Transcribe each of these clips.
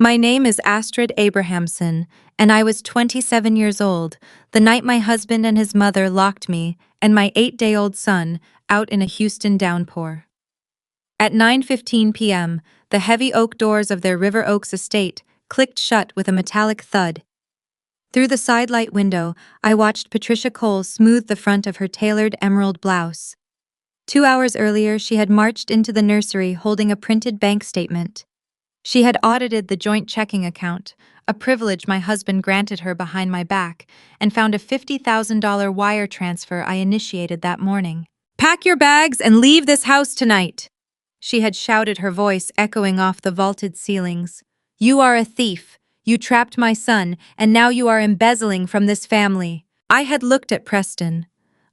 My name is Astrid Abrahamson, and I was 27 years old the night my husband and his mother locked me and my 8-day-old son out in a Houston downpour. At 9:15 p.m., the heavy oak doors of their River Oaks estate clicked shut with a metallic thud. Through the sidelight window, I watched Patricia Cole smooth the front of her tailored emerald blouse. 2 hours earlier, she had marched into the nursery holding a printed bank statement. She had audited the joint checking account, a privilege my husband granted her behind my back, and found a $50,000 wire transfer I initiated that morning. "Pack your bags and leave this house tonight!" She had shouted, her voice echoing off the vaulted ceilings. "You are a thief. You trapped my son, and now you are embezzling from this family." I had looked at Preston.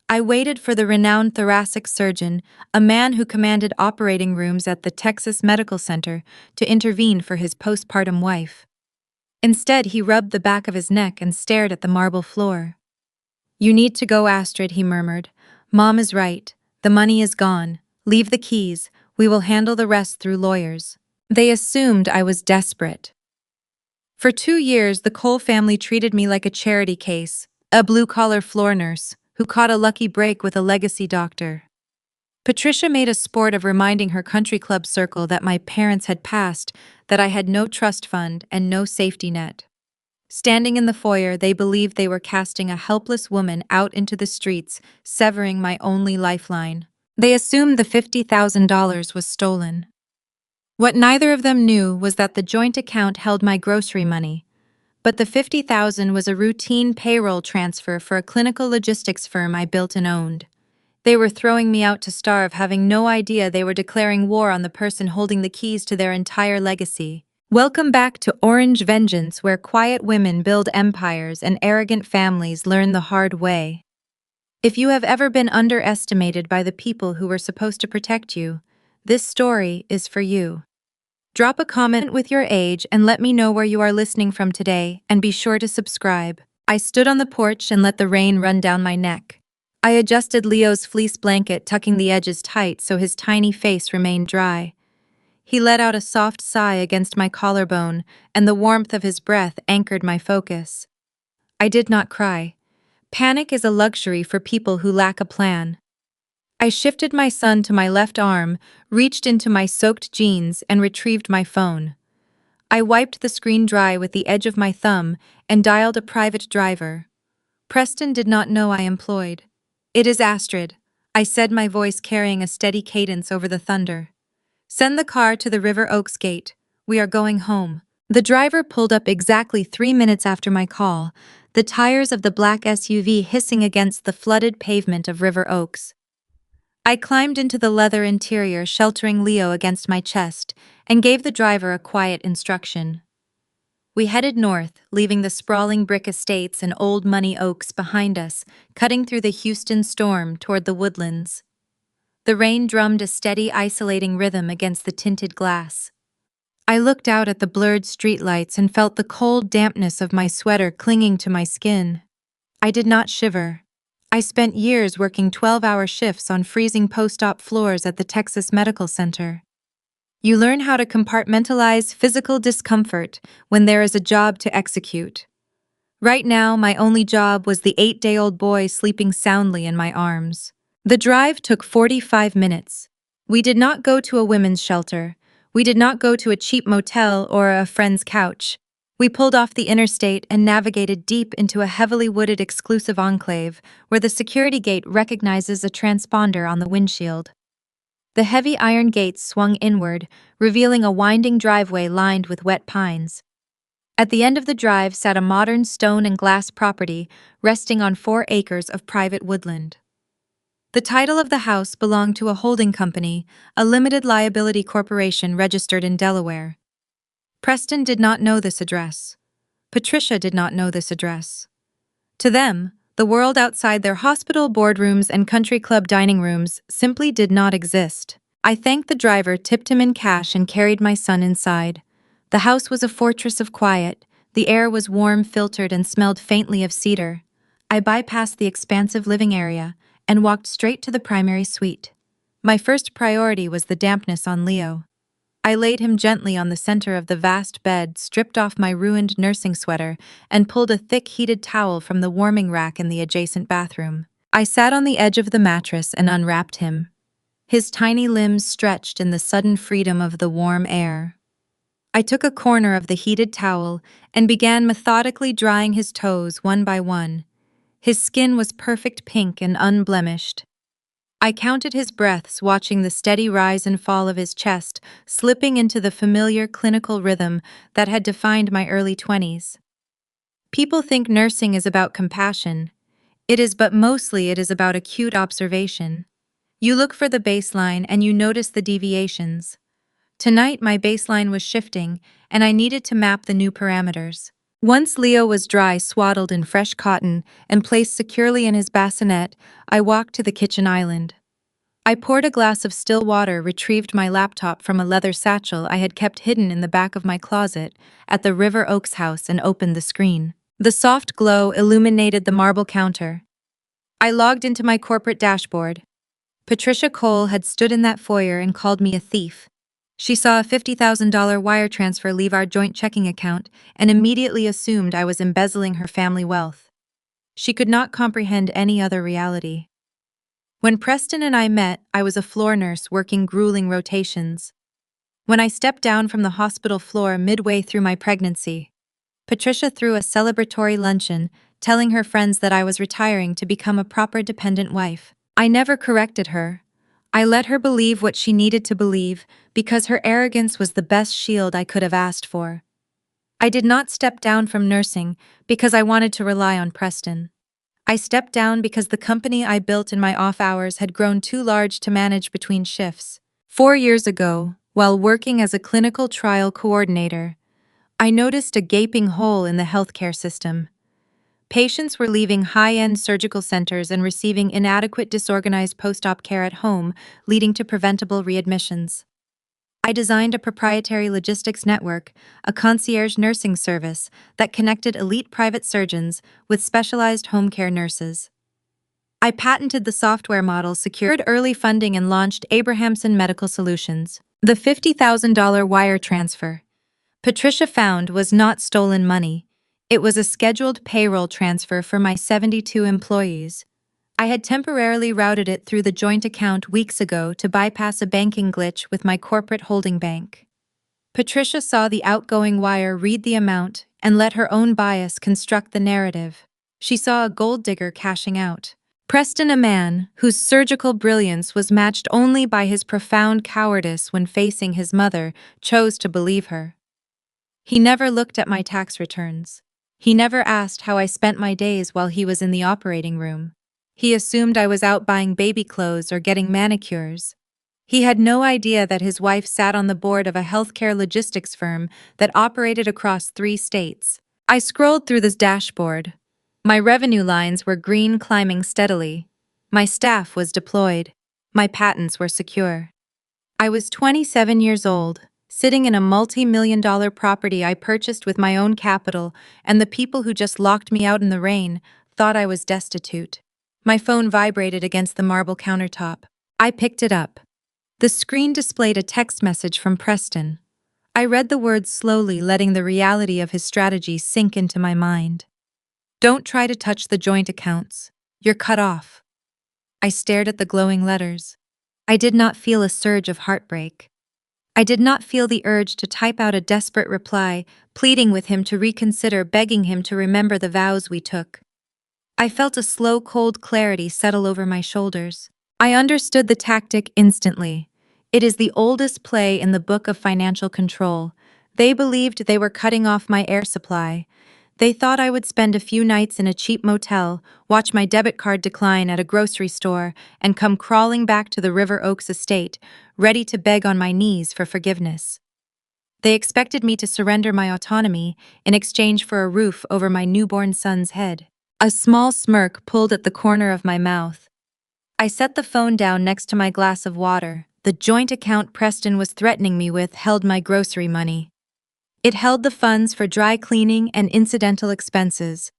I waited for the renowned thoracic surgeon, a man who commanded operating rooms at the Texas Medical Center, to intervene for his postpartum wife. Instead, he rubbed the back of his neck and stared at the marble floor. "You need to go, Astrid," he murmured. "Mom is right. The money is gone. Leave the keys. We will handle the rest through lawyers." They assumed I was desperate. For 2 years, the Cole family treated me like a charity case, a blue-collar floor nurse who caught a lucky break with a legacy doctor. Patricia made a sport of reminding her country club circle that my parents had passed, that I had no trust fund and no safety net. Standing in the foyer, they believed they were casting a helpless woman out into the streets, severing my only lifeline. They assumed the $50,000 was stolen. What neither of them knew was that the joint account held my grocery money, but the $50,000 was a routine payroll transfer for a clinical logistics firm I built and owned. They were throwing me out to starve, having no idea they were declaring war on the person holding the keys to their entire legacy. Welcome back to Orange Vengeance, where quiet women build empires and arrogant families learn the hard way. If you have ever been underestimated by the people who were supposed to protect you, this story is for you. Drop a comment with your age and let me know where you are listening from today, and be sure to subscribe. I stood on the porch and let the rain run down my neck. I adjusted Leo's fleece blanket, tucking the edges tight so his tiny face remained dry. He let out a soft sigh against my collarbone, and the warmth of his breath anchored my focus. I did not cry. Panic is a luxury for people who lack a plan. I shifted my son to my left arm, reached into my soaked jeans, and retrieved my phone. I wiped the screen dry with the edge of my thumb and dialed a private driver. Preston did not know I employed. "It is Astrid," I said, my voice carrying a steady cadence over the thunder. "Send the car to the River Oaks gate. We are going home." The driver pulled up exactly 3 minutes after my call, the tires of the black SUV hissing against the flooded pavement of River Oaks. I climbed into the leather interior, sheltering Leo against my chest, and gave the driver a quiet instruction. We headed north, leaving the sprawling brick estates and old money oaks behind us, cutting through the Houston storm toward the woodlands. The rain drummed a steady, isolating rhythm against the tinted glass. I looked out at the blurred streetlights and felt the cold dampness of my sweater clinging to my skin. I did not shiver. I spent years working 12-hour shifts on freezing post-op floors at the Texas Medical Center. You learn how to compartmentalize physical discomfort when there is a job to execute. Right now, my only job was the 8-day-old boy sleeping soundly in my arms. The drive took 45 minutes. We did not go to a women's shelter. We did not go to a cheap motel or a friend's couch. We pulled off the interstate and navigated deep into a heavily wooded exclusive enclave where the security gate recognizes a transponder on the windshield. The heavy iron gates swung inward, revealing a winding driveway lined with wet pines. At the end of the drive sat a modern stone and glass property resting on 4 acres of private woodland. The title of the house belonged to a holding company, a limited liability corporation registered in Delaware. Preston did not know this address. Patricia did not know this address. To them, the world outside their hospital boardrooms and country club dining rooms simply did not exist. I thanked the driver, tipped him in cash, and carried my son inside. The house was a fortress of quiet. The air was warm, filtered, and smelled faintly of cedar. I bypassed the expansive living area and walked straight to the primary suite. My first priority was the dampness on Leo. I laid him gently on the center of the vast bed, stripped off my ruined nursing sweater, and pulled a thick heated towel from the warming rack in the adjacent bathroom. I sat on the edge of the mattress and unwrapped him, his tiny limbs stretched in the sudden freedom of the warm air. I took a corner of the heated towel and began methodically drying his toes one by one. His skin was perfect pink and unblemished. I counted his breaths, watching the steady rise and fall of his chest, slipping into the familiar clinical rhythm that had defined my early 20s. People think nursing is about compassion. It is, but mostly it is about acute observation. You look for the baseline and you notice the deviations. Tonight, my baseline was shifting, and I needed to map the new parameters. Once Leo was dry, swaddled in fresh cotton, and placed securely in his bassinet, I walked to the kitchen island. I poured a glass of still water, retrieved my laptop from a leather satchel I had kept hidden in the back of my closet at the River Oaks house, and opened the screen. The soft glow illuminated the marble counter. I logged into my corporate dashboard. Patricia Cole had stood in that foyer and called me a thief. She saw a $50,000 wire transfer leave our joint checking account and immediately assumed I was embezzling her family wealth. She could not comprehend any other reality. When Preston and I met, I was a floor nurse working grueling rotations. When I stepped down from the hospital floor midway through my pregnancy, Patricia threw a celebratory luncheon, telling her friends that I was retiring to become a proper dependent wife. I never corrected her. I let her believe what she needed to believe because her arrogance was the best shield I could have asked for. I did not step down from nursing because I wanted to rely on Preston. I stepped down because the company I built in my off hours had grown too large to manage between shifts. 4 years ago, while working as a clinical trial coordinator, I noticed a gaping hole in the healthcare system. Patients were leaving high-end surgical centers and receiving inadequate, disorganized post-op care at home, leading to preventable readmissions. I designed a proprietary logistics network, a concierge nursing service that connected elite private surgeons with specialized home care nurses. I patented the software model, secured early funding, and launched Abrahamson Medical Solutions. The $50,000 wire transfer Patricia found was not stolen money. It was a scheduled payroll transfer for my 72 employees. I had temporarily routed it through the joint account weeks ago to bypass a banking glitch with my corporate holding bank. Patricia saw the outgoing wire, read the amount, and let her own bias construct the narrative. She saw a gold digger cashing out. Preston, a man whose surgical brilliance was matched only by his profound cowardice when facing his mother, chose to believe her. He never looked at my tax returns. He never asked how I spent my days while he was in the operating room. He assumed I was out buying baby clothes or getting manicures. He had no idea that his wife sat on the board of a healthcare logistics firm that operated across 3 states. I scrolled through this dashboard. My revenue lines were green, climbing steadily. My staff was deployed. My patents were secure. I was 27 years old, sitting in a multi-million-dollar property I purchased with my own capital, and the people who just locked me out in the rain thought I was destitute. My phone vibrated against the marble countertop. I picked it up. The screen displayed a text message from Preston. I read the words slowly, letting the reality of his strategy sink into my mind. "Don't try to touch the joint accounts. You're cut off." I stared at the glowing letters. I did not feel a surge of heartbreak. I did not feel the urge to type out a desperate reply, pleading with him to reconsider, begging him to remember the vows we took. I felt a slow, cold clarity settle over my shoulders. I understood the tactic instantly. It is the oldest play in the book of financial control. They believed they were cutting off my air supply. They thought I would spend a few nights in a cheap motel, watch my debit card decline at a grocery store, and come crawling back to the River Oaks estate, ready to beg on my knees for forgiveness. They expected me to surrender my autonomy in exchange for a roof over my newborn son's head. A small smirk pulled at the corner of my mouth. I set the phone down next to my glass of water. The joint account Preston was threatening me with held my grocery money. It held the funds for dry cleaning and incidental expenses.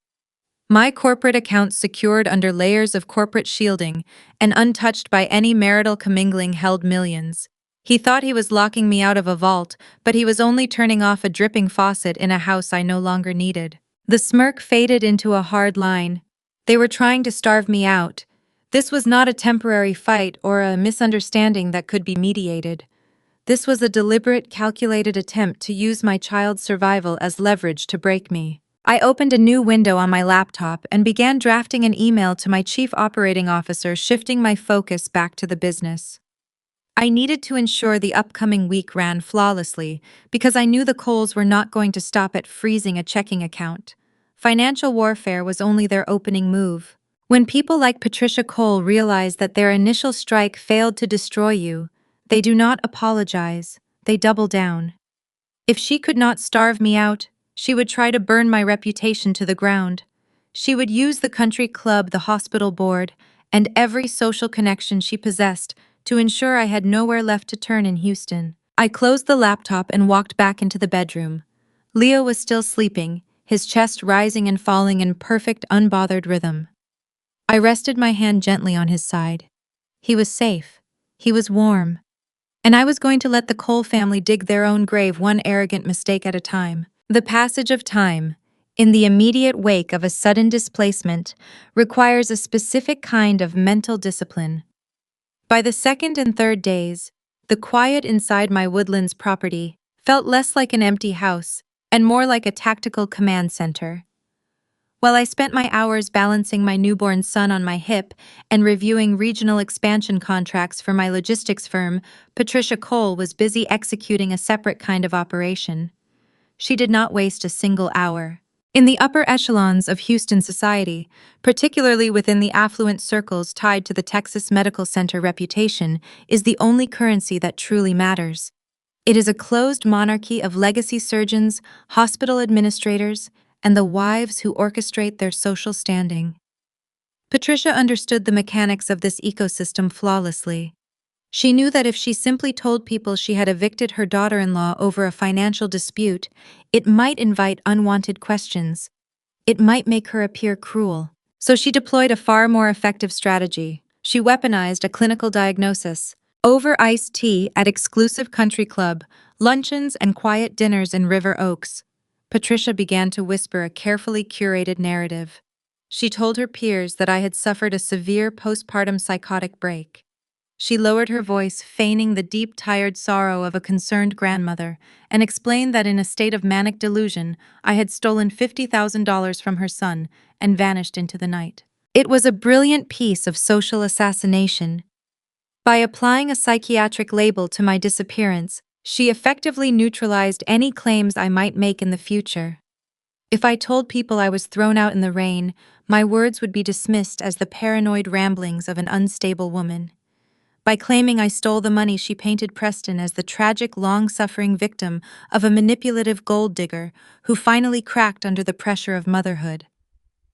My corporate account, secured under layers of corporate shielding and untouched by any marital commingling, held millions. He thought he was locking me out of a vault, but he was only turning off a dripping faucet in a house I no longer needed. The smirk faded into a hard line. They were trying to starve me out. This was not a temporary fight or a misunderstanding that could be mediated. This was a deliberate, calculated attempt to use my child's survival as leverage to break me. I opened a new window on my laptop and began drafting an email to my chief operating officer, shifting my focus back to the business. I needed to ensure the upcoming week ran flawlessly because I knew the Coles were not going to stop at freezing a checking account. Financial warfare was only their opening move. When people like Patricia Cole realize that their initial strike failed to destroy you, they do not apologize, they double down. If she could not starve me out, she would try to burn my reputation to the ground. She would use the country club, the hospital board, and every social connection she possessed to ensure I had nowhere left to turn in Houston. I closed the laptop and walked back into the bedroom. Leo was still sleeping, his chest rising and falling in perfect, unbothered rhythm. I rested my hand gently on his side. He was safe. He was warm. And I was going to let the Cole family dig their own grave, one arrogant mistake at a time. The passage of time, in the immediate wake of a sudden displacement, requires a specific kind of mental discipline. By the second and third days, the quiet inside my Woodlands property felt less like an empty house and more like a tactical command center. While I spent my hours balancing my newborn son on my hip and reviewing regional expansion contracts for my logistics firm, Patricia Cole was busy executing a separate kind of operation. She did not waste a single hour. In the upper echelons of Houston society, particularly within the affluent circles tied to the Texas Medical Center, reputation is the only currency that truly matters. It is a closed monarchy of legacy surgeons, hospital administrators, and the wives who orchestrate their social standing. Patricia understood the mechanics of this ecosystem flawlessly. She knew that if she simply told people she had evicted her daughter-in-law over a financial dispute, it might invite unwanted questions. It might make her appear cruel. So she deployed a far more effective strategy. She weaponized a clinical diagnosis. Over iced tea at exclusive country club, luncheons and quiet dinners in River Oaks, Patricia began to whisper a carefully curated narrative. She told her peers that I had suffered a severe postpartum psychotic break. She lowered her voice, feigning the deep, tired sorrow of a concerned grandmother, and explained that in a state of manic delusion, I had stolen $50,000 from her son and vanished into the night. It was a brilliant piece of social assassination. By applying a psychiatric label to my disappearance, she effectively neutralized any claims I might make in the future. If I told people I was thrown out in the rain, my words would be dismissed as the paranoid ramblings of an unstable woman. By claiming I stole the money, she painted Preston as the tragic, long-suffering victim of a manipulative gold digger who finally cracked under the pressure of motherhood.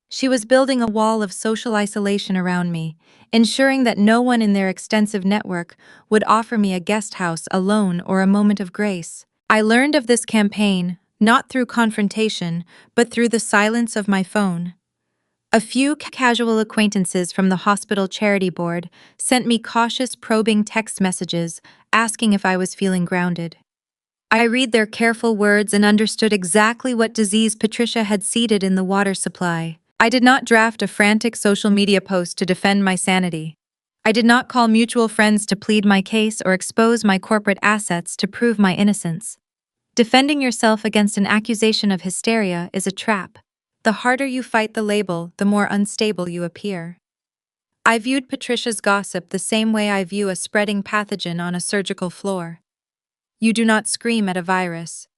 She was building a wall of social isolation around me, ensuring that no one in their extensive network would offer me a guest house, a loan, or a moment of grace. I learned of this campaign, not through confrontation, but through the silence of my phone. A few casual acquaintances from the hospital charity board sent me cautious, probing text messages asking if I was feeling grounded. I read their careful words and understood exactly what disease Patricia had seeded in the water supply. I did not draft a frantic social media post to defend my sanity. I did not call mutual friends to plead my case or expose my corporate assets to prove my innocence. Defending yourself against an accusation of hysteria is a trap. The harder you fight the label, the more unstable you appear. I viewed Patricia's gossip the same way I view a spreading pathogen on a surgical floor. You do not scream at a virus.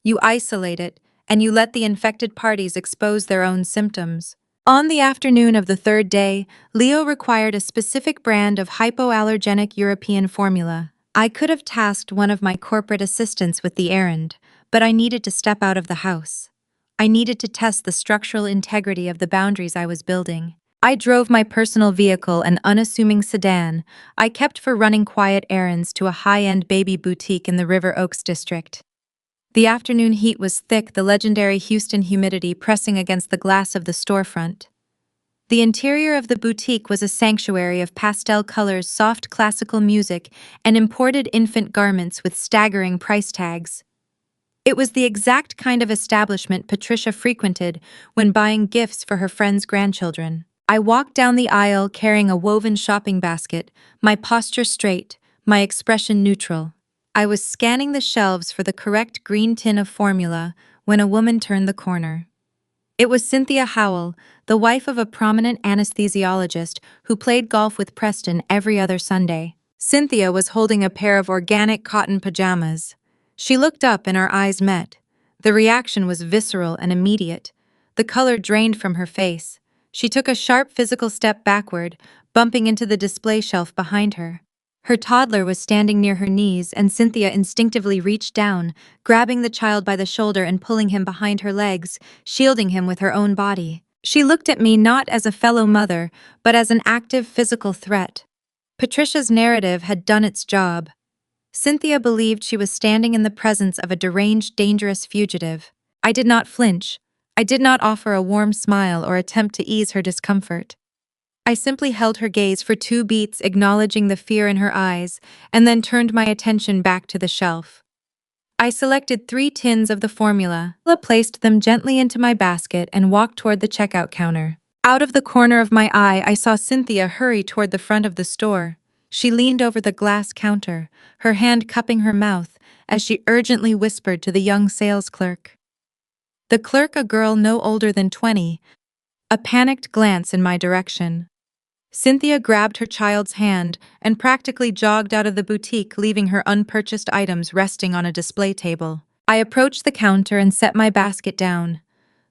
You isolate it, and you let the infected parties expose their own symptoms. On the afternoon of the third day, Leo required a specific brand of hypoallergenic European formula. I could have tasked one of my corporate assistants with the errand, but I needed to step out of the house. I needed to test the structural integrity of the boundaries I was building. I drove my personal vehicle, an unassuming sedan I kept for running quiet errands, to a high-end baby boutique in the River Oaks district. The afternoon heat was thick, the legendary Houston humidity pressing against the glass of the storefront. The interior of the boutique was a sanctuary of pastel colors, soft classical music, and imported infant garments with staggering price tags. It was the exact kind of establishment Patricia frequented when buying gifts for her friends' grandchildren. I walked down the aisle carrying a woven shopping basket, my posture straight, my expression neutral. I was scanning the shelves for the correct green tin of formula when a woman turned the corner. It was Cynthia Howell, the wife of a prominent anesthesiologist who played golf with Preston every other Sunday. Cynthia was holding a pair of organic cotton pajamas. She looked up and our eyes met. The reaction was visceral and immediate. The color drained from her face. She took a sharp physical step backward, bumping into the display shelf behind her. Her toddler was standing near her knees, and Cynthia instinctively reached down, grabbing the child by the shoulder and pulling him behind her legs, shielding him with her own body. She looked at me not as a fellow mother, but as an active physical threat. Patricia's narrative had done its job. Cynthia believed she was standing in the presence of a deranged, dangerous fugitive. I did not flinch. I did not offer a warm smile or attempt to ease her discomfort. I simply held her gaze for 2 beats, acknowledging the fear in her eyes, and then turned my attention back to the shelf. I selected 3 tins of the formula, placed them gently into my basket, and walked toward the checkout counter. Out of the corner of my eye, I saw Cynthia hurry toward the front of the store. She leaned over the glass counter, her hand cupping her mouth, as she urgently whispered to the young sales clerk. The clerk, a girl no older than 20, a panicked glance in my direction. Cynthia grabbed her child's hand and practically jogged out of the boutique, leaving her unpurchased items resting on a display table. I approached the counter and set my basket down.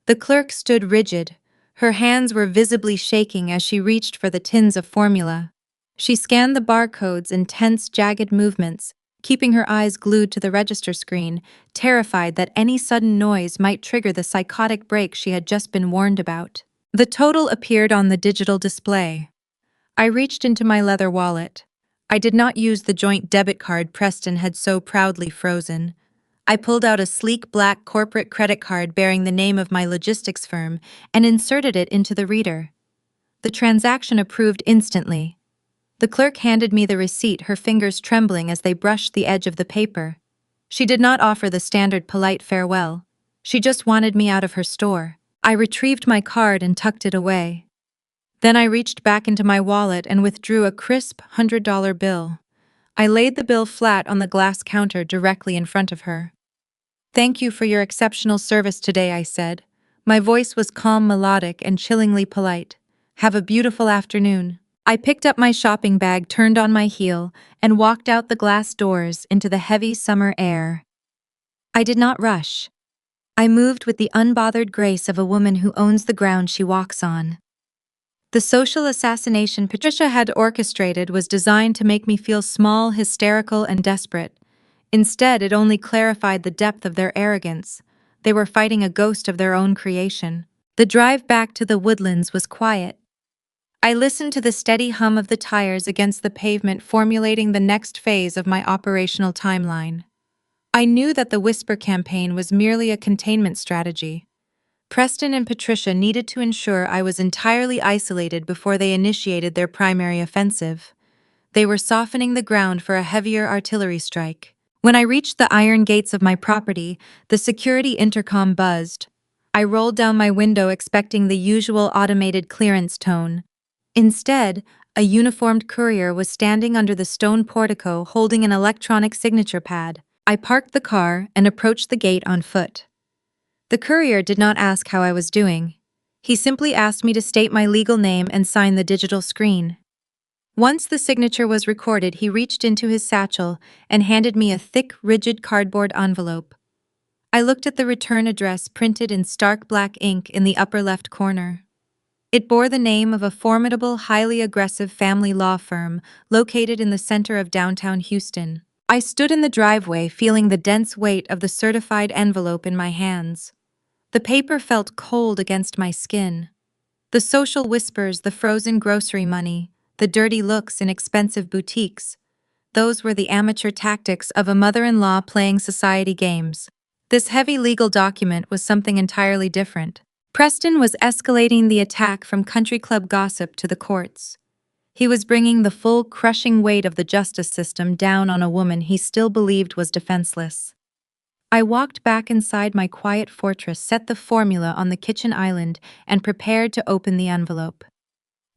The clerk stood rigid. Her hands were visibly shaking as she reached for the tins of formula. She scanned the barcodes in tense, jagged movements, keeping her eyes glued to the register screen, terrified that any sudden noise might trigger the psychotic break she had just been warned about. The total appeared on the digital display. I reached into my leather wallet. I did not use the joint debit card Preston had so proudly frozen. I pulled out a sleek black corporate credit card bearing the name of my logistics firm and inserted it into the reader. The transaction approved instantly. The clerk handed me the receipt, her fingers trembling as they brushed the edge of the paper. She did not offer the standard polite farewell. She just wanted me out of her store. I retrieved my card and tucked it away. Then I reached back into my wallet and withdrew a crisp $100 bill. I laid the bill flat on the glass counter directly in front of her. "Thank you for your exceptional service today," I said. My voice was calm, melodic, and chillingly polite. "Have a beautiful afternoon." I picked up my shopping bag, turned on my heel, and walked out the glass doors into the heavy summer air. I did not rush. I moved with the unbothered grace of a woman who owns the ground she walks on. The social assassination Patricia had orchestrated was designed to make me feel small, hysterical, and desperate. Instead, it only clarified the depth of their arrogance. They were fighting a ghost of their own creation. The drive back to the Woodlands was quiet. I listened to the steady hum of the tires against the pavement, formulating the next phase of my operational timeline. I knew that the Whisper campaign was merely a containment strategy. Preston and Patricia needed to ensure I was entirely isolated before they initiated their primary offensive. They were softening the ground for a heavier artillery strike. When I reached the iron gates of my property, the security intercom buzzed. I rolled down my window expecting the usual automated clearance tone. Instead, a uniformed courier was standing under the stone portico holding an electronic signature pad. I parked the car and approached the gate on foot. The courier did not ask how I was doing. He simply asked me to state my legal name and sign the digital screen. Once the signature was recorded, he reached into his satchel and handed me a thick, rigid cardboard envelope. I looked at the return address printed in stark black ink in the upper left corner. It bore the name of a formidable, highly aggressive family law firm located in the center of downtown Houston. I stood in the driveway, feeling the dense weight of the certified envelope in my hands. The paper felt cold against my skin. The social whispers, the frozen grocery money, the dirty looks in expensive boutiques. Those were the amateur tactics of a mother-in-law playing society games. This heavy legal document was something entirely different. Preston was escalating the attack from country club gossip to the courts. He was bringing the full, crushing weight of the justice system down on a woman he still believed was defenseless. I walked back inside my quiet fortress, set the formula on the kitchen island, and prepared to open the envelope.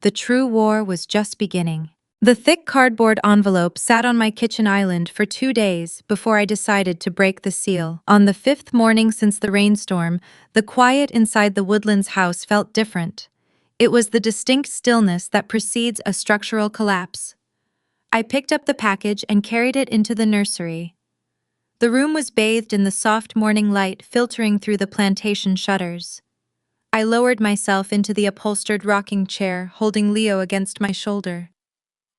The true war was just beginning. The thick cardboard envelope sat on my kitchen island for 2 days before I decided to break the seal. On the fifth morning since the rainstorm, the quiet inside the Woodlands house felt different. It was the distinct stillness that precedes a structural collapse. I picked up the package and carried it into the nursery. The room was bathed in the soft morning light filtering through the plantation shutters. I lowered myself into the upholstered rocking chair, holding Leo against my shoulder.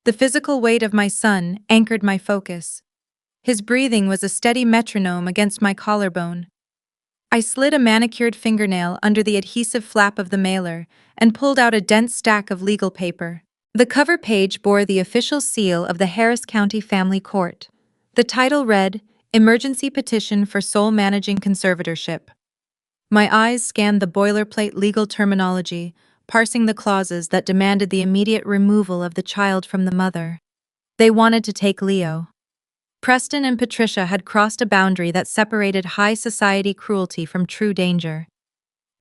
The physical weight of my son anchored my focus. His breathing was a steady metronome against my collarbone. I slid a manicured fingernail under the adhesive flap of the mailer and pulled out a dense stack of legal paper. The cover page bore the official seal of the Harris County Family Court. The title read, Emergency Petition for Sole Managing Conservatorship. My eyes scanned the boilerplate legal terminology, parsing the clauses that demanded the immediate removal of the child from the mother. They wanted to take Leo. Preston and Patricia had crossed a boundary that separated high society cruelty from true danger.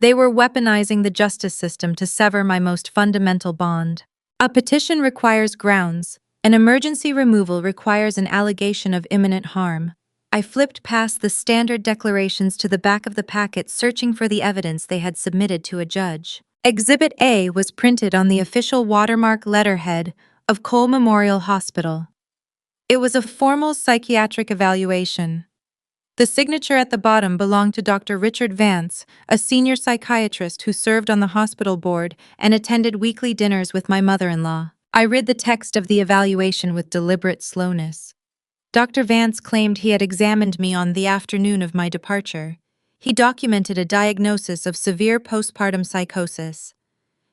They were weaponizing the justice system to sever my most fundamental bond. A petition requires grounds. An emergency removal requires an allegation of imminent harm. I flipped past the standard declarations to the back of the packet, searching for the evidence they had submitted to a judge. Exhibit A was printed on the official watermark letterhead of Cole Memorial Hospital. It was a formal psychiatric evaluation. The signature at the bottom belonged to Dr. Richard Vance, a senior psychiatrist who served on the hospital board and attended weekly dinners with my mother-in-law. I read the text of the evaluation with deliberate slowness. Dr. Vance claimed he had examined me on the afternoon of my departure. He documented a diagnosis of severe postpartum psychosis.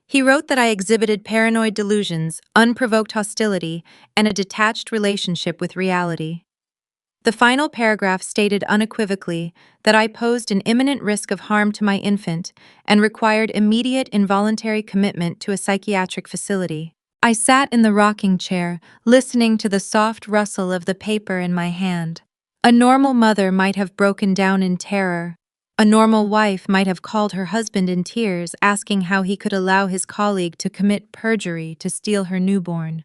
He wrote that I exhibited paranoid delusions, unprovoked hostility, and a detached relationship with reality. The final paragraph stated unequivocally that I posed an imminent risk of harm to my infant and required immediate involuntary commitment to a psychiatric facility. I sat in the rocking chair, listening to the soft rustle of the paper in my hand. A normal mother might have broken down in terror. A normal wife might have called her husband in tears, asking how he could allow his colleague to commit perjury to steal her newborn.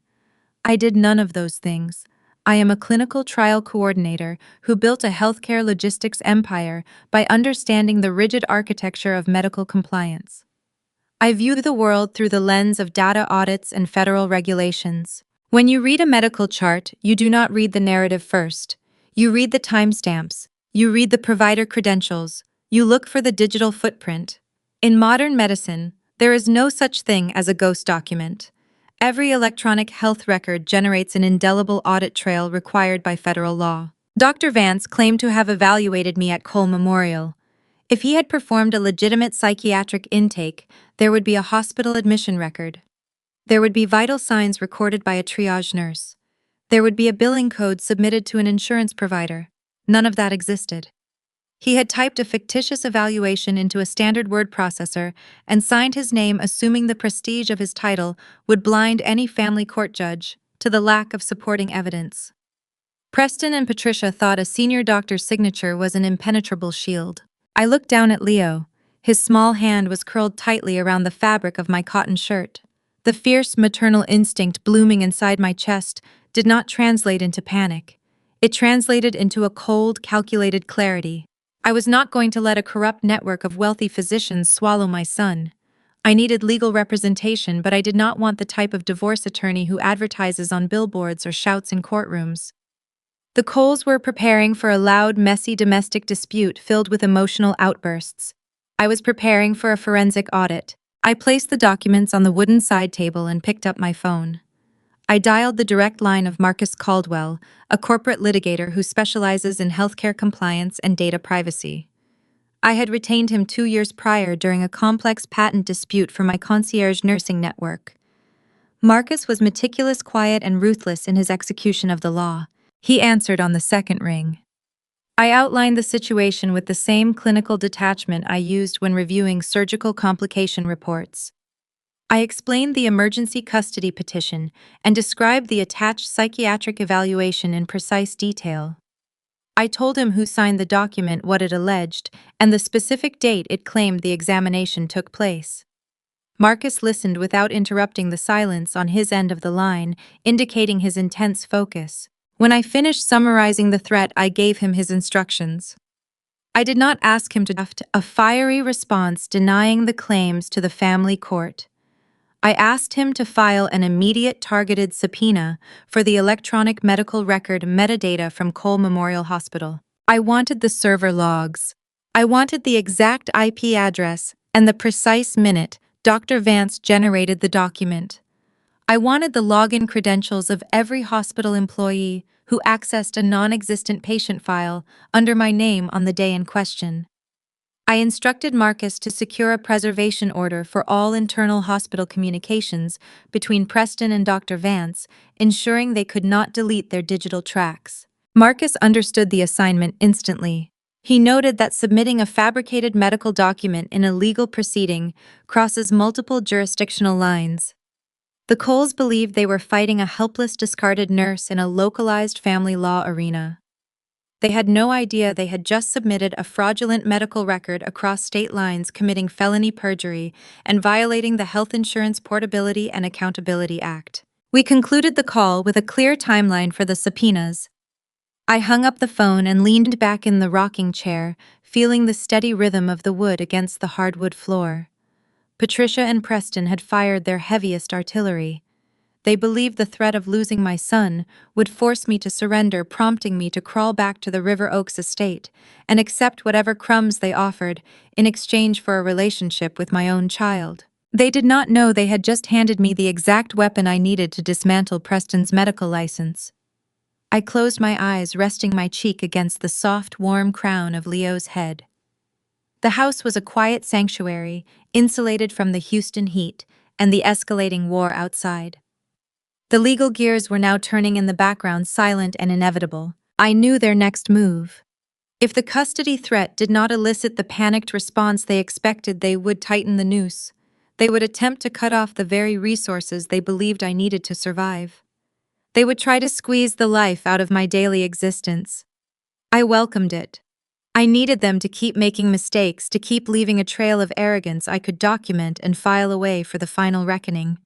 I did none of those things. I am a clinical trial coordinator who built a healthcare logistics empire by understanding the rigid architecture of medical compliance. I view the world through the lens of data audits and federal regulations. When you read a medical chart, you do not read the narrative first. You read the timestamps. You read the provider credentials. You look for the digital footprint. In modern medicine, there is no such thing as a ghost document. Every electronic health record generates an indelible audit trail required by federal law. Dr. Vance claimed to have evaluated me at Cole Memorial. If he had performed a legitimate psychiatric intake, there would be a hospital admission record. There would be vital signs recorded by a triage nurse. There would be a billing code submitted to an insurance provider. None of that existed. He had typed a fictitious evaluation into a standard word processor and signed his name, assuming the prestige of his title would blind any family court judge to the lack of supporting evidence. Preston and Patricia thought a senior doctor's signature was an impenetrable shield. I looked down at Leo. His small hand was curled tightly around the fabric of my cotton shirt. The fierce maternal instinct blooming inside my chest did not translate into panic. It translated into a cold, calculated clarity. I was not going to let a corrupt network of wealthy physicians swallow my son. I needed legal representation, but I did not want the type of divorce attorney who advertises on billboards or shouts in courtrooms. The Coles were preparing for a loud, messy domestic dispute filled with emotional outbursts. I was preparing for a forensic audit. I placed the documents on the wooden side table and picked up my phone. I dialed the direct line of Marcus Caldwell, a corporate litigator who specializes in healthcare compliance and data privacy. I had retained him 2 years prior during a complex patent dispute for my concierge nursing network. Marcus was meticulous, quiet, and ruthless in his execution of the law. He answered on the second ring. I outlined the situation with the same clinical detachment I used when reviewing surgical complication reports. I explained the emergency custody petition and described the attached psychiatric evaluation in precise detail. I told him who signed the document, what it alleged, and the specific date it claimed the examination took place. Marcus listened without interrupting the silence on his end of the line, indicating his intense focus. When I finished summarizing the threat, I gave him his instructions. I did not ask him to draft a fiery response denying the claims to the family court. I asked him to file an immediate targeted subpoena for the electronic medical record metadata from Cole Memorial Hospital. I wanted the server logs. I wanted the exact IP address and the precise minute Dr. Vance generated the document. I wanted the login credentials of every hospital employee who accessed a non-existent patient file under my name on the day in question. I instructed Marcus to secure a preservation order for all internal hospital communications between Preston and Dr. Vance, ensuring they could not delete their digital tracks. Marcus understood the assignment instantly. He noted that submitting a fabricated medical document in a legal proceeding crosses multiple jurisdictional lines. The Coles believed they were fighting a helpless, discarded nurse in a localized family law arena. They had no idea they had just submitted a fraudulent medical record across state lines, committing felony perjury and violating the Health Insurance Portability and Accountability Act. We concluded the call with a clear timeline for the subpoenas. I hung up the phone and leaned back in the rocking chair, feeling the steady rhythm of the wood against the hardwood floor. Patricia and Preston had fired their heaviest artillery. They believed the threat of losing my son would force me to surrender, prompting me to crawl back to the River Oaks estate and accept whatever crumbs they offered in exchange for a relationship with my own child. They did not know they had just handed me the exact weapon I needed to dismantle Preston's medical license. I closed my eyes, resting my cheek against the soft, warm crown of Leo's head. The house was a quiet sanctuary, insulated from the Houston heat and the escalating war outside. The legal gears were now turning in the background, silent and inevitable. I knew their next move. If the custody threat did not elicit the panicked response they expected, they would tighten the noose. They would attempt to cut off the very resources they believed I needed to survive. They would try to squeeze the life out of my daily existence. I welcomed it. I needed them to keep making mistakes, to keep leaving a trail of arrogance I could document and file away for the final reckoning.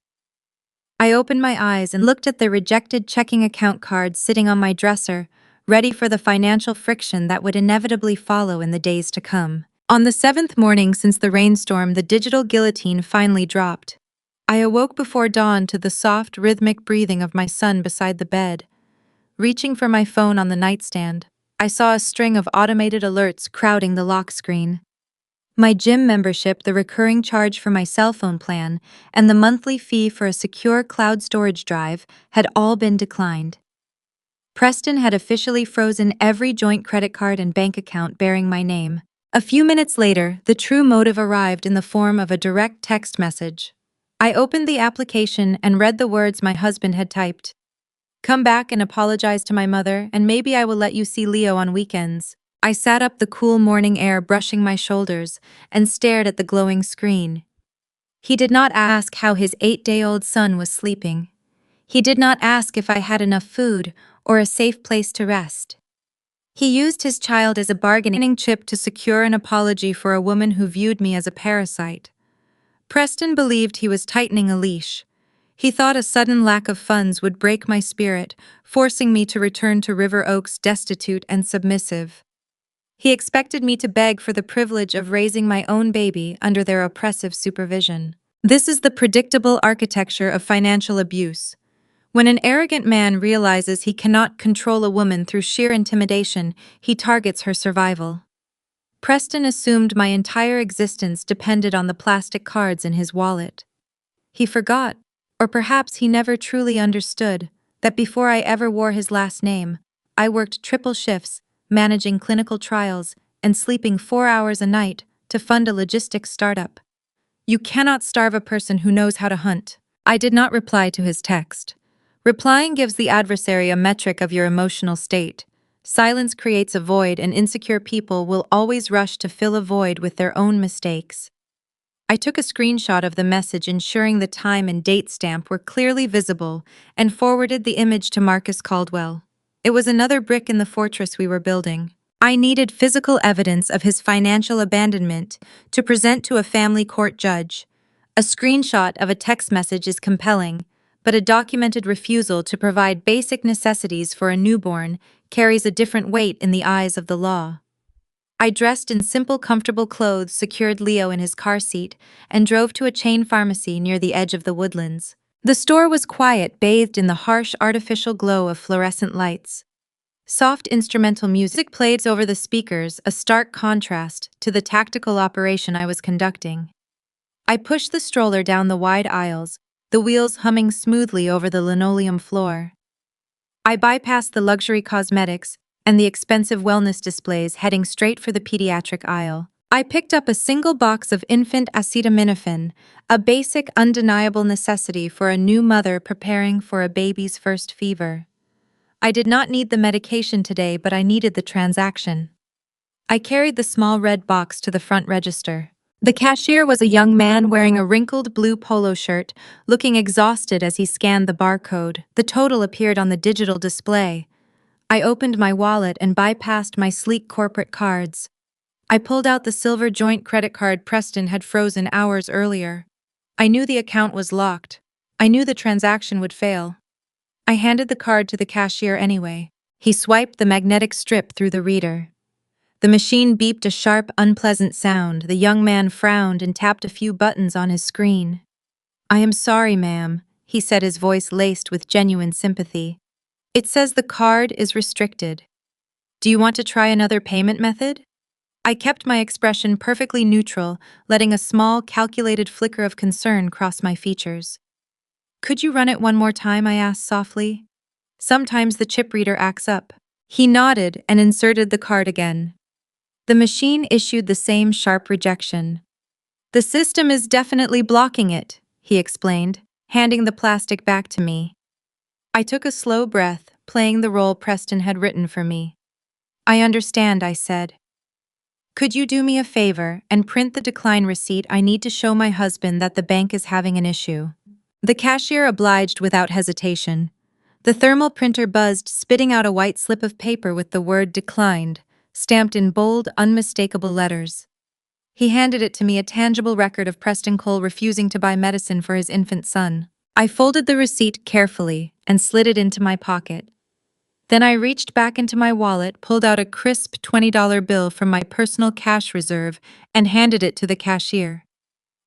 I opened my eyes and looked at the rejected checking account cards sitting on my dresser, ready for the financial friction that would inevitably follow in the days to come. On the 7th morning since the rainstorm, the digital guillotine finally dropped. I awoke before dawn to the soft, rhythmic breathing of my son beside the bed. Reaching for my phone on the nightstand, I saw a string of automated alerts crowding the lock screen. My gym membership, the recurring charge for my cell phone plan, and the monthly fee for a secure cloud storage drive had all been declined. Preston had officially frozen every joint credit card and bank account bearing my name. A few minutes later, the true motive arrived in the form of a direct text message. I opened the application and read the words my husband had typed. "Come back and apologize to my mother, and maybe I will let you see Leo on weekends." I sat up, the cool morning air brushing my shoulders, and stared at the glowing screen. He did not ask how his 8-day-old son was sleeping. He did not ask if I had enough food or a safe place to rest. He used his child as a bargaining chip to secure an apology for a woman who viewed me as a parasite. Preston believed he was tightening a leash. He thought a sudden lack of funds would break my spirit, forcing me to return to River Oaks destitute and submissive. He expected me to beg for the privilege of raising my own baby under their oppressive supervision. This is the predictable architecture of financial abuse. When an arrogant man realizes he cannot control a woman through sheer intimidation, he targets her survival. Preston assumed my entire existence depended on the plastic cards in his wallet. He forgot, or perhaps he never truly understood, that before I ever wore his last name, I worked triple shifts, managing clinical trials, and sleeping 4 hours a night to fund a logistics startup. You cannot starve a person who knows how to hunt. I did not reply to his text. Replying gives the adversary a metric of your emotional state. Silence creates a void, and insecure people will always rush to fill a void with their own mistakes. I took a screenshot of the message, ensuring the time and date stamp were clearly visible, and forwarded the image to Marcus Caldwell. It was another brick in the fortress we were building. I needed physical evidence of his financial abandonment to present to a family court judge. A screenshot of a text message is compelling, but a documented refusal to provide basic necessities for a newborn carries a different weight in the eyes of the law. I dressed in simple, comfortable clothes, secured Leo in his car seat, and drove to a chain pharmacy near the edge of the woodlands. The store was quiet, bathed in the harsh, artificial glow of fluorescent lights. Soft instrumental music played over the speakers, a stark contrast to the tactical operation I was conducting. I pushed the stroller down the wide aisles, the wheels humming smoothly over the linoleum floor. I bypassed the luxury cosmetics and the expensive wellness displays, heading straight for the pediatric aisle. I picked up a single box of infant acetaminophen, a basic, undeniable necessity for a new mother preparing for a baby's first fever. I did not need the medication today, but I needed the transaction. I carried the small red box to the front register. The cashier was a young man wearing a wrinkled blue polo shirt, looking exhausted as he scanned the barcode. The total appeared on the digital display. I opened my wallet and bypassed my sleek corporate cards. I pulled out the silver joint credit card Preston had frozen hours earlier. I knew the account was locked. I knew the transaction would fail. I handed the card to the cashier anyway. He swiped the magnetic strip through the reader. The machine beeped a sharp, unpleasant sound. The young man frowned and tapped a few buttons on his screen. "I am sorry, ma'am," he said, his voice laced with genuine sympathy. "It says the card is restricted. Do you want to try another payment method?" I kept my expression perfectly neutral, letting a small, calculated flicker of concern cross my features. "Could you run it one more time?" I asked softly. "Sometimes the chip reader acts up." He nodded and inserted the card again. The machine issued the same sharp rejection. "The system is definitely blocking it," he explained, handing the plastic back to me. I took a slow breath, playing the role Preston had written for me. "I understand," I said. "Could you do me a favor and print the decline receipt? I need to show my husband that the bank is having an issue." The cashier obliged without hesitation. The thermal printer buzzed, spitting out a white slip of paper with the word "declined" stamped in bold, unmistakable letters. He handed it to me, a tangible record of Preston Cole refusing to buy medicine for his infant son. I folded the receipt carefully and slid it into my pocket. Then I reached back into my wallet, pulled out a crisp $20 bill from my personal cash reserve, and handed it to the cashier.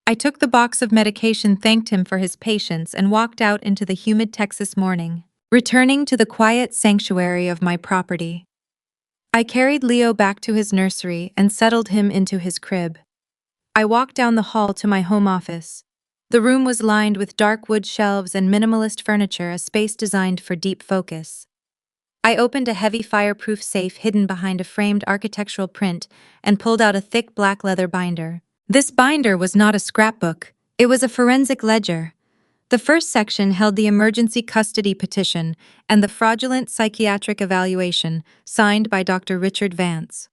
I took the box of medication, thanked him for his patience, and walked out into the humid Texas morning, returning to the quiet sanctuary of my property. I carried Leo back to his nursery and settled him into his crib. I walked down the hall to my home office. The room was lined with dark wood shelves and minimalist furniture, a space designed for deep focus. I opened a heavy fireproof safe hidden behind a framed architectural print and pulled out a thick black leather binder. This binder was not a scrapbook, it was a forensic ledger. The first section held the emergency custody petition and the fraudulent psychiatric evaluation signed by Dr. Richard Vance.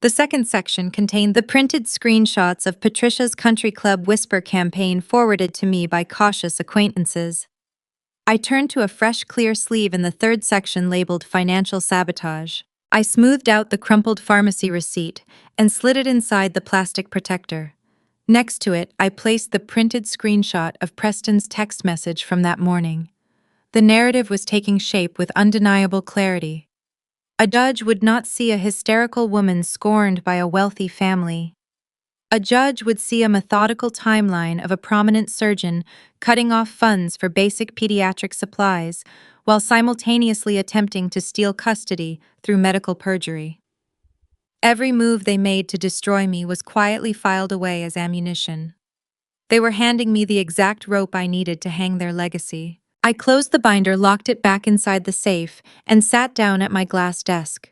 The second section contained the printed screenshots of Patricia's Country Club whisper campaign forwarded to me by cautious acquaintances. I turned to a fresh, clear sleeve in the third section labeled Financial Sabotage. I smoothed out the crumpled pharmacy receipt and slid it inside the plastic protector. Next to it, I placed the printed screenshot of Preston's text message from that morning. The narrative was taking shape with undeniable clarity. A judge would not see a hysterical woman scorned by a wealthy family. A judge would see a methodical timeline of a prominent surgeon cutting off funds for basic pediatric supplies while simultaneously attempting to steal custody through medical perjury. Every move they made to destroy me was quietly filed away as ammunition. They were handing me the exact rope I needed to hang their legacy. I closed the binder, locked it back inside the safe, and sat down at my glass desk.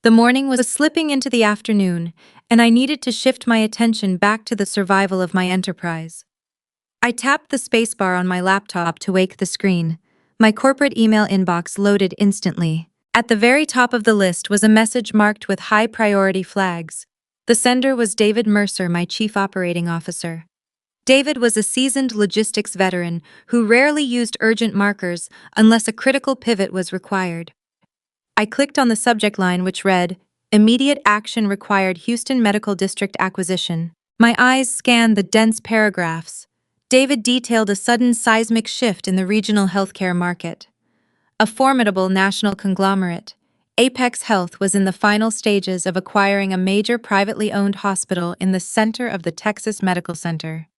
The morning was slipping into the afternoon, and I needed to shift my attention back to the survival of my enterprise. I tapped the spacebar on my laptop to wake the screen. My corporate email inbox loaded instantly. At the very top of the list was a message marked with high priority flags. The sender was David Mercer, my chief operating officer. David was a seasoned logistics veteran who rarely used urgent markers unless a critical pivot was required. I clicked on the subject line, which read, "Immediate action required, Houston Medical District acquisition." My eyes scanned the dense paragraphs. David detailed a sudden seismic shift in the regional healthcare market. A formidable national conglomerate, Apex Health was in the final stages of acquiring a major privately owned hospital in the center of the Texas Medical Center.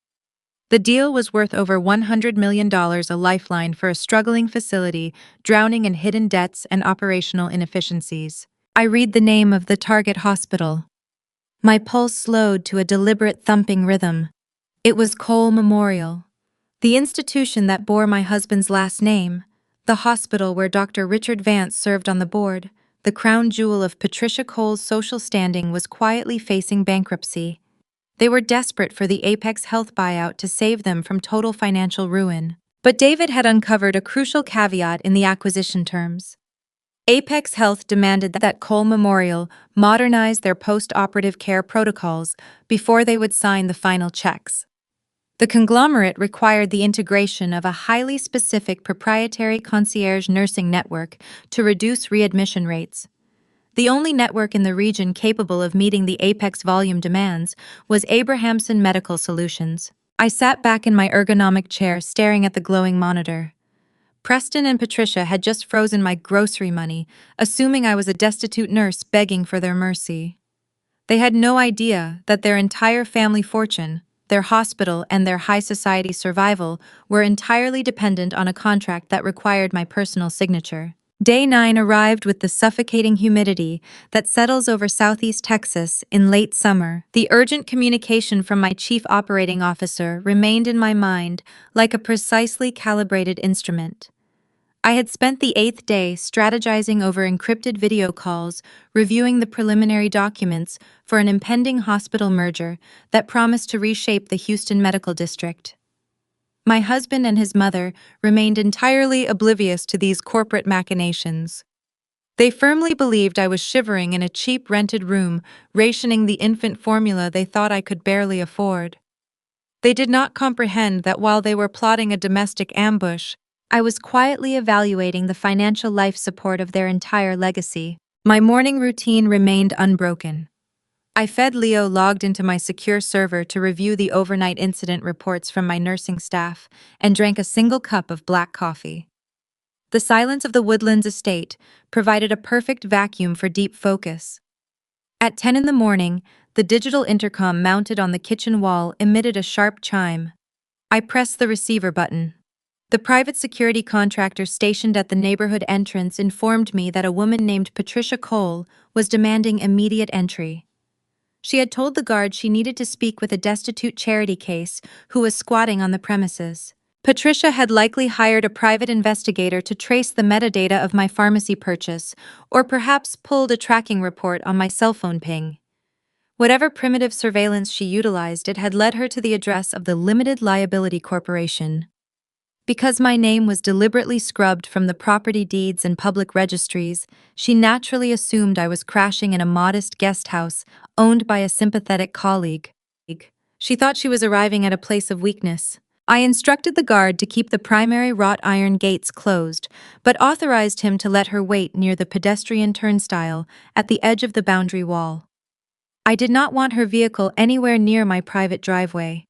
The deal was worth over $100 million, a lifeline for a struggling facility drowning in hidden debts and operational inefficiencies. I read the name of the target hospital. My pulse slowed to a deliberate thumping rhythm. It was Cole Memorial, the institution that bore my husband's last name, the hospital where Dr. Richard Vance served on the board. The crown jewel of Patricia Cole's social standing was quietly facing bankruptcy. They were desperate for the Apex Health buyout to save them from total financial ruin. But David had uncovered a crucial caveat in the acquisition terms. Apex Health demanded that Cole Memorial modernize their post-operative care protocols before they would sign the final checks. The conglomerate required the integration of a highly specific proprietary concierge nursing network to reduce readmission rates. The only network in the region capable of meeting the Apex volume demands was Abrahamson Medical Solutions. I sat back in my ergonomic chair staring at the glowing monitor. Preston and Patricia had just frozen my grocery money, assuming I was a destitute nurse begging for their mercy. They had no idea that their entire family fortune, their hospital, and their high society survival were entirely dependent on a contract that required my personal signature. Day 9 arrived with the suffocating humidity that settles over southeast Texas in late summer. The urgent communication from my chief operating officer remained in my mind like a precisely calibrated instrument. I had spent the 8th day strategizing over encrypted video calls, reviewing the preliminary documents for an impending hospital merger that promised to reshape the Houston Medical District. My husband and his mother remained entirely oblivious to these corporate machinations. They firmly believed I was shivering in a cheap rented room, rationing the infant formula they thought I could barely afford. They did not comprehend that while they were plotting a domestic ambush, I was quietly evaluating the financial life support of their entire legacy. My morning routine remained unbroken. I fed Leo, logged into my secure server to review the overnight incident reports from my nursing staff, and drank a single cup of black coffee. The silence of the Woodlands estate provided a perfect vacuum for deep focus. At 10 in the morning, the digital intercom mounted on the kitchen wall emitted a sharp chime. I pressed the receiver button. The private security contractor stationed at the neighborhood entrance informed me that a woman named Patricia Cole was demanding immediate entry. She had told the guard she needed to speak with a destitute charity case who was squatting on the premises. Patricia had likely hired a private investigator to trace the metadata of my pharmacy purchase, or perhaps pulled a tracking report on my cell phone ping. Whatever primitive surveillance she utilized, it had led her to the address of the Limited Liability Corporation. Because my name was deliberately scrubbed from the property deeds and public registries, she naturally assumed I was crashing in a modest guest house owned by a sympathetic colleague. She thought she was arriving at a place of weakness. I instructed the guard to keep the primary wrought iron gates closed, but authorized him to let her wait near the pedestrian turnstile at the edge of the boundary wall. I did not want her vehicle anywhere near my private driveway.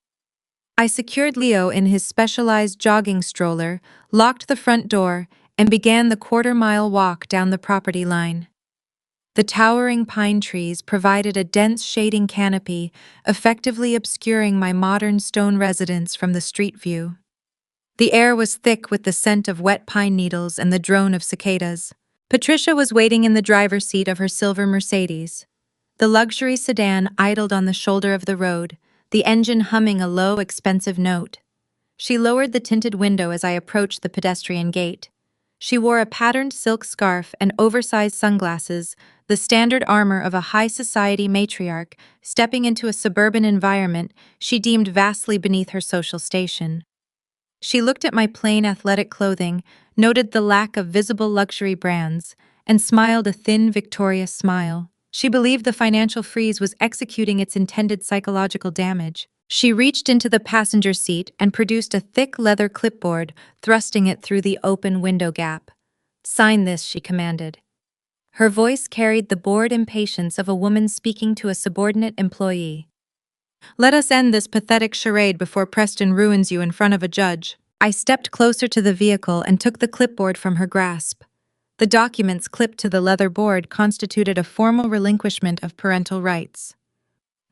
I secured Leo in his specialized jogging stroller, locked the front door, and began the quarter-mile walk down the property line. The towering pine trees provided a dense shading canopy, effectively obscuring my modern stone residence from the street view. The air was thick with the scent of wet pine needles and the drone of cicadas. Patricia was waiting in the driver's seat of her silver Mercedes. The luxury sedan idled on the shoulder of the road, the engine humming a low, expensive note. She lowered the tinted window as I approached the pedestrian gate. She wore a patterned silk scarf and oversized sunglasses, the standard armor of a high society matriarch stepping into a suburban environment she deemed vastly beneath her social station. She looked at my plain athletic clothing, noted the lack of visible luxury brands, and smiled a thin, victorious smile. She believed the financial freeze was executing its intended psychological damage. She reached into the passenger seat and produced a thick leather clipboard, thrusting it through the open window gap. "Sign this," she commanded. Her voice carried the bored impatience of a woman speaking to a subordinate employee. "Let us end this pathetic charade before Preston ruins you in front of a judge." I stepped closer to the vehicle and took the clipboard from her grasp. The documents clipped to the leather board constituted a formal relinquishment of parental rights.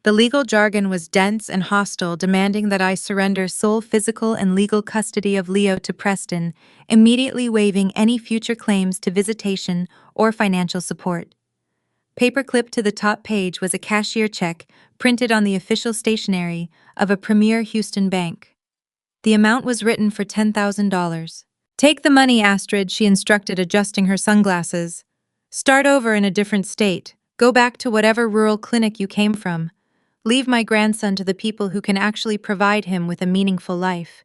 The legal jargon was dense and hostile, demanding that I surrender sole physical and legal custody of Leo to Preston, immediately waiving any future claims to visitation or financial support. Paperclipped to the top page was a cashier check printed on the official stationery of a premier Houston bank. The amount was written for $10,000. "Take the money, Astrid," she instructed, adjusting her sunglasses. "Start over in a different state. Go back to whatever rural clinic you came from. Leave my grandson to the people who can actually provide him with a meaningful life.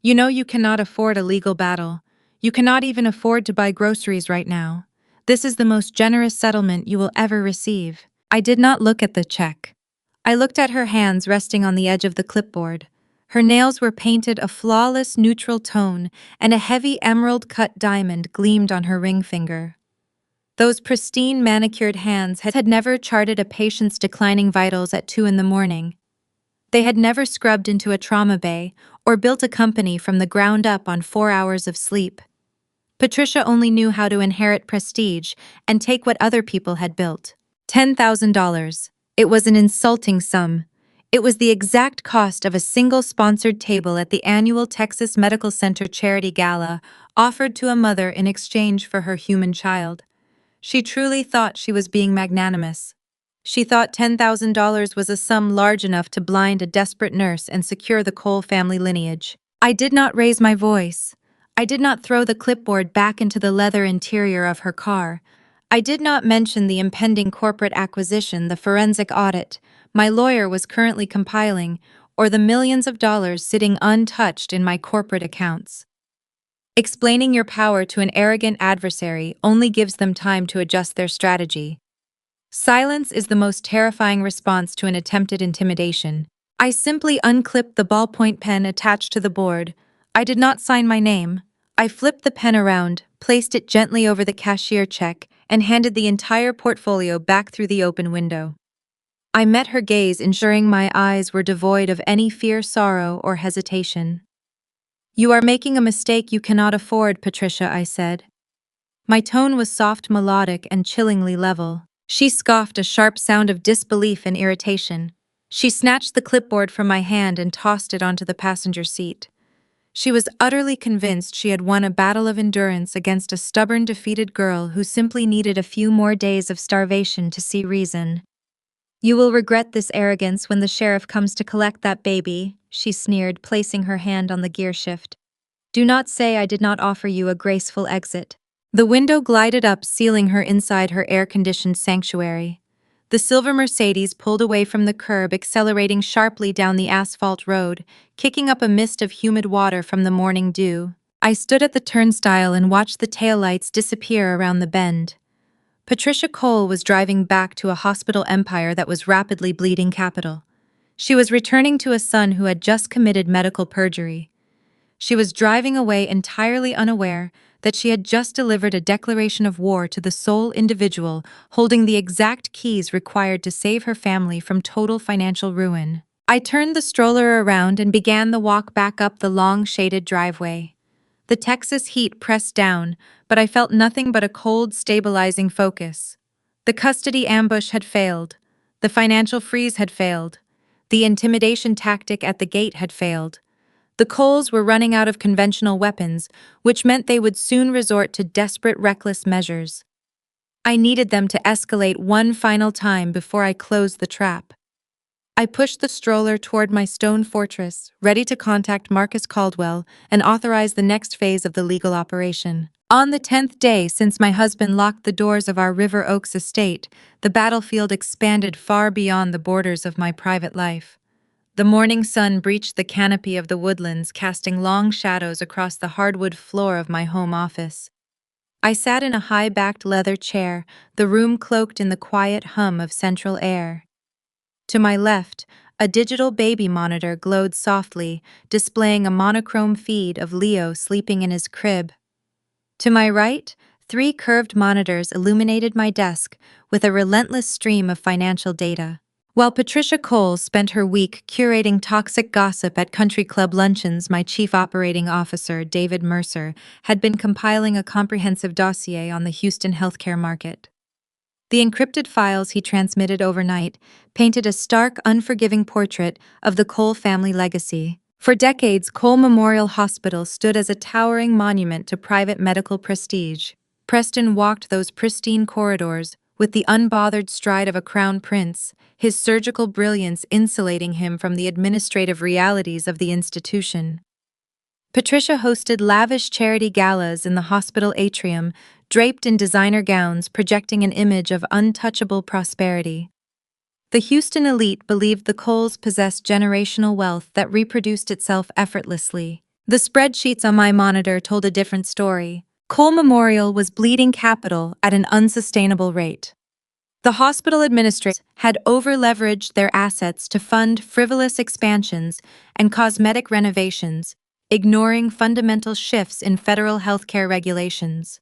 You know you cannot afford a legal battle. You cannot even afford to buy groceries right now. This is the most generous settlement you will ever receive." I did not look at the check. I looked at her hands resting on the edge of the clipboard. Her nails were painted a flawless neutral tone, and a heavy emerald-cut diamond gleamed on her ring finger. Those pristine manicured hands had never charted a patient's declining vitals at 2 in the morning. They had never scrubbed into a trauma bay or built a company from the ground up on 4 hours of sleep. Patricia only knew how to inherit prestige and take what other people had built. $10,000. It was an insulting sum. It was the exact cost of a single sponsored table at the annual Texas Medical Center Charity Gala, offered to a mother in exchange for her human child. She truly thought she was being magnanimous. She thought $10,000 was a sum large enough to blind a desperate nurse and secure the Cole family lineage. I did not raise my voice. I did not throw the clipboard back into the leather interior of her car. I did not mention the impending corporate acquisition, the forensic audit my lawyer was currently compiling, or the millions of dollars sitting untouched in my corporate accounts. Explaining your power to an arrogant adversary only gives them time to adjust their strategy. Silence is the most terrifying response to an attempted intimidation. I simply unclipped the ballpoint pen attached to the board. I did not sign my name. I flipped the pen around, placed it gently over the cashier check, and handed the entire portfolio back through the open window. I met her gaze, ensuring my eyes were devoid of any fear, sorrow, or hesitation. "You are making a mistake you cannot afford, Patricia," I said. My tone was soft, melodic, and chillingly level. She scoffed, a sharp sound of disbelief and irritation. She snatched the clipboard from my hand and tossed it onto the passenger seat. She was utterly convinced she had won a battle of endurance against a stubborn, defeated girl who simply needed a few more days of starvation to see reason. "You will regret this arrogance when the sheriff comes to collect that baby," she sneered, placing her hand on the gear shift. "Do not say I did not offer you a graceful exit." The window glided up, sealing her inside her air-conditioned sanctuary. The silver Mercedes pulled away from the curb, accelerating sharply down the asphalt road, kicking up a mist of humid water from the morning dew. I stood at the turnstile and watched the taillights disappear around the bend. Patricia Cole was driving back to a hospital empire that was rapidly bleeding capital. She was returning to a son who had just committed medical perjury. She was driving away entirely unaware that she had just delivered a declaration of war to the sole individual holding the exact keys required to save her family from total financial ruin. I turned the stroller around and began the walk back up the long, shaded driveway. The Texas heat pressed down, but I felt nothing but a cold, stabilizing focus. The custody ambush had failed. The financial freeze had failed. The intimidation tactic at the gate had failed. The Coles were running out of conventional weapons, which meant they would soon resort to desperate, reckless measures. I needed them to escalate one final time before I closed the trap. I pushed the stroller toward my stone fortress, ready to contact Marcus Caldwell and authorize the next phase of the legal operation. On the 10th day since my husband locked the doors of our River Oaks estate, the battlefield expanded far beyond the borders of my private life. The morning sun breached the canopy of the woodlands, casting long shadows across the hardwood floor of my home office. I sat in a high-backed leather chair, the room cloaked in the quiet hum of central air. To my left, a digital baby monitor glowed softly, displaying a monochrome feed of Leo sleeping in his crib. To my right, three curved monitors illuminated my desk with a relentless stream of financial data. While Patricia Cole spent her week curating toxic gossip at country club luncheons, my chief operating officer, David Mercer, had been compiling a comprehensive dossier on the Houston healthcare market. The encrypted files he transmitted overnight painted a stark, unforgiving portrait of the Cole family legacy. For decades, Cole Memorial Hospital stood as a towering monument to private medical prestige. Preston walked those pristine corridors with the unbothered stride of a crown prince, his surgical brilliance insulating him from the administrative realities of the institution. Patricia hosted lavish charity galas in the hospital atrium, draped in designer gowns projecting an image of untouchable prosperity. The Houston elite believed the Coles possessed generational wealth that reproduced itself effortlessly. The spreadsheets on my monitor told a different story. Cole Memorial was bleeding capital at an unsustainable rate. The hospital administrators had over-leveraged their assets to fund frivolous expansions and cosmetic renovations, ignoring fundamental shifts in federal healthcare regulations.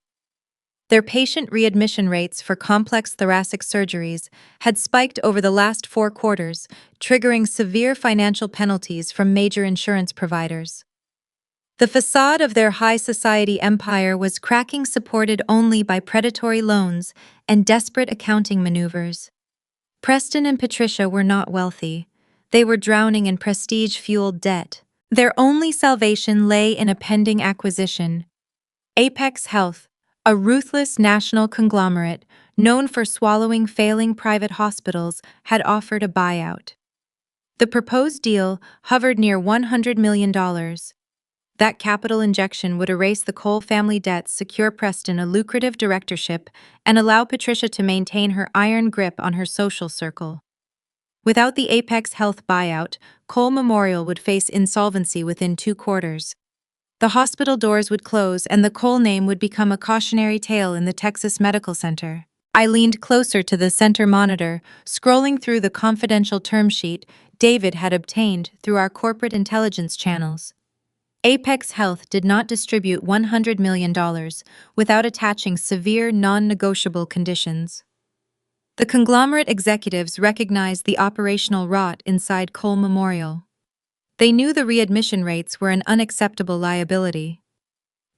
Their patient readmission rates for complex thoracic surgeries had spiked over the last 4 quarters, triggering severe financial penalties from major insurance providers. The facade of their high society empire was cracking, supported only by predatory loans and desperate accounting maneuvers. Preston and Patricia were not wealthy. They were drowning in prestige-fueled debt. Their only salvation lay in a pending acquisition. Apex Health, a ruthless national conglomerate known for swallowing failing private hospitals, had offered a buyout. The proposed deal hovered near $100 million. That capital injection would erase the Cole family debts, secure Preston a lucrative directorship, and allow Patricia to maintain her iron grip on her social circle. Without the Apex Health buyout, Cole Memorial would face insolvency within 2 quarters. The hospital doors would close and the Cole name would become a cautionary tale in the Texas Medical Center. I leaned closer to the center monitor, scrolling through the confidential term sheet David had obtained through our corporate intelligence channels. Apex Health did not distribute $100 million without attaching severe, non-negotiable conditions. The conglomerate executives recognized the operational rot inside Cole Memorial. They knew the readmission rates were an unacceptable liability.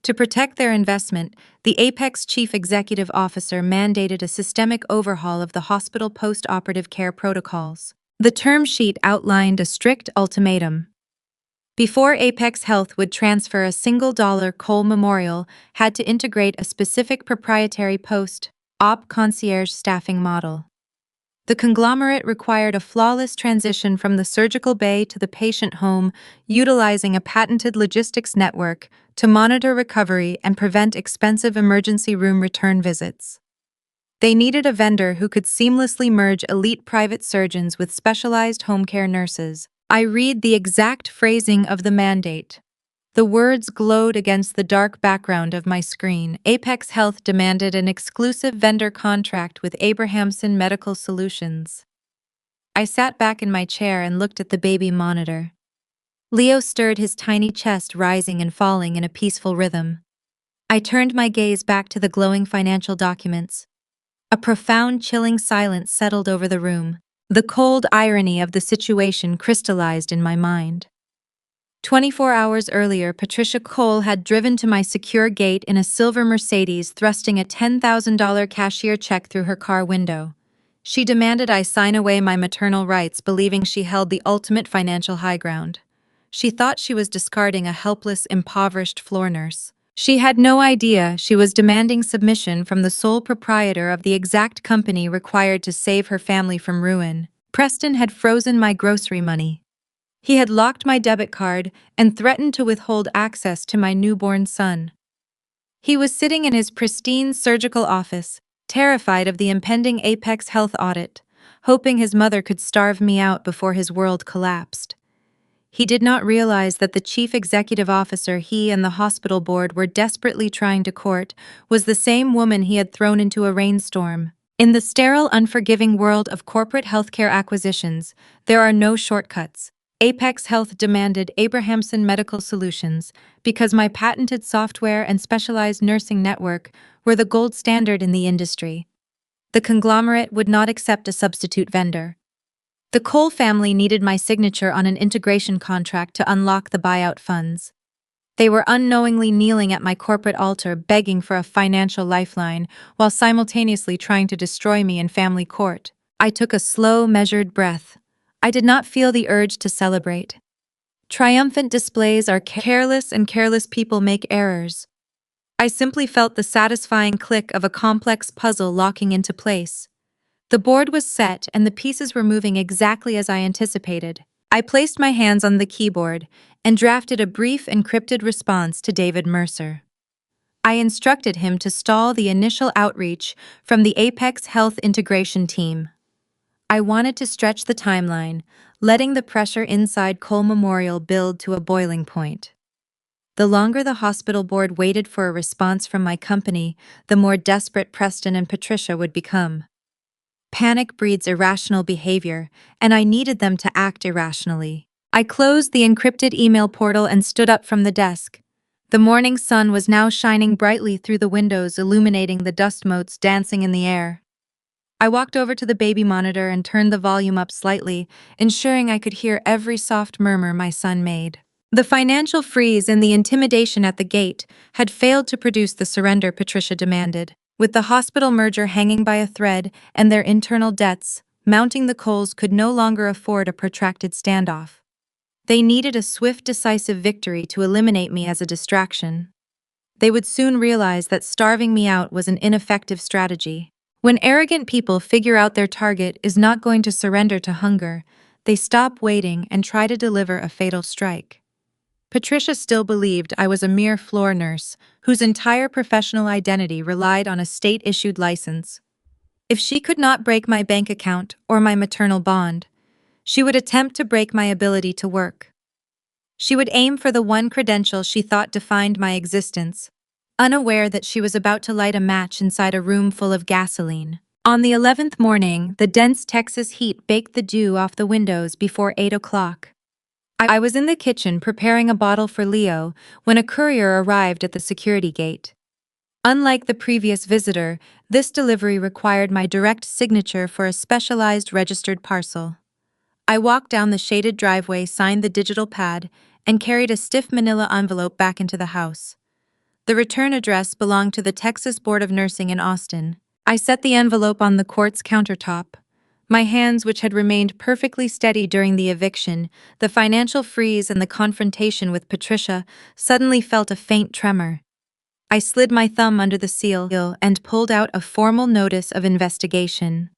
To protect their investment, the Apex chief executive officer mandated a systemic overhaul of the hospital post-operative care protocols. The term sheet outlined a strict ultimatum. Before Apex Health would transfer a single dollar, Cole Memorial had to integrate a specific proprietary post-op concierge staffing model. The conglomerate required a flawless transition from the surgical bay to the patient home, utilizing a patented logistics network to monitor recovery and prevent expensive emergency room return visits. They needed a vendor who could seamlessly merge elite private surgeons with specialized home care nurses. I read the exact phrasing of the mandate. The words glowed against the dark background of my screen. Apex Health demanded an exclusive vendor contract with Abrahamson Medical Solutions. I sat back in my chair and looked at the baby monitor. Leo stirred, his tiny chest rising and falling in a peaceful rhythm. I turned my gaze back to the glowing financial documents. A profound, chilling silence settled over the room. The cold irony of the situation crystallized in my mind. 24 hours earlier, Patricia Cole had driven to my secure gate in a silver Mercedes, thrusting a $10,000 cashier check through her car window. She demanded I sign away my maternal rights, believing she held the ultimate financial high ground. She thought she was discarding a helpless, impoverished floor nurse. She had no idea she was demanding submission from the sole proprietor of the exact company required to save her family from ruin. Preston had frozen my grocery money. He had locked my debit card and threatened to withhold access to my newborn son. He was sitting in his pristine surgical office, terrified of the impending Apex Health audit, hoping his mother could starve me out before his world collapsed. He did not realize that the chief executive officer he and the hospital board were desperately trying to court was the same woman he had thrown into a rainstorm. In the sterile, unforgiving world of corporate healthcare acquisitions, there are no shortcuts. Apex Health demanded Abrahamson Medical Solutions because my patented software and specialized nursing network were the gold standard in the industry. The conglomerate would not accept a substitute vendor. The Cole family needed my signature on an integration contract to unlock the buyout funds. They were unknowingly kneeling at my corporate altar begging for a financial lifeline while simultaneously trying to destroy me in family court. I took a slow, measured breath. I did not feel the urge to celebrate. Triumphant displays are careless, and careless people make errors. I simply felt the satisfying click of a complex puzzle locking into place. The board was set and the pieces were moving exactly as I anticipated. I placed my hands on the keyboard and drafted a brief encrypted response to David Mercer. I instructed him to stall the initial outreach from the Apex Health Integration team. I wanted to stretch the timeline, letting the pressure inside Cole Memorial build to a boiling point. The longer the hospital board waited for a response from my company, the more desperate Preston and Patricia would become. Panic breeds irrational behavior, and I needed them to act irrationally. I closed the encrypted email portal and stood up from the desk. The morning sun was now shining brightly through the windows, illuminating the dust motes dancing in the air. I walked over to the baby monitor and turned the volume up slightly, ensuring I could hear every soft murmur my son made. The financial freeze and the intimidation at the gate had failed to produce the surrender Patricia demanded. With the hospital merger hanging by a thread and their internal debts mounting, the Coles could no longer afford a protracted standoff. They needed a swift, decisive victory to eliminate me as a distraction. They would soon realize that starving me out was an ineffective strategy. When arrogant people figure out their target is not going to surrender to hunger, they stop waiting and try to deliver a fatal strike. Patricia still believed I was a mere floor nurse whose entire professional identity relied on a state-issued license. If she could not break my bank account or my maternal bond, she would attempt to break my ability to work. She would aim for the one credential she thought defined my existence, unaware that she was about to light a match inside a room full of gasoline. On the 11th morning, the dense Texas heat baked the dew off the windows before 8 o'clock. I was in the kitchen preparing a bottle for Leo when a courier arrived at the security gate. Unlike the previous visitor, this delivery required my direct signature for a specialized registered parcel. I walked down the shaded driveway, signed the digital pad, and carried a stiff manila envelope back into the house. The return address belonged to the Texas Board of Nursing in Austin. I set the envelope on the court's countertop. My hands, which had remained perfectly steady during the eviction, the financial freeze, and the confrontation with Patricia, suddenly felt a faint tremor. I slid my thumb under the seal and pulled out a formal notice of investigation.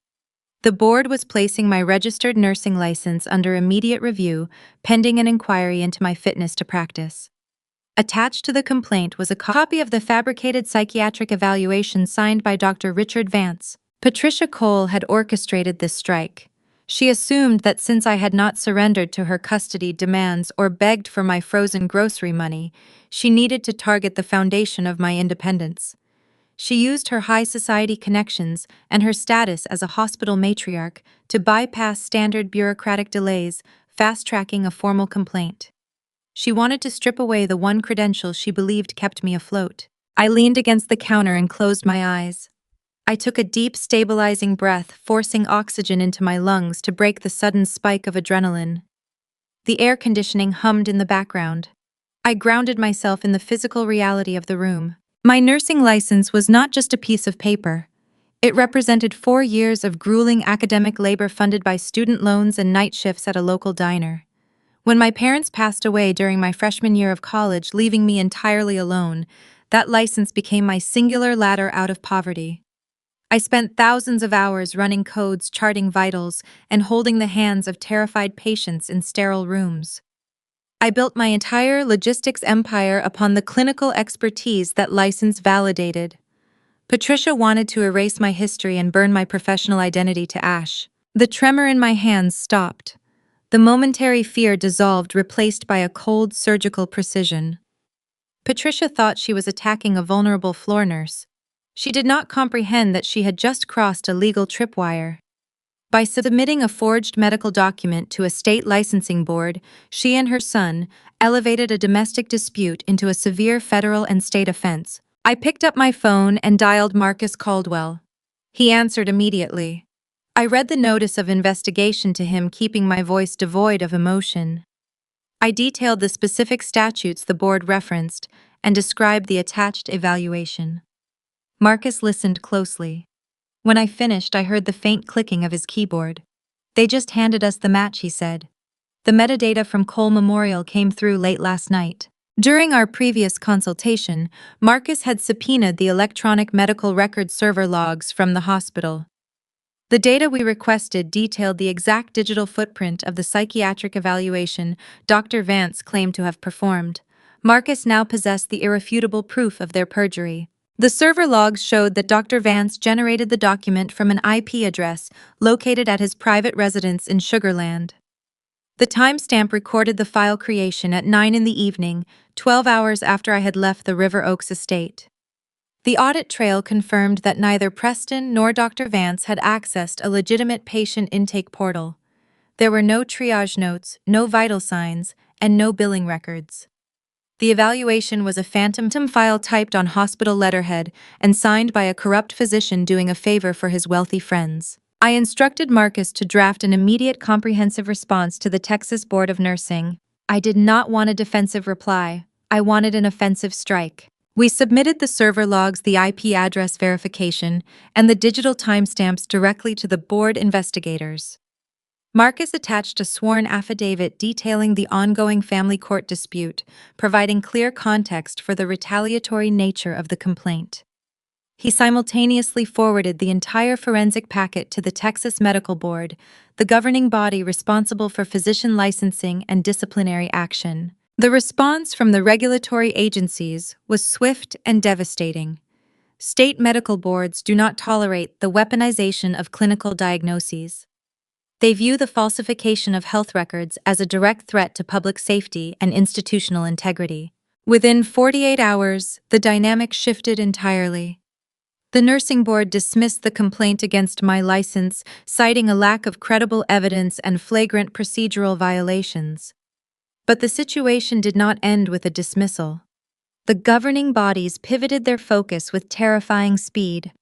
The board was placing my registered nursing license under immediate review, pending an inquiry into my fitness to practice. Attached to the complaint was a copy of the fabricated psychiatric evaluation signed by Dr. Richard Vance. Patricia Cole had orchestrated this strike. She assumed that since I had not surrendered to her custody demands or begged for my frozen grocery money, she needed to target the foundation of my independence. She used her high society connections and her status as a hospital matriarch to bypass standard bureaucratic delays, fast-tracking a formal complaint. She wanted to strip away the one credential she believed kept me afloat. I leaned against the counter and closed my eyes. I took a deep, stabilizing breath, forcing oxygen into my lungs to break the sudden spike of adrenaline. The air conditioning hummed in the background. I grounded myself in the physical reality of the room. My nursing license was not just a piece of paper. It represented 4 years of grueling academic labor funded by student loans and night shifts at a local diner. When my parents passed away during my freshman year of college, leaving me entirely alone, that license became my singular ladder out of poverty. I spent thousands of hours running codes, charting vitals, and holding the hands of terrified patients in sterile rooms. I built my entire logistics empire upon the clinical expertise that license validated. Patricia wanted to erase my history and burn my professional identity to ash. The tremor in my hands stopped. The momentary fear dissolved, replaced by a cold surgical precision. Patricia thought she was attacking a vulnerable floor nurse. She did not comprehend that she had just crossed a legal tripwire. By submitting a forged medical document to a state licensing board, she and her son elevated a domestic dispute into a severe federal and state offense. I picked up my phone and dialed Marcus Caldwell. He answered immediately. I read the notice of investigation to him, keeping my voice devoid of emotion. I detailed the specific statutes the board referenced and described the attached evaluation. Marcus listened closely. When I finished, I heard the faint clicking of his keyboard. They just handed us the match, he said. The metadata from Cole Memorial came through late last night. During our previous consultation, Marcus had subpoenaed the electronic medical record server logs from the hospital. The data we requested detailed the exact digital footprint of the psychiatric evaluation Dr. Vance claimed to have performed. Marcus now possessed the irrefutable proof of their perjury. The server logs showed that Dr. Vance generated the document from an IP address located at his private residence in Sugarland. The timestamp recorded the file creation at 9 in the evening, 12 hours after I had left the River Oaks estate. The audit trail confirmed that neither Preston nor Dr. Vance had accessed a legitimate patient intake portal. There were no triage notes, no vital signs, and no billing records. The evaluation was a phantom file typed on hospital letterhead and signed by a corrupt physician doing a favor for his wealthy friends. I instructed Marcus to draft an immediate comprehensive response to the Texas Board of Nursing. I did not want a defensive reply. I wanted an offensive strike. We submitted the server logs, the IP address verification, and the digital timestamps directly to the board investigators. Marcus attached a sworn affidavit detailing the ongoing family court dispute, providing clear context for the retaliatory nature of the complaint. He simultaneously forwarded the entire forensic packet to the Texas Medical Board, the governing body responsible for physician licensing and disciplinary action. The response from the regulatory agencies was swift and devastating. State medical boards do not tolerate the weaponization of clinical diagnoses. They view the falsification of health records as a direct threat to public safety and institutional integrity. Within 48 hours, the dynamic shifted entirely. The nursing board dismissed the complaint against my license, citing a lack of credible evidence and flagrant procedural violations. But the situation did not end with a dismissal. The governing bodies pivoted their focus with terrifying speed.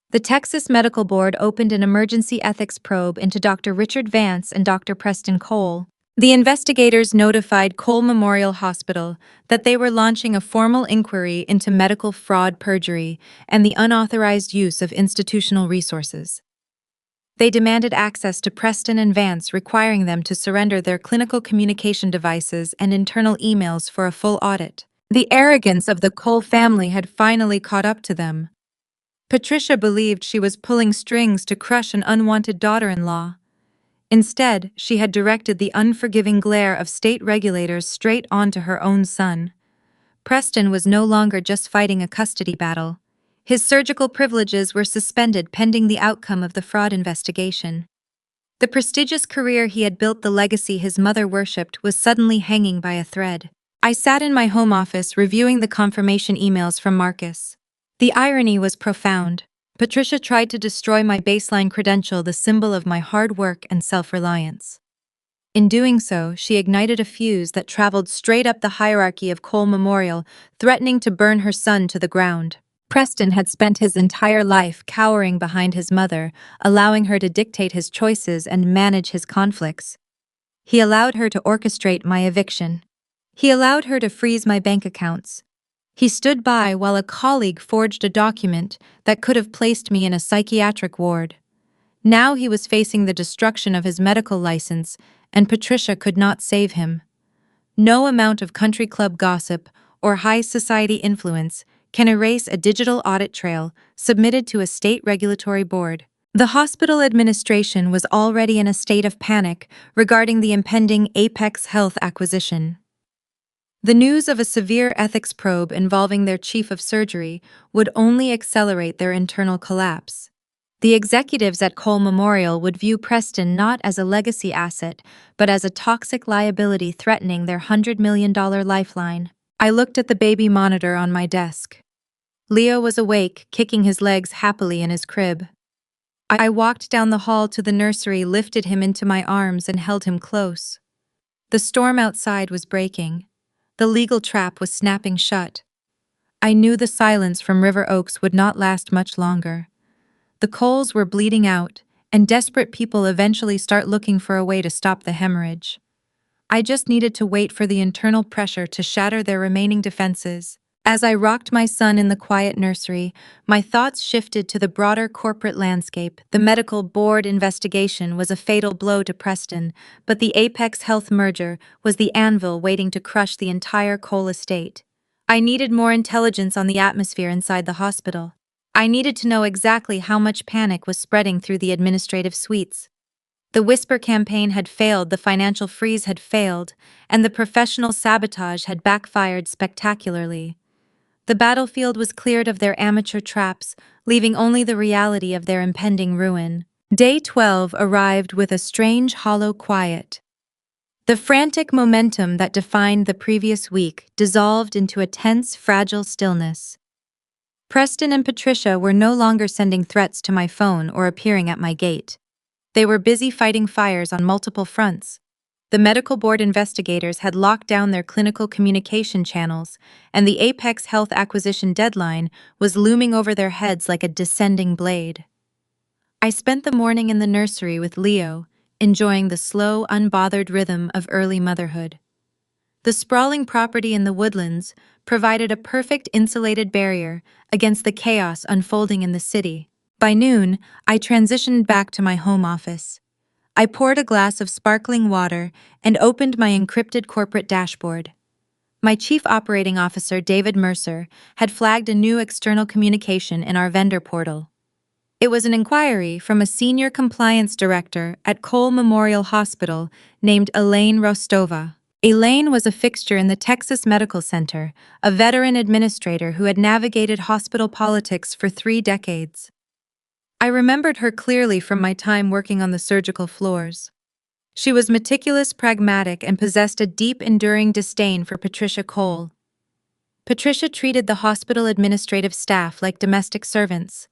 The Texas Medical Board opened an emergency ethics probe into Dr. Richard Vance and Dr. Preston Cole. The investigators notified Cole Memorial Hospital that they were launching a formal inquiry into medical fraud, perjury, and the unauthorized use of institutional resources. They demanded access to Preston and Vance, requiring them to surrender their clinical communication devices and internal emails for a full audit. The arrogance of the Cole family had finally caught up to them. Patricia believed she was pulling strings to crush an unwanted daughter-in-law. Instead, she had directed the unforgiving glare of state regulators straight onto her own son. Preston was no longer just fighting a custody battle. His surgical privileges were suspended pending the outcome of the fraud investigation. The prestigious career he had built, the legacy his mother worshipped, was suddenly hanging by a thread. I sat in my home office reviewing the confirmation emails from Marcus. The irony was profound. Patricia tried to destroy my baseline credential, the symbol of my hard work and self-reliance. In doing so, she ignited a fuse that traveled straight up the hierarchy of Cole Memorial, threatening to burn her son to the ground. Preston had spent his entire life cowering behind his mother, allowing her to dictate his choices and manage his conflicts. He allowed her to orchestrate my eviction. He allowed her to freeze my bank accounts. He stood by while a colleague forged a document that could have placed me in a psychiatric ward. Now he was facing the destruction of his medical license, and Patricia could not save him. No amount of country club gossip or high society influence can erase a digital audit trail submitted to a state regulatory board. The hospital administration was already in a state of panic regarding the impending Apex Health acquisition. The news of a severe ethics probe involving their chief of surgery would only accelerate their internal collapse. The executives at Cole Memorial would view Preston not as a legacy asset, but as a toxic liability threatening their $100 million lifeline. I looked at the baby monitor on my desk. Leo was awake, kicking his legs happily in his crib. I walked down the hall to the nursery, lifted him into my arms, and held him close. The storm outside was breaking. The legal trap was snapping shut. I knew the silence from River Oaks would not last much longer. The Coles were bleeding out, and desperate people eventually start looking for a way to stop the hemorrhage. I just needed to wait for the internal pressure to shatter their remaining defenses. As I rocked my son in the quiet nursery, my thoughts shifted to the broader corporate landscape. The medical board investigation was a fatal blow to Preston, but the Apex Health merger was the anvil waiting to crush the entire Cole estate. I needed more intelligence on the atmosphere inside the hospital. I needed to know exactly how much panic was spreading through the administrative suites. The whisper campaign had failed, the financial freeze had failed, and the professional sabotage had backfired spectacularly. The battlefield was cleared of their amateur traps, leaving only the reality of their impending ruin. Day 12 arrived with a strange, hollow quiet. The frantic momentum that defined the previous week dissolved into a tense, fragile stillness. Preston and Patricia were no longer sending threats to my phone or appearing at my gate. They were busy fighting fires on multiple fronts. The medical board investigators had locked down their clinical communication channels, and the Apex Health acquisition deadline was looming over their heads like a descending blade. I spent the morning in the nursery with Leo, enjoying the slow, unbothered rhythm of early motherhood. The sprawling property in the woodlands provided a perfect insulated barrier against the chaos unfolding in the city. By noon, I transitioned back to my home office. I poured a glass of sparkling water and opened my encrypted corporate dashboard. My chief operating officer, David Mercer, had flagged a new external communication in our vendor portal. It was an inquiry from a senior compliance director at Cole Memorial Hospital named Elaine Rostova. Elaine was a fixture in the Texas Medical Center, a veteran administrator who had navigated hospital politics for 3 decades. I remembered her clearly from my time working on the surgical floors. She was meticulous, pragmatic, and possessed a deep, enduring disdain for Patricia Cole. Patricia treated the hospital administrative staff like domestic servants.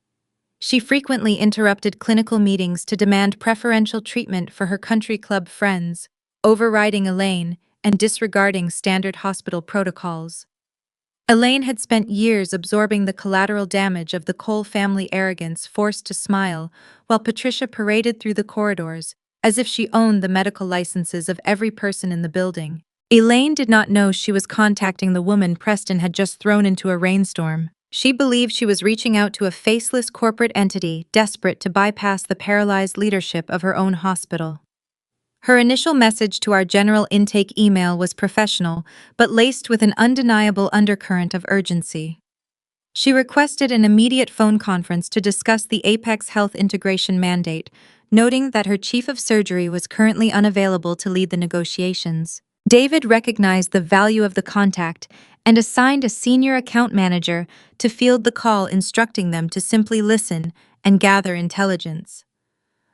She frequently interrupted clinical meetings to demand preferential treatment for her country club friends, overriding Elaine and disregarding standard hospital protocols. Elaine had spent years absorbing the collateral damage of the Cole family arrogance, forced to smile, while Patricia paraded through the corridors, as if she owned the medical licenses of every person in the building. Elaine did not know she was contacting the woman Preston had just thrown into a rainstorm. She believed she was reaching out to a faceless corporate entity desperate to bypass the paralyzed leadership of her own hospital. Her initial message to our general intake email was professional, but laced with an undeniable undercurrent of urgency. She requested an immediate phone conference to discuss the Apex Health integration mandate, noting that her chief of surgery was currently unavailable to lead the negotiations. David recognized the value of the contact and assigned a senior account manager to field the call, instructing them to simply listen and gather intelligence.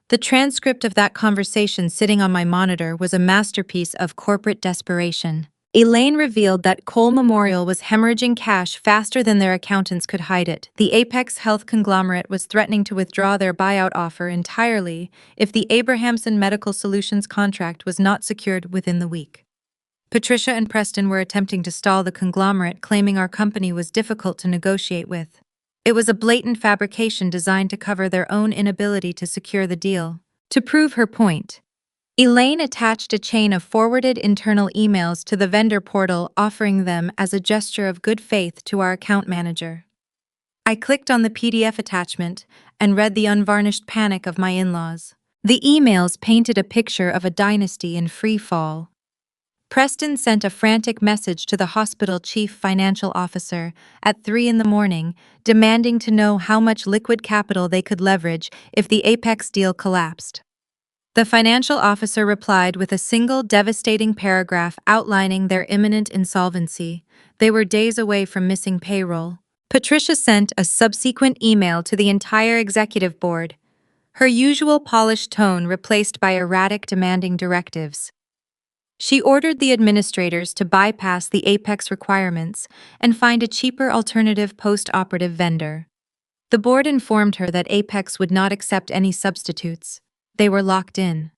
The transcript of that conversation sitting on my monitor was a masterpiece of corporate desperation. Elaine revealed that Cole Memorial was hemorrhaging cash faster than their accountants could hide it. The Apex Health conglomerate was threatening to withdraw their buyout offer entirely if the Abrahamson Medical Solutions contract was not secured within the week. Patricia and Preston were attempting to stall the conglomerate, claiming our company was difficult to negotiate with. It was a blatant fabrication designed to cover their own inability to secure the deal. To prove her point, Elaine attached a chain of forwarded internal emails to the vendor portal, offering them as a gesture of good faith to our account manager. I clicked on the PDF attachment and read the unvarnished panic of my in-laws. The emails painted a picture of a dynasty in free fall. Preston sent a frantic message to the hospital chief financial officer at 3 a.m, demanding to know how much liquid capital they could leverage if the Apex deal collapsed. The financial officer replied with a single devastating paragraph outlining their imminent insolvency. They were days away from missing payroll. Patricia sent a subsequent email to the entire executive board, her usual polished tone replaced by erratic, demanding directives. She ordered the administrators to bypass the Apex requirements and find a cheaper alternative post-operative vendor. The board informed her that Apex would not accept any substitutes. They were locked in.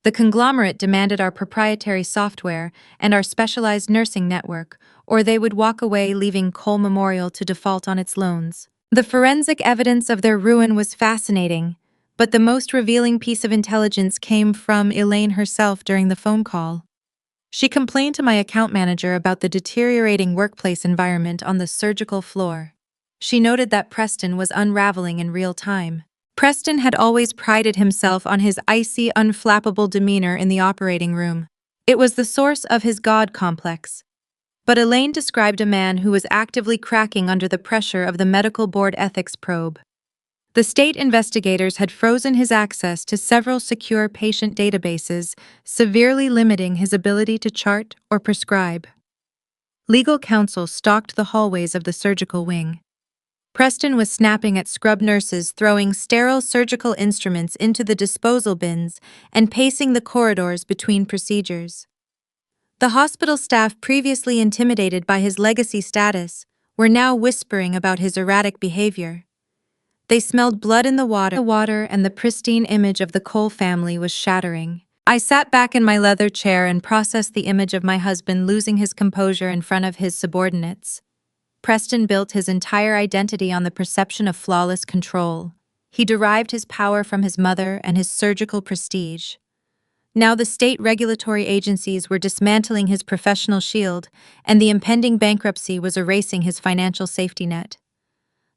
The conglomerate demanded our proprietary software and our specialized nursing network, or they would walk away, leaving Cole Memorial to default on its loans. The forensic evidence of their ruin was fascinating, but the most revealing piece of intelligence came from Elaine herself during the phone call. She complained to my account manager about the deteriorating workplace environment on the surgical floor. She noted that Preston was unraveling in real time. Preston had always prided himself on his icy, unflappable demeanor in the operating room. It was the source of his God complex. But Elaine described a man who was actively cracking under the pressure of the medical board ethics probe. The state investigators had frozen his access to several secure patient databases, severely limiting his ability to chart or prescribe. Legal counsel stalked the hallways of the surgical wing. Preston was snapping at scrub nurses, throwing sterile surgical instruments into the disposal bins, and pacing the corridors between procedures. The hospital staff, previously intimidated by his legacy status, were now whispering about his erratic behavior. They smelled blood in the water, and the pristine image of the Cole family was shattering. I sat back in my leather chair and processed the image of my husband losing his composure in front of his subordinates. Preston built his entire identity on the perception of flawless control. He derived his power from his mother and his surgical prestige. Now the state regulatory agencies were dismantling his professional shield, and the impending bankruptcy was erasing his financial safety net.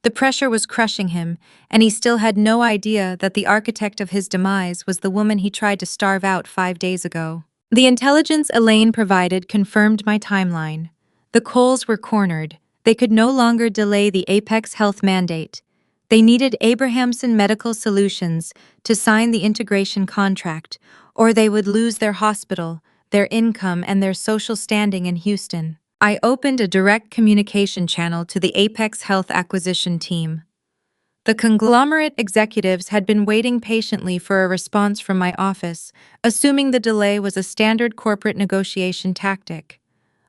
The pressure was crushing him, and he still had no idea that the architect of his demise was the woman he tried to starve out 5 days ago. The intelligence Elaine provided confirmed my timeline. The Coles were cornered. They could no longer delay the Apex Health mandate. They needed Abrahamson Medical Solutions to sign the integration contract, or they would lose their hospital, their income, and their social standing in Houston. I opened a direct communication channel to the Apex Health acquisition team. The conglomerate executives had been waiting patiently for a response from my office, assuming the delay was a standard corporate negotiation tactic.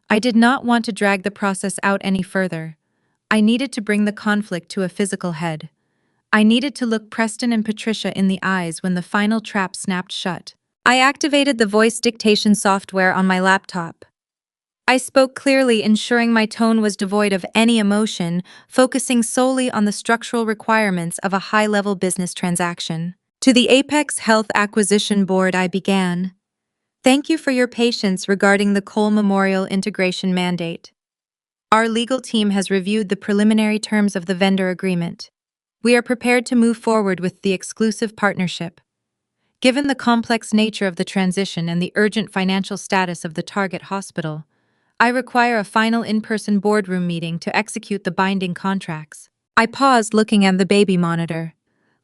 I did not want to drag the process out any further. I needed to bring the conflict to a physical head. I needed to look Preston and Patricia in the eyes when the final trap snapped shut. I activated the voice dictation software on my laptop. I spoke clearly, ensuring my tone was devoid of any emotion, focusing solely on the structural requirements of a high-level business transaction. To the Apex Health Acquisition Board, I began. Thank you for your patience regarding the Cole Memorial integration mandate. Our legal team has reviewed the preliminary terms of the vendor agreement. We are prepared to move forward with the exclusive partnership. Given the complex nature of the transition and the urgent financial status of the target hospital, I require a final in-person boardroom meeting to execute the binding contracts. I paused, looking at the baby monitor.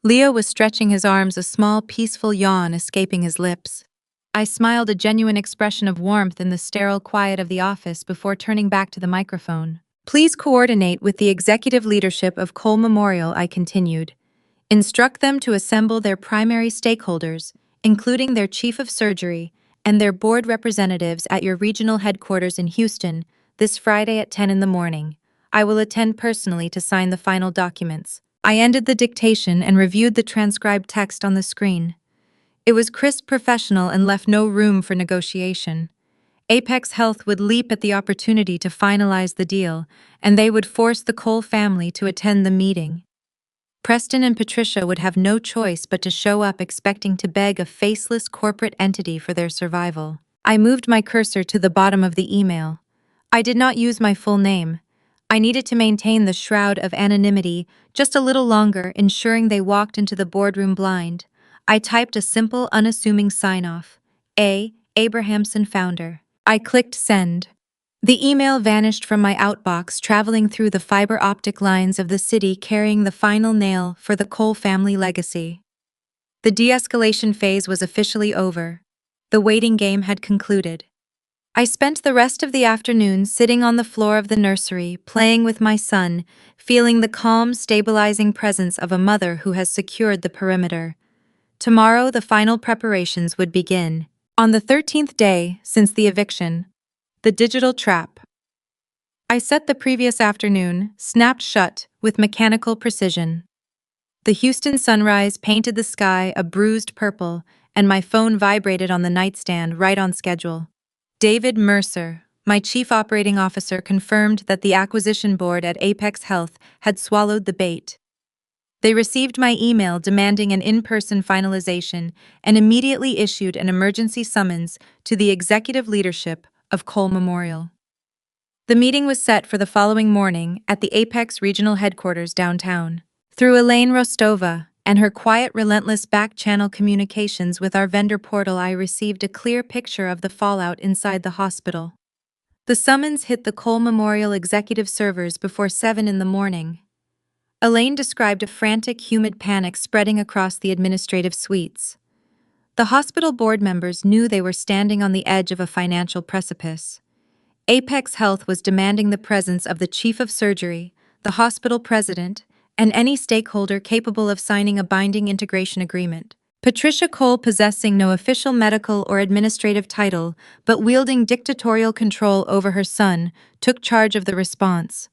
Leo was stretching his arms, a small, peaceful yawn escaping his lips. I smiled, a genuine expression of warmth in the sterile quiet of the office, before turning back to the microphone. Please coordinate with the executive leadership of Cole Memorial, I continued. Instruct them to assemble their primary stakeholders, including their chief of surgery, and their board representatives at your regional headquarters in Houston this Friday at 10 in the morning. I will attend personally to sign the final documents. I ended the dictation and reviewed the transcribed text on the screen. It was crisp, professional, and left no room for negotiation. Apex Health would leap at the opportunity to finalize the deal, and they would force the Cole family to attend the meeting. Preston and Patricia would have no choice but to show up, expecting to beg a faceless corporate entity for their survival. I moved my cursor to the bottom of the email. I did not use my full name. I needed to maintain the shroud of anonymity just a little longer, ensuring they walked into the boardroom blind. I typed a simple, unassuming sign-off. A. Abrahamson, founder. I clicked send. The email vanished from my outbox, traveling through the fiber optic lines of the city, carrying the final nail for the Cole family legacy. The de-escalation phase was officially over. The waiting game had concluded. I spent the rest of the afternoon sitting on the floor of the nursery, playing with my son, feeling the calm, stabilizing presence of a mother who has secured the perimeter. Tomorrow, the final preparations would begin. On the 13th day since the eviction, the digital trap. I set the previous afternoon, snapped shut with mechanical precision. The Houston sunrise painted the sky a bruised purple, and my phone vibrated on the nightstand right on schedule. David Mercer, my chief operating officer, confirmed that the acquisition board at Apex Health had swallowed the bait. They received my email demanding an in-person finalization and immediately issued an emergency summons to the executive leadership of Cole Memorial. The meeting was set for the following morning at the Apex Regional Headquarters downtown. Through Elaine Rostova and her quiet, relentless back-channel communications with our vendor portal, I received a clear picture of the fallout inside the hospital. The summons hit the Cole Memorial executive servers before 7 in the morning. Elaine described a frantic, humid panic spreading across the administrative suites. The hospital board members knew they were standing on the edge of a financial precipice. Apex Health was demanding the presence of the chief of surgery, the hospital president, and any stakeholder capable of signing a binding integration agreement. Patricia Cole, possessing no official medical or administrative title, but wielding dictatorial control over her son, took charge of the response.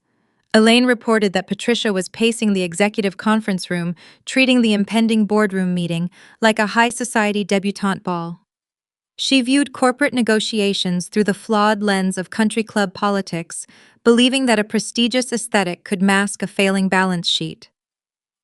Elaine reported that Patricia was pacing the executive conference room, treating the impending boardroom meeting like a high society debutante ball. She viewed corporate negotiations through the flawed lens of country club politics, believing that a prestigious aesthetic could mask a failing balance sheet.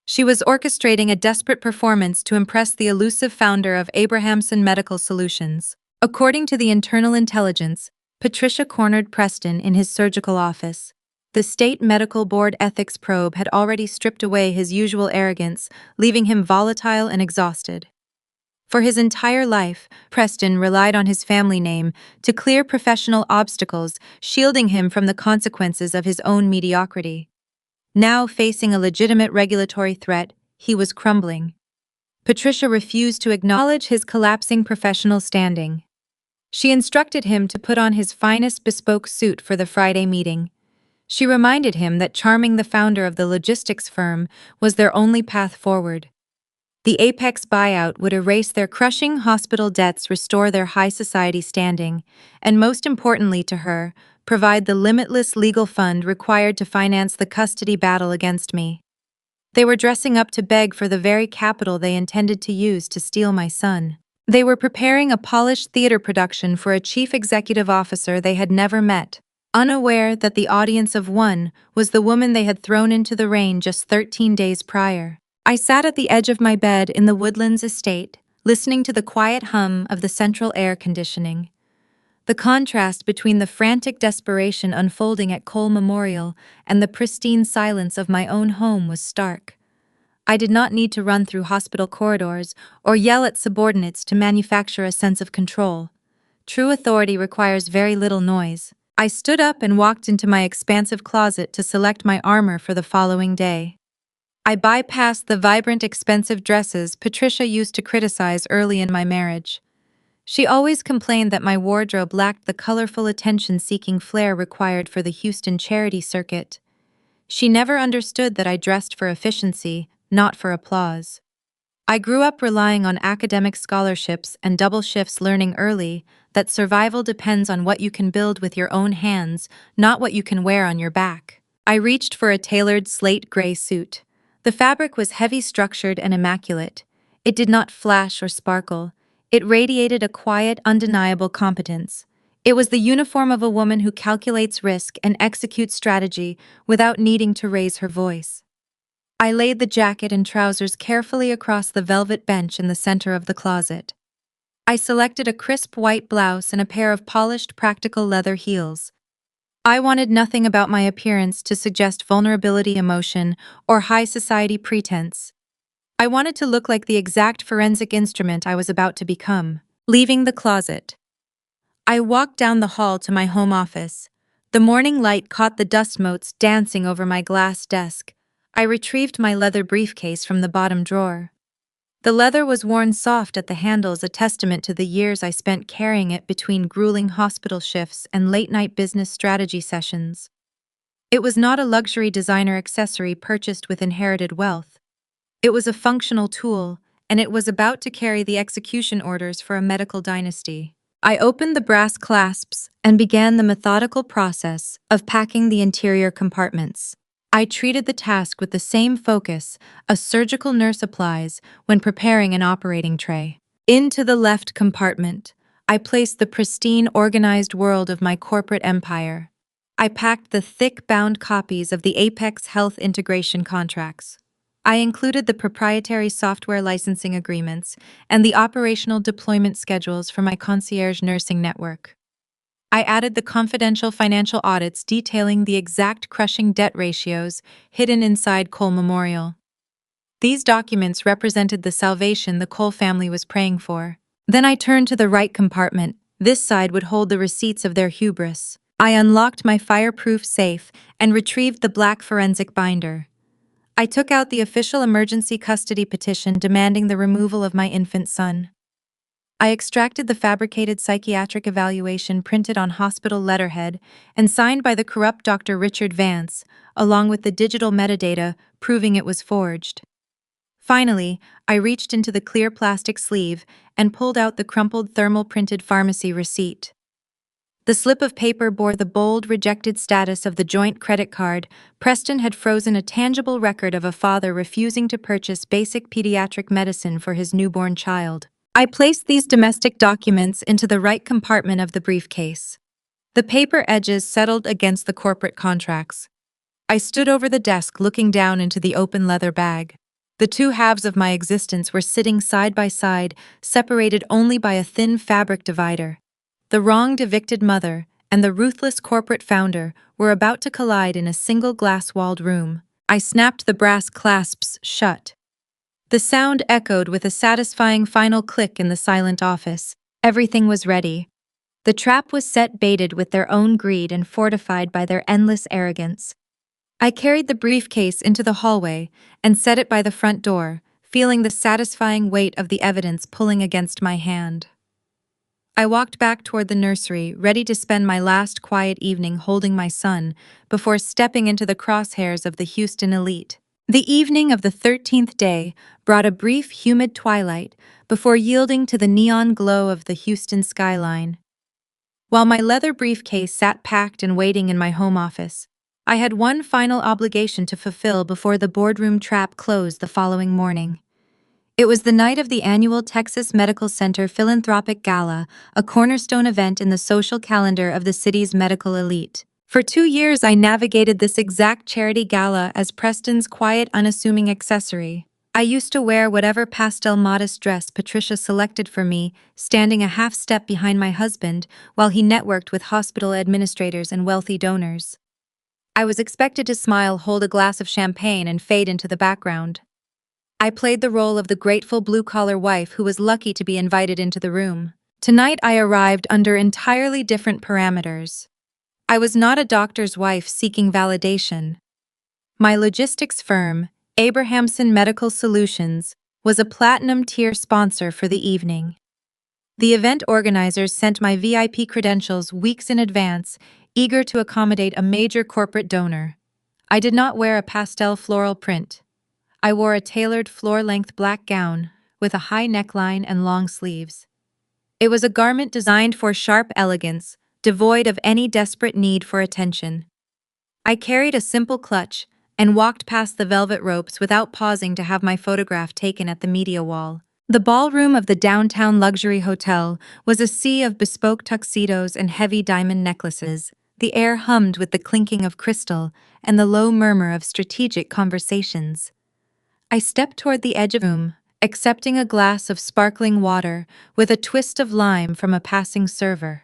She was orchestrating a desperate performance to impress the elusive founder of Abrahamson Medical Solutions. According to the internal intelligence, Patricia cornered Preston in his surgical office. The state medical board ethics probe had already stripped away his usual arrogance, leaving him volatile and exhausted. For his entire life, Preston relied on his family name to clear professional obstacles, shielding him from the consequences of his own mediocrity. Now, facing a legitimate regulatory threat, he was crumbling. Patricia refused to acknowledge his collapsing professional standing. She instructed him to put on his finest bespoke suit for the Friday meeting. She reminded him that charming the founder of the logistics firm was their only path forward. The Apex buyout would erase their crushing hospital debts, restore their high society standing, and most importantly to her, provide the limitless legal fund required to finance the custody battle against me. They were dressing up to beg for the very capital they intended to use to steal my son. They were preparing a polished theater production for a chief executive officer they had never met, unaware that the audience of one was the woman they had thrown into the rain just 13 days prior. I sat at the edge of my bed in the Woodlands estate, listening to the quiet hum of the central air conditioning. The contrast between the frantic desperation unfolding at Cole Memorial and the pristine silence of my own home was stark. I did not need to run through hospital corridors or yell at subordinates to manufacture a sense of control. True authority requires very little noise. I stood up and walked into my expansive closet to select my armor for the following day. I bypassed the vibrant, expensive dresses Patricia used to criticize early in my marriage. She always complained that my wardrobe lacked the colorful, attention-seeking flair required for the Houston charity circuit. She never understood that I dressed for efficiency, not for applause. I grew up relying on academic scholarships and double shifts, learning early that survival depends on what you can build with your own hands, not what you can wear on your back. I reached for a tailored slate gray suit. The fabric was heavy, structured, and immaculate. It did not flash or sparkle. It radiated a quiet, undeniable competence. It was the uniform of a woman who calculates risk and executes strategy without needing to raise her voice. I laid the jacket and trousers carefully across the velvet bench in the center of the closet. I selected a crisp white blouse and a pair of polished, practical leather heels. I wanted nothing about my appearance to suggest vulnerability, emotion, or high society pretense. I wanted to look like the exact forensic instrument I was about to become. Leaving the closet, I walked down the hall to my home office. The morning light caught the dust motes dancing over my glass desk. I retrieved my leather briefcase from the bottom drawer. The leather was worn soft at the handles, a testament to the years I spent carrying it between grueling hospital shifts and late-night business strategy sessions. It was not a luxury designer accessory purchased with inherited wealth. It was a functional tool, and it was about to carry the execution orders for a medical dynasty. I opened the brass clasps and began the methodical process of packing the interior compartments. I treated the task with the same focus a surgical nurse applies when preparing an operating tray. Into the left compartment, I placed the pristine, organized world of my corporate empire. I packed the thick bound copies of the Apex Health integration contracts. I included the proprietary software licensing agreements and the operational deployment schedules for my concierge nursing network. I added the confidential financial audits detailing the exact crushing debt ratios hidden inside Cole Memorial. These documents represented the salvation the Cole family was praying for. Then I turned to the right compartment. This side would hold the receipts of their hubris. I unlocked my fireproof safe and retrieved the black forensic binder. I took out the official emergency custody petition demanding the removal of my infant son. I extracted the fabricated psychiatric evaluation printed on hospital letterhead and signed by the corrupt Dr. Richard Vance, along with the digital metadata proving it was forged. Finally, I reached into the clear plastic sleeve and pulled out the crumpled thermal-printed pharmacy receipt. The slip of paper bore the bold, rejected status of the joint credit card. Preston had frozen a tangible record of a father refusing to purchase basic pediatric medicine for his newborn child. I placed these domestic documents into the right compartment of the briefcase. The paper edges settled against the corporate contracts. I stood over the desk looking down into the open leather bag. The two halves of my existence were sitting side by side, separated only by a thin fabric divider. The wronged evicted mother and the ruthless corporate founder were about to collide in a single glass-walled room. I snapped the brass clasps shut. The sound echoed with a satisfying final click in the silent office. Everything was ready. The trap was set, baited with their own greed and fortified by their endless arrogance. I carried the briefcase into the hallway and set it by the front door, feeling the satisfying weight of the evidence pulling against my hand. I walked back toward the nursery, ready to spend my last quiet evening holding my son before stepping into the crosshairs of the Houston elite. The evening of the 13th day brought a brief, humid twilight before yielding to the neon glow of the Houston skyline. While my leather briefcase sat packed and waiting in my home office, I had one final obligation to fulfill before the boardroom trap closed the following morning. It was the night of the annual Texas Medical Center Philanthropic Gala, a cornerstone event in the social calendar of the city's medical elite. For 2 years, I navigated this exact charity gala as Preston's quiet, unassuming accessory. I used to wear whatever pastel modest dress Patricia selected for me, standing a half step behind my husband while he networked with hospital administrators and wealthy donors. I was expected to smile, hold a glass of champagne, and fade into the background. I played the role of the grateful blue-collar wife who was lucky to be invited into the room. Tonight I arrived under entirely different parameters. I was not a doctor's wife seeking validation. My logistics firm, Abrahamson Medical Solutions, was a platinum-tier sponsor for the evening. The event organizers sent my VIP credentials weeks in advance, eager to accommodate a major corporate donor. I did not wear a pastel floral print. I wore a tailored floor-length black gown with a high neckline and long sleeves. It was a garment designed for sharp elegance, devoid of any desperate need for attention. I carried a simple clutch and walked past the velvet ropes without pausing to have my photograph taken at the media wall. The ballroom of the downtown luxury hotel was a sea of bespoke tuxedos and heavy diamond necklaces. The air hummed with the clinking of crystal and the low murmur of strategic conversations. I stepped toward the edge of the room, accepting a glass of sparkling water with a twist of lime from a passing server.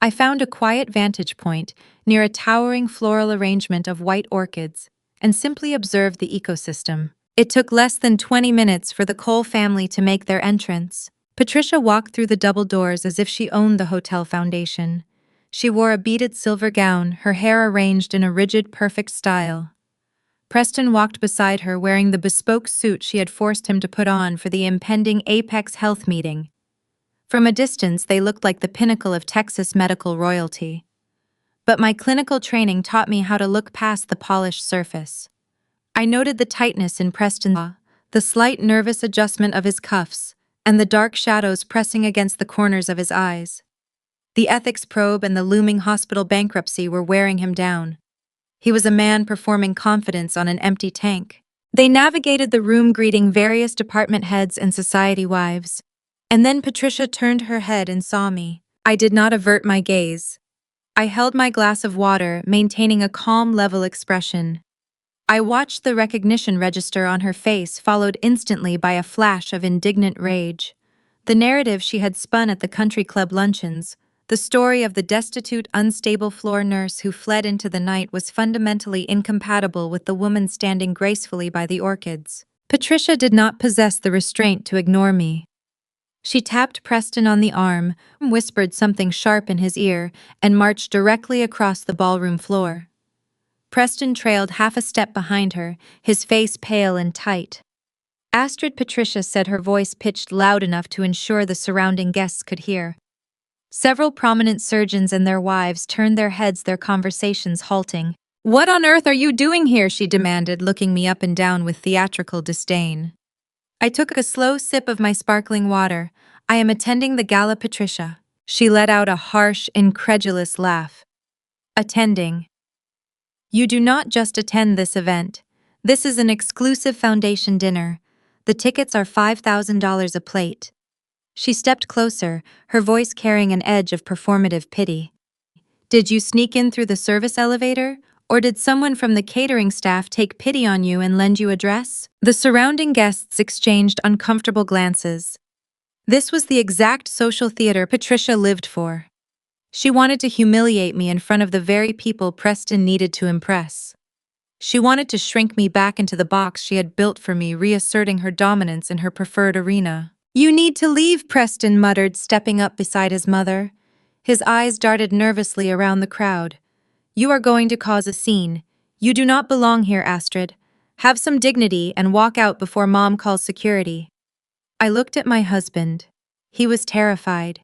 I found a quiet vantage point near a towering floral arrangement of white orchids and simply observed the ecosystem. It took less than 20 minutes for the Cole family to make their entrance. Patricia walked through the double doors as if she owned the hotel foundation. She wore a beaded silver gown, her hair arranged in a rigid, perfect style. Preston walked beside her wearing the bespoke suit she had forced him to put on for the impending Apex Health meeting. From a distance, they looked like the pinnacle of Texas medical royalty. But my clinical training taught me how to look past the polished surface. I noted the tightness in Preston's jaw, the slight nervous adjustment of his cuffs, and the dark shadows pressing against the corners of his eyes. The ethics probe and the looming hospital bankruptcy were wearing him down. He was a man performing confidence on an empty tank. They navigated the room greeting various department heads and society wives. And then Patricia turned her head and saw me. I did not avert my gaze. I held my glass of water, maintaining a calm, level expression. I watched the recognition register on her face, followed instantly by a flash of indignant rage. The narrative she had spun at the country club luncheons, the story of the destitute, unstable floor nurse who fled into the night, was fundamentally incompatible with the woman standing gracefully by the orchids. Patricia did not possess the restraint to ignore me. She tapped Preston on the arm, whispered something sharp in his ear, and marched directly across the ballroom floor. Preston trailed half a step behind her, his face pale and tight. Astrid, Patricia said, her voice pitched loud enough to ensure the surrounding guests could hear. Several prominent surgeons and their wives turned their heads, their conversations halting. "What on earth are you doing here?" she demanded, looking me up and down with theatrical disdain. I took a slow sip of my sparkling water. "I am attending the gala, Patricia." She let out a harsh, incredulous laugh. "Attending? You do not just attend this event. This is an exclusive foundation dinner. The tickets are $5,000 a plate." She stepped closer, her voice carrying an edge of performative pity. "Did you sneak in through the service elevator? Or did someone from the catering staff take pity on you and lend you a dress?" The surrounding guests exchanged uncomfortable glances. This was the exact social theater Patricia lived for. She wanted to humiliate me in front of the very people Preston needed to impress. She wanted to shrink me back into the box she had built for me, reasserting her dominance in her preferred arena. "You need to leave," Preston muttered, stepping up beside his mother. His eyes darted nervously around the crowd. "You are going to cause a scene. You do not belong here, Astrid. Have some dignity and walk out before Mom calls security." I looked at my husband. He was terrified.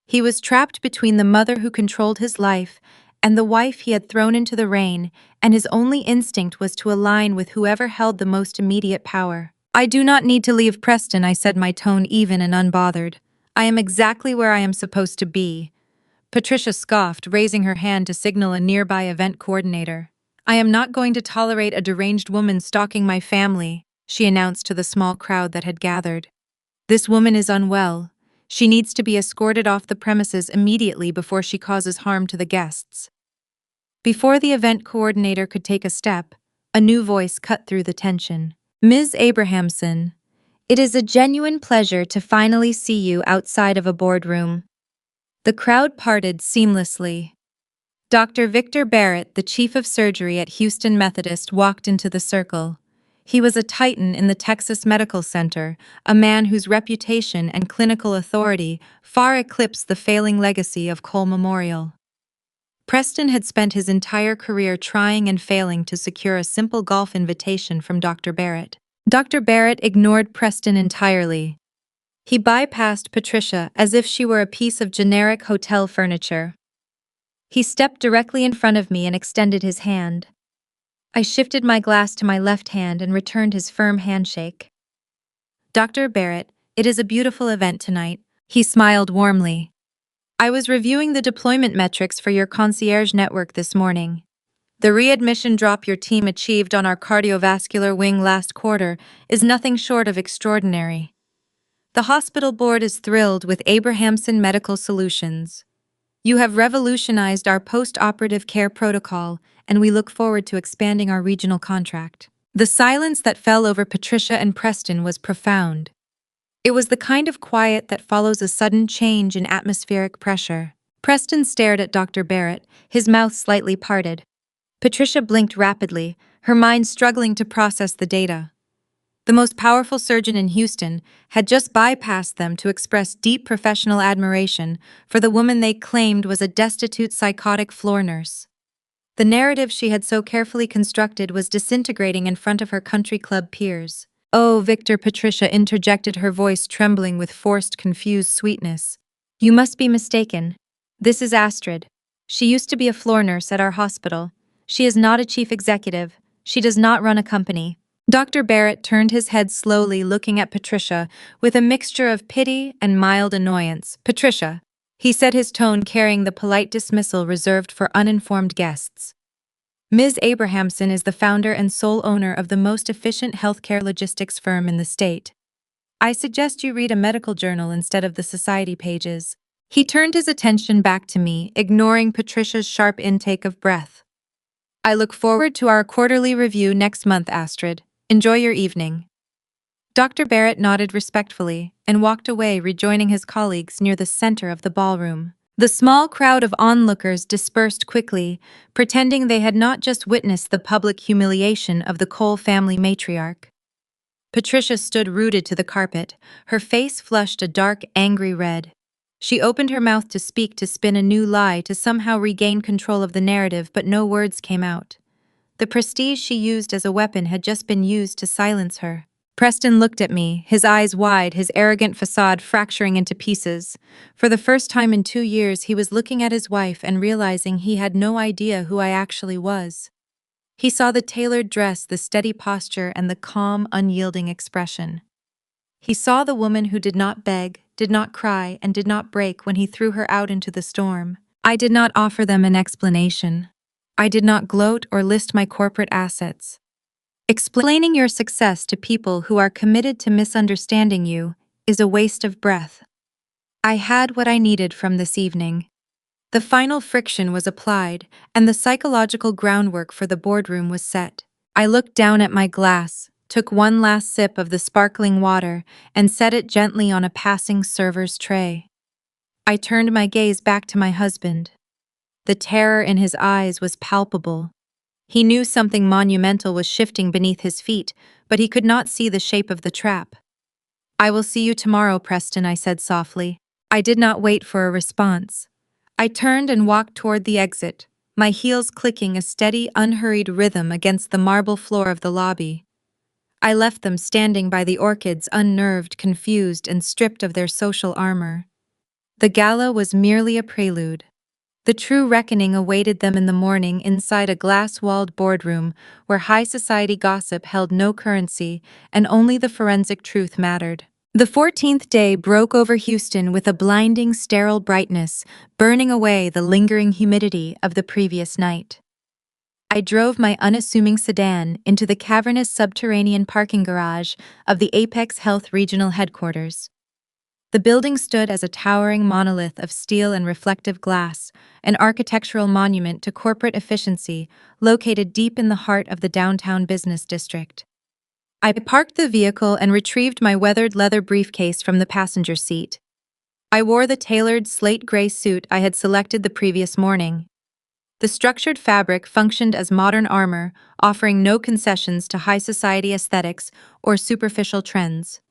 He was trapped between the mother who controlled his life and the wife he had thrown into the rain, and his only instinct was to align with whoever held the most immediate power. "I do not need to leave, Preston," I said, my tone even and unbothered. "I am exactly where I am supposed to be." Patricia scoffed, raising her hand to signal a nearby event coordinator. "I am not going to tolerate a deranged woman stalking my family," she announced to the small crowd that had gathered. "This woman is unwell. She needs to be escorted off the premises immediately before she causes harm to the guests." Before the event coordinator could take a step, a new voice cut through the tension. "Ms. Abrahamson, it is a genuine pleasure to finally see you outside of a boardroom." The crowd parted seamlessly. Dr. Victor Barrett, the chief of surgery at Houston Methodist, walked into the circle. He was a titan in the Texas Medical Center, a man whose reputation and clinical authority far eclipsed the failing legacy of Cole Memorial. Preston had spent his entire career trying and failing to secure a simple golf invitation from Dr. Barrett. Dr. Barrett ignored Preston entirely. He bypassed Patricia as if she were a piece of generic hotel furniture. He stepped directly in front of me and extended his hand. I shifted my glass to my left hand and returned his firm handshake. "Dr. Barrett, it is a beautiful event tonight." He smiled warmly. "I was reviewing the deployment metrics for your concierge network this morning. The readmission drop your team achieved on our cardiovascular wing last quarter is nothing short of extraordinary. The hospital board is thrilled with Abrahamson Medical Solutions. You have revolutionized our post-operative care protocol, and we look forward to expanding our regional contract." The silence that fell over Patricia and Preston was profound. It was the kind of quiet that follows a sudden change in atmospheric pressure. Preston stared at Dr. Barrett, his mouth slightly parted. Patricia blinked rapidly, her mind struggling to process the data. The most powerful surgeon in Houston had just bypassed them to express deep professional admiration for the woman they claimed was a destitute, psychotic floor nurse. The narrative she had so carefully constructed was disintegrating in front of her country club peers. "Oh, Victor," Patricia interjected, her voice trembling with forced, confused sweetness. "You must be mistaken. This is Astrid. She used to be a floor nurse at our hospital. She is not a chief executive. She does not run a company. Dr. Barrett turned his head slowly, looking at Patricia with a mixture of pity and mild annoyance. Patricia, he said, his tone carrying the polite dismissal reserved for uninformed guests. Ms. Abrahamson is the founder and sole owner of the most efficient healthcare logistics firm in the state. I suggest you read a medical journal instead of the society pages. He turned his attention back to me, ignoring Patricia's sharp intake of breath. I look forward to our quarterly review next month, Astrid. Enjoy your evening. Dr. Barrett nodded respectfully and walked away, rejoining his colleagues near the center of the ballroom. The small crowd of onlookers dispersed quickly, pretending they had not just witnessed the public humiliation of the Cole family matriarch. Patricia stood rooted to the carpet, her face flushed a dark, angry red. She opened her mouth to speak, to spin a new lie, to somehow regain control of the narrative, but no words came out. The prestige she used as a weapon had just been used to silence her. Preston looked at me, his eyes wide, his arrogant facade fracturing into pieces. For the first time in 2 years, he was looking at his wife and realizing he had no idea who I actually was. He saw the tailored dress, the steady posture, and the calm, unyielding expression. He saw the woman who did not beg, did not cry, and did not break when he threw her out into the storm. I did not offer them an explanation. I did not gloat or list my corporate assets. Explaining your success to people who are committed to misunderstanding you is a waste of breath. I had what I needed from this evening. The final friction was applied, and the psychological groundwork for the boardroom was set. I looked down at my glass, took one last sip of the sparkling water, and set it gently on a passing server's tray. I turned my gaze back to my husband. The terror in his eyes was palpable. He knew something monumental was shifting beneath his feet, but he could not see the shape of the trap. "I will see you tomorrow, Preston," I said softly. I did not wait for a response. I turned and walked toward the exit, my heels clicking a steady, unhurried rhythm against the marble floor of the lobby. I left them standing by the orchids, unnerved, confused, and stripped of their social armor. The gala was merely a prelude. The true reckoning awaited them in the morning inside a glass-walled boardroom where high society gossip held no currency and only the forensic truth mattered. The 14th day broke over Houston with a blinding, sterile brightness, burning away the lingering humidity of the previous night. I drove my unassuming sedan into the cavernous subterranean parking garage of the Apex Health Regional Headquarters. The building stood as a towering monolith of steel and reflective glass, an architectural monument to corporate efficiency, located deep in the heart of the downtown business district. I parked the vehicle and retrieved my weathered leather briefcase from the passenger seat. I wore the tailored slate gray suit I had selected the previous morning. The structured fabric functioned as modern armor, offering no concessions to high society aesthetics or superficial trends.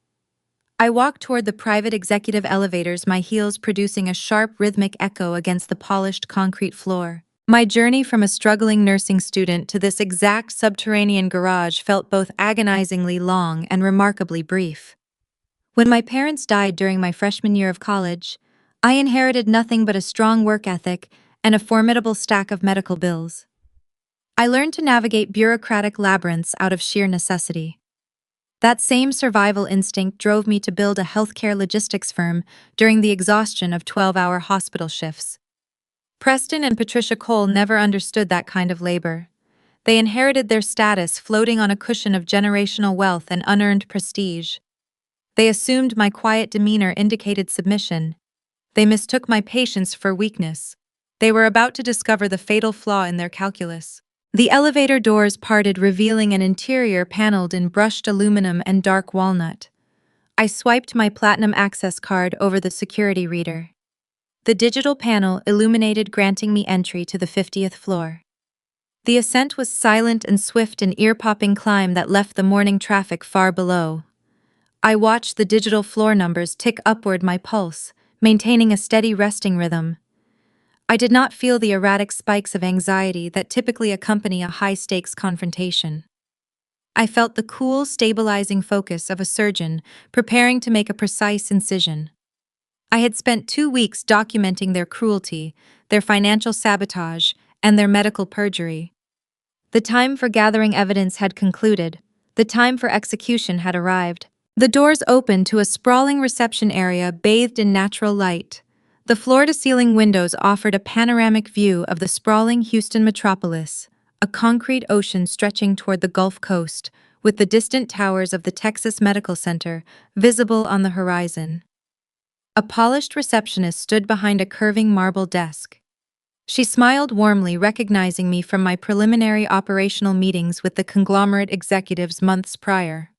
I walked toward the private executive elevators, my heels producing a sharp rhythmic echo against the polished concrete floor. My journey from a struggling nursing student to this exact subterranean garage felt both agonizingly long and remarkably brief. When my parents died during my freshman year of college, I inherited nothing but a strong work ethic and a formidable stack of medical bills. I learned to navigate bureaucratic labyrinths out of sheer necessity. That same survival instinct drove me to build a healthcare logistics firm during the exhaustion of 12-hour hospital shifts. Preston and Patricia Cole never understood that kind of labor. They inherited their status floating on a cushion of generational wealth and unearned prestige. They assumed my quiet demeanor indicated submission. They mistook my patience for weakness. They were about to discover the fatal flaw in their calculus. The elevator doors parted, revealing an interior paneled in brushed aluminum and dark walnut. I swiped my Platinum Access card over the security reader. The digital panel illuminated, granting me entry to the 50th floor. The ascent was silent and swift, an ear-popping climb that left the morning traffic far below. I watched the digital floor numbers tick upward, my pulse, maintaining a steady resting rhythm. I did not feel the erratic spikes of anxiety that typically accompany a high-stakes confrontation. I felt the cool, stabilizing focus of a surgeon preparing to make a precise incision. I had spent 2 weeks documenting their cruelty, their financial sabotage, and their medical perjury. The time for gathering evidence had concluded. The time for execution had arrived. The doors opened to a sprawling reception area bathed in natural light. The floor-to-ceiling windows offered a panoramic view of the sprawling Houston metropolis, a concrete ocean stretching toward the Gulf Coast, with the distant towers of the Texas Medical Center visible on the horizon. A polished receptionist stood behind a curving marble desk. She smiled warmly, recognizing me from my preliminary operational meetings with the conglomerate executives months prior.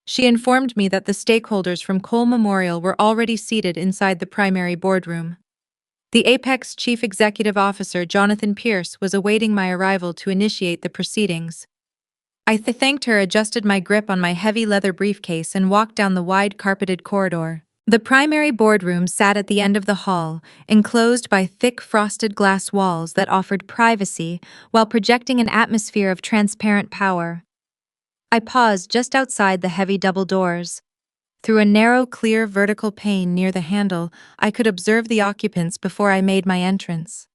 She informed me that the stakeholders from Cole Memorial were already seated inside the primary boardroom. The Apex Chief Executive Officer, Jonathan Pierce, was awaiting my arrival to initiate the proceedings. I thanked her, adjusted my grip on my heavy leather briefcase, and walked down the wide carpeted corridor. The primary boardroom sat at the end of the hall, enclosed by thick frosted glass walls that offered privacy while projecting an atmosphere of transparent power. I paused just outside the heavy double doors. Through a narrow, clear vertical pane near the handle, I could observe the occupants before I made my entrance.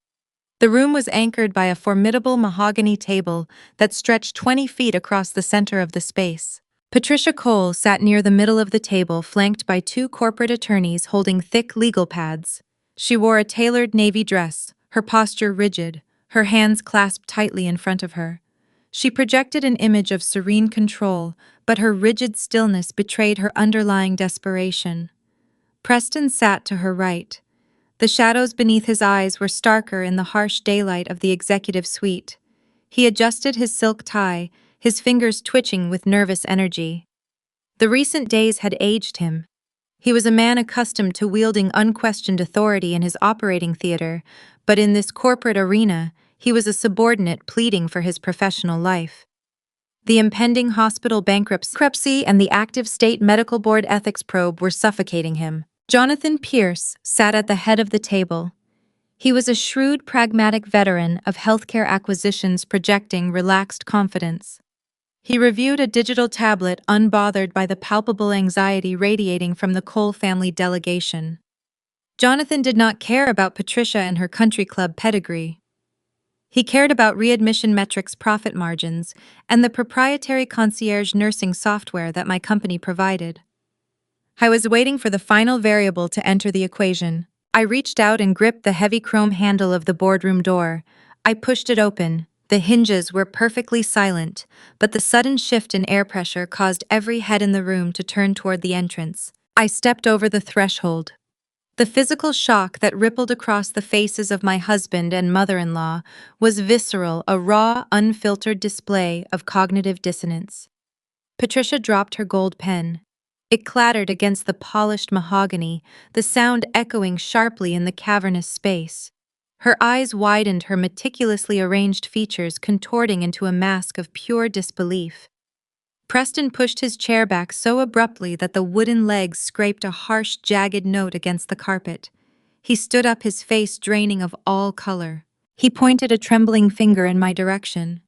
The room was anchored by a formidable mahogany table that stretched 20 feet across the center of the space. Patricia Cole sat near the middle of the table, flanked by two corporate attorneys holding thick legal pads. She wore a tailored navy dress, her posture rigid, her hands clasped tightly in front of her. She projected an image of serene control, but her rigid stillness betrayed her underlying desperation. Preston sat to her right. The shadows beneath his eyes were starker in the harsh daylight of the executive suite. He adjusted his silk tie, his fingers twitching with nervous energy. The recent days had aged him. He was a man accustomed to wielding unquestioned authority in his operating theater, but in this corporate arena, he was a subordinate pleading for his professional life. The impending hospital bankruptcy and the active state medical board ethics probe were suffocating him. Jonathan Pierce sat at the head of the table. He was a shrewd, pragmatic veteran of healthcare acquisitions, projecting relaxed confidence. He reviewed a digital tablet, unbothered by the palpable anxiety radiating from the Cole family delegation. Jonathan did not care about Patricia and her country club pedigree. He cared about readmission metrics, profit margins, and the proprietary concierge nursing software that my company provided. I was waiting for the final variable to enter the equation. I reached out and gripped the heavy chrome handle of the boardroom door. I pushed it open. The hinges were perfectly silent, but the sudden shift in air pressure caused every head in the room to turn toward the entrance. I stepped over the threshold. The physical shock that rippled across the faces of my husband and mother-in-law was visceral, a raw, unfiltered display of cognitive dissonance. Patricia dropped her gold pen. It clattered against the polished mahogany, the sound echoing sharply in the cavernous space. Her eyes widened, her meticulously arranged features contorting into a mask of pure disbelief. Preston pushed his chair back so abruptly that the wooden legs scraped a harsh, jagged note against the carpet. He stood up, his face draining of all color. He pointed a trembling finger in my direction.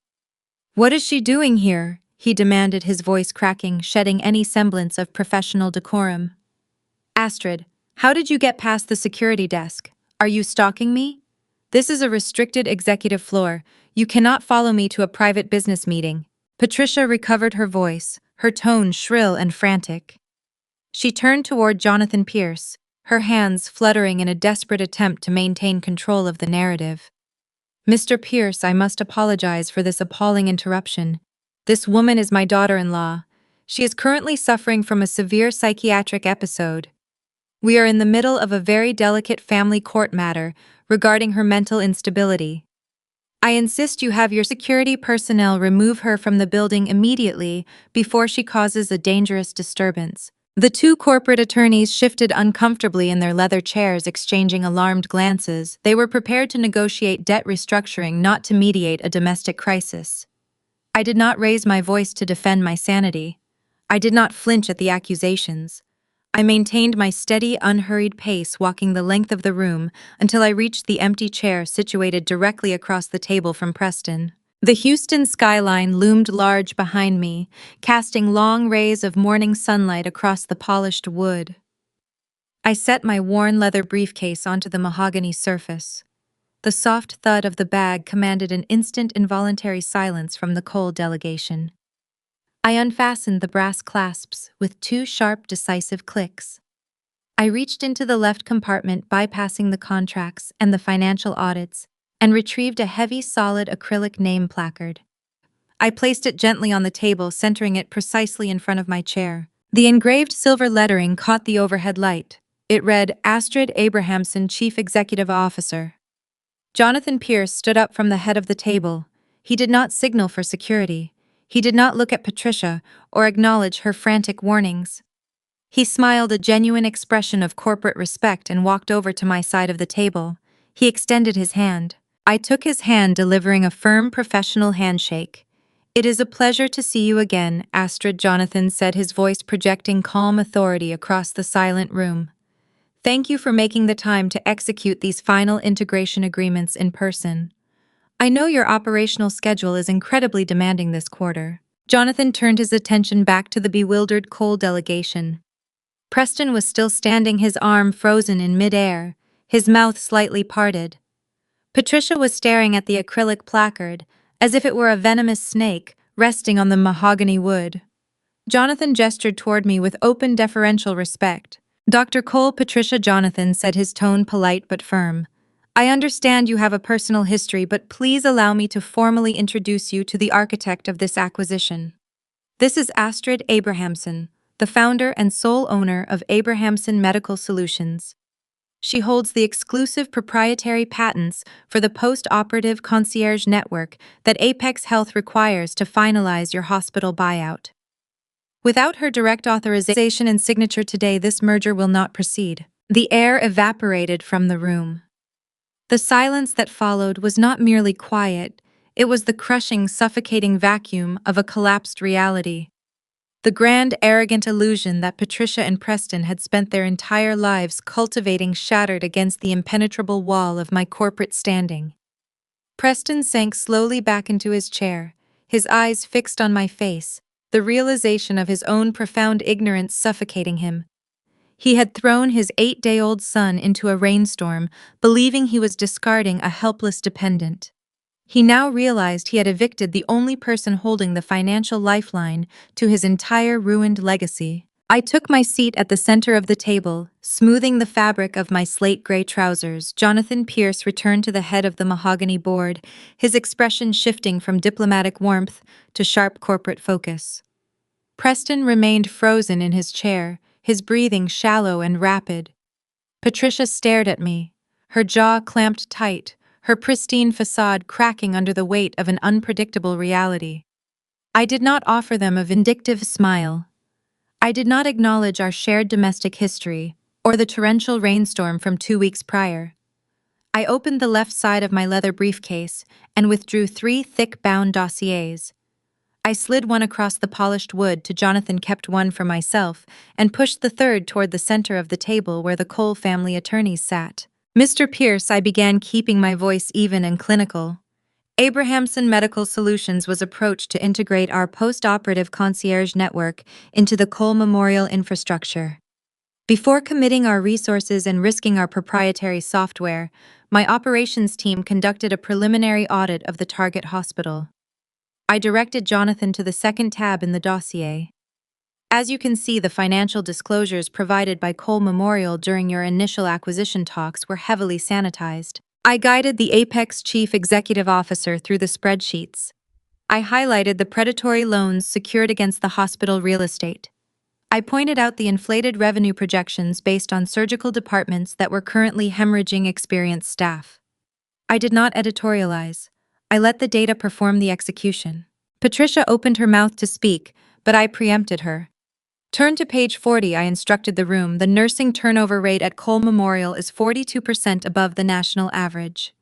"What is she doing here?" he demanded, his voice cracking, shedding any semblance of professional decorum. "Astrid, how did you get past the security desk? Are you stalking me? This is a restricted executive floor. You cannot follow me to a private business meeting." Patricia recovered her voice, her tone shrill and frantic. She turned toward Jonathan Pierce, her hands fluttering in a desperate attempt to maintain control of the narrative. "Mr. Pierce, I must apologize for this appalling interruption. This woman is my daughter-in-law. She is currently suffering from a severe psychiatric episode. We are in the middle of a very delicate family court matter regarding her mental instability. I insist you have your security personnel remove her from the building immediately before she causes a dangerous disturbance." The two corporate attorneys shifted uncomfortably in their leather chairs, exchanging alarmed glances. They were prepared to negotiate debt restructuring, not to mediate a domestic crisis. I did not raise my voice to defend my sanity. I did not flinch at the accusations. I maintained my steady, unhurried pace, walking the length of the room until I reached the empty chair situated directly across the table from Preston. The Houston skyline loomed large behind me, casting long rays of morning sunlight across the polished wood. I set my worn leather briefcase onto the mahogany surface. The soft thud of the bag commanded an instant involuntary silence from the Cole delegation. I unfastened the brass clasps with two sharp, decisive clicks. I reached into the left compartment, bypassing the contracts and the financial audits, and retrieved a heavy, solid acrylic name placard. I placed it gently on the table, centering it precisely in front of my chair. The engraved silver lettering caught the overhead light. It read, Astrid Abrahamson, Chief Executive Officer. Jonathan Pierce stood up from the head of the table. He did not signal for security. He did not look at Patricia or acknowledge her frantic warnings. He smiled a genuine expression of corporate respect and walked over to my side of the table. He extended his hand. I took his hand, delivering a firm, professional handshake. It is a pleasure to see you again, Astrid, Jonathan said, his voice projecting calm authority across the silent room. Thank you for making the time to execute these final integration agreements in person. I know your operational schedule is incredibly demanding this quarter. Jonathan turned his attention back to the bewildered Cole delegation. Preston was still standing, his arm frozen in midair, his mouth slightly parted. Patricia was staring at the acrylic placard, as if it were a venomous snake resting on the mahogany wood. Jonathan gestured toward me with open, deferential respect. Dr. Cole, Patricia, Jonathan said, his tone polite but firm. I understand you have a personal history, but please allow me to formally introduce you to the architect of this acquisition. This is Astrid Abrahamson, the founder and sole owner of Abrahamson Medical Solutions. She holds the exclusive proprietary patents for the post-operative concierge network that Apex Health requires to finalize your hospital buyout. Without her direct authorization and signature today, this merger will not proceed. The air evaporated from the room. The silence that followed was not merely quiet, it was the crushing, suffocating vacuum of a collapsed reality. The grand, arrogant illusion that Patricia and Preston had spent their entire lives cultivating shattered against the impenetrable wall of my corporate standing. Preston sank slowly back into his chair, his eyes fixed on my face, the realization of his own profound ignorance suffocating him. He had thrown his 8-day-old son into a rainstorm, believing he was discarding a helpless dependent. He now realized he had evicted the only person holding the financial lifeline to his entire ruined legacy. I took my seat at the center of the table, smoothing the fabric of my slate-gray trousers. Jonathan Pierce returned to the head of the mahogany board, his expression shifting from diplomatic warmth to sharp corporate focus. Preston remained frozen in his chair, his breathing shallow and rapid. Patricia stared at me, her jaw clamped tight, her pristine facade cracking under the weight of an unpredictable reality. I did not offer them a vindictive smile. I did not acknowledge our shared domestic history or the torrential rainstorm from 2 weeks prior. I opened the left side of my leather briefcase and withdrew 3 thick bound dossiers. I slid one across the polished wood to Jonathan, kept one for myself, and pushed the third toward the center of the table where the Cole family attorneys sat. Mr. Pierce, I began, keeping my voice even and clinical. Abrahamson Medical Solutions was approached to integrate our post-operative concierge network into the Cole Memorial infrastructure. Before committing our resources and risking our proprietary software, my operations team conducted a preliminary audit of the target hospital. I directed Jonathan to the second tab in the dossier. As you can see, the financial disclosures provided by Cole Memorial during your initial acquisition talks were heavily sanitized. I guided the Apex Chief Executive Officer through the spreadsheets. I highlighted the predatory loans secured against the hospital real estate. I pointed out the inflated revenue projections based on surgical departments that were currently hemorrhaging experienced staff. I did not editorialize. I let the data perform the execution. Patricia opened her mouth to speak, but I preempted her. Turn to page 40, I instructed the room. The nursing turnover rate at Cole Memorial is 42% above the national average.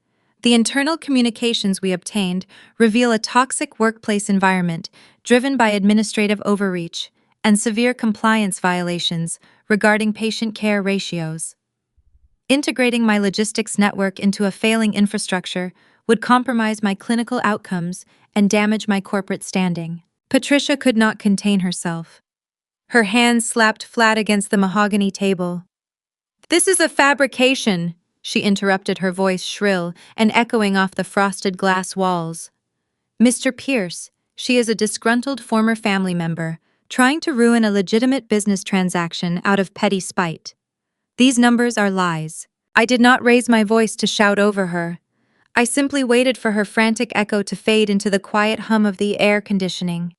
The internal communications we obtained reveal a toxic workplace environment driven by administrative overreach and severe compliance violations regarding patient care ratios. Integrating my logistics network into a failing infrastructure would compromise my clinical outcomes and damage my corporate standing. Patricia could not contain herself. Her hands slapped flat against the mahogany table. "This is a fabrication," she interrupted, her voice shrill and echoing off the frosted glass walls. "Mr. Pierce, She is a disgruntled former family member, trying to ruin a legitimate business transaction out of petty spite. These numbers are lies. I did not raise my voice to shout over her. I simply waited for her frantic echo to fade into the quiet hum of the air conditioning.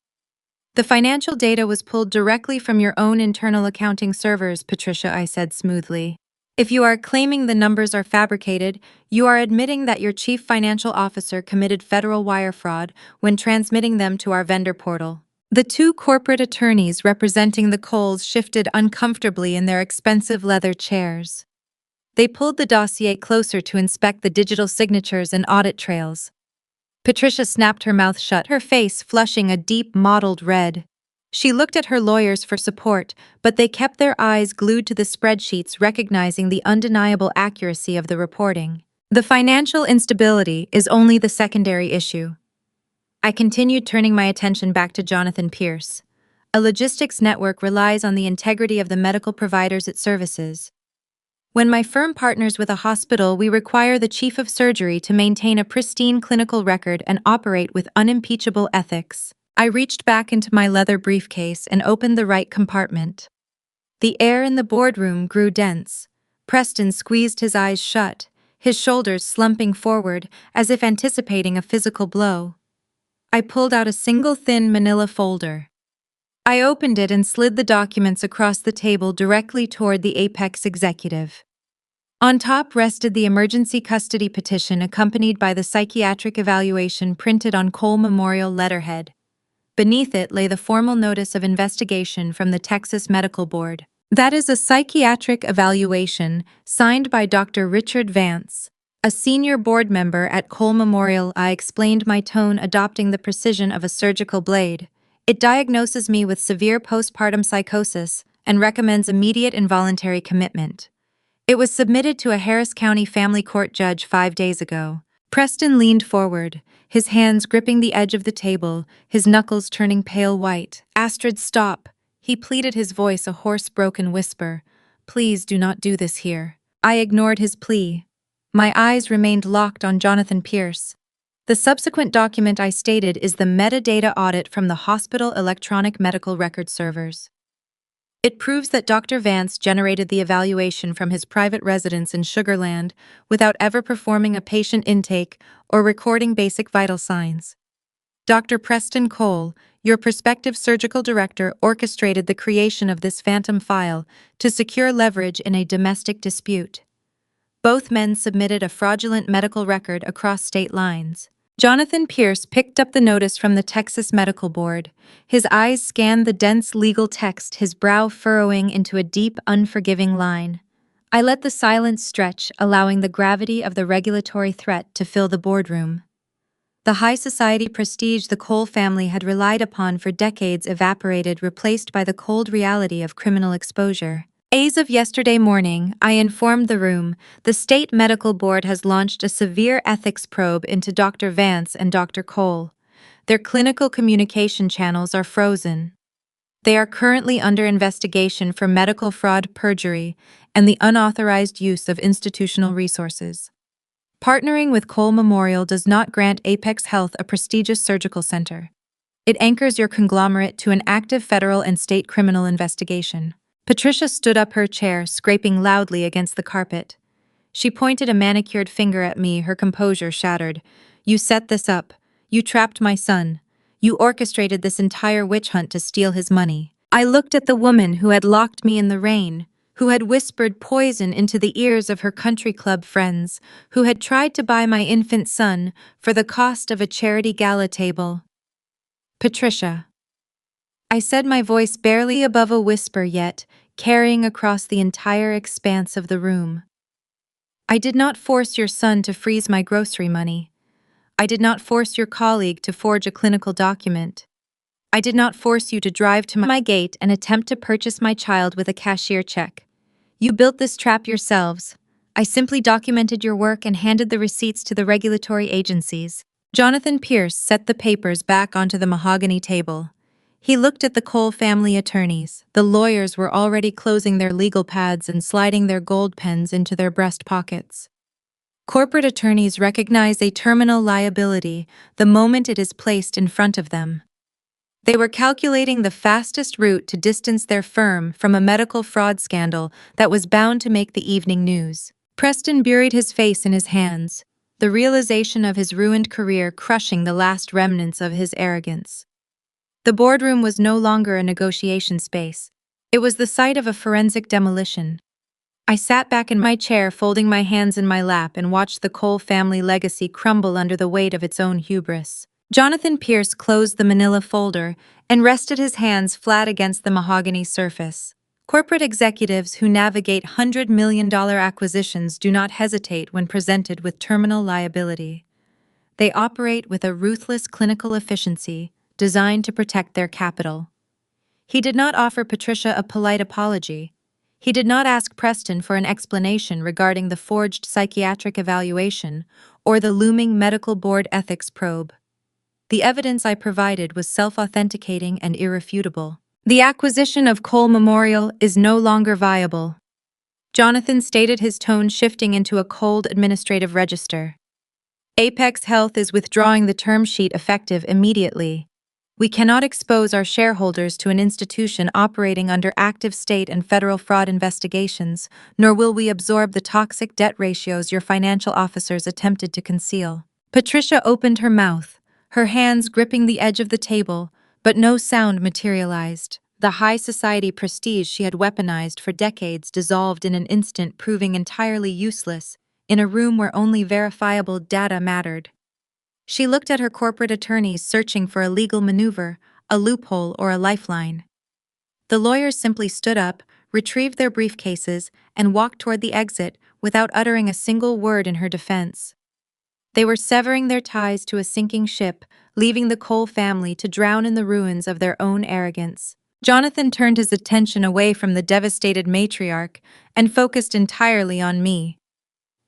The financial data was pulled directly from your own internal accounting servers, Patricia, I said smoothly. If you are claiming the numbers are fabricated, you are admitting that your chief financial officer committed federal wire fraud when transmitting them to our vendor portal. The two corporate attorneys representing the Coles shifted uncomfortably in their expensive leather chairs. They pulled the dossier closer to inspect the digital signatures and audit trails. Patricia snapped her mouth shut, her face flushing a deep mottled red. She looked at her lawyers for support, but they kept their eyes glued to the spreadsheets, recognizing the undeniable accuracy of the reporting. The financial instability is only the secondary issue. I continued, turning my attention back to Jonathan Pierce. A logistics network relies on the integrity of the medical providers it services. When my firm partners with a hospital, we require the chief of surgery to maintain a pristine clinical record and operate with unimpeachable ethics. I reached back into my leather briefcase and opened the right compartment. The air in the boardroom grew dense. Preston squeezed his eyes shut, his shoulders slumping forward as if anticipating a physical blow. I pulled out a single thin manila folder. I opened it and slid the documents across the table directly toward the apex executive. On top rested the emergency custody petition accompanied by the psychiatric evaluation printed on Cole Memorial letterhead. Beneath it lay the formal notice of investigation from the Texas Medical Board. That is a psychiatric evaluation signed by Dr. Richard Vance, a senior board member at Cole Memorial. I explained, my tone adopting the precision of a surgical blade. It diagnoses me with severe postpartum psychosis and recommends immediate involuntary commitment. It was submitted to a Harris County family court judge 5 days ago. Preston leaned forward, his hands gripping the edge of the table, his knuckles turning pale white. Astrid, stop, he pleaded, his voice a hoarse, broken whisper. Please do not do this here. I ignored his plea. My eyes remained locked on Jonathan Pierce. The subsequent document I stated is the metadata audit from the hospital electronic medical record servers. It proves that Dr. Vance generated the evaluation from his private residence in Sugar Land without ever performing a patient intake or recording basic vital signs. Dr. Preston Cole, your prospective surgical director, orchestrated the creation of this phantom file to secure leverage in a domestic dispute. Both men submitted a fraudulent medical record across state lines. Jonathan Pierce picked up the notice from the Texas Medical Board. His eyes scanned the dense legal text, his brow furrowing into a deep, unforgiving line. I let the silence stretch, allowing the gravity of the regulatory threat to fill the boardroom. The high society prestige the Cole family had relied upon for decades evaporated, replaced by the cold reality of criminal exposure. As of yesterday morning, I informed the room, the state medical board has launched a severe ethics probe into Dr. Vance and Dr. Cole. Their clinical communication channels are frozen. They are currently under investigation for medical fraud, perjury, and the unauthorized use of institutional resources. Partnering with Cole Memorial does not grant Apex Health a prestigious surgical center. It anchors your conglomerate to an active federal and state criminal investigation. Patricia stood up, her chair scraping loudly against the carpet. She pointed a manicured finger at me, her composure shattered. You set this up. You trapped my son. You orchestrated this entire witch hunt to steal his money. I looked at the woman who had locked me in the rain, who had whispered poison into the ears of her country club friends, who had tried to buy my infant son for the cost of a charity gala table. Patricia. I said, my voice barely above a whisper, yet carrying across the entire expanse of the room. I did not force your son to freeze my grocery money. I did not force your colleague to forge a clinical document. I did not force you to drive to my gate and attempt to purchase my child with a cashier check. You built this trap yourselves. I simply documented your work and handed the receipts to the regulatory agencies. Jonathan Pierce set the papers back onto the mahogany table. He looked at the Cole family attorneys. The lawyers were already closing their legal pads and sliding their gold pens into their breast pockets. Corporate attorneys recognize a terminal liability the moment it is placed in front of them. They were calculating the fastest route to distance their firm from a medical fraud scandal that was bound to make the evening news. Preston buried his face in his hands, the realization of his ruined career crushing the last remnants of his arrogance. The boardroom was no longer a negotiation space. It was the site of a forensic demolition. I sat back in my chair, folding my hands in my lap, and watched the Cole family legacy crumble under the weight of its own hubris. Jonathan Pierce closed the manila folder and rested his hands flat against the mahogany surface. Corporate executives who navigate $100 million acquisitions do not hesitate when presented with terminal liability. They operate with a ruthless clinical efficiency designed to protect their capital. He did not offer Patricia a polite apology. He did not ask Preston for an explanation regarding the forged psychiatric evaluation or the looming medical board ethics probe. The evidence I provided was self-authenticating and irrefutable. The acquisition of Cole Memorial is no longer viable. Jonathan stated, his tone shifting into a cold administrative register. Apex Health is withdrawing the term sheet effective immediately. We cannot expose our shareholders to an institution operating under active state and federal fraud investigations, nor will we absorb the toxic debt ratios your financial officers attempted to conceal. Patricia opened her mouth, her hands gripping the edge of the table, but no sound materialized. The high society prestige she had weaponized for decades dissolved in an instant, proving entirely useless in a room where only verifiable data mattered. She looked at her corporate attorneys, searching for a legal maneuver, a loophole, or a lifeline. The lawyers simply stood up, retrieved their briefcases, and walked toward the exit without uttering a single word in her defense. They were severing their ties to a sinking ship, leaving the Cole family to drown in the ruins of their own arrogance. Jonathan turned his attention away from the devastated matriarch and focused entirely on me.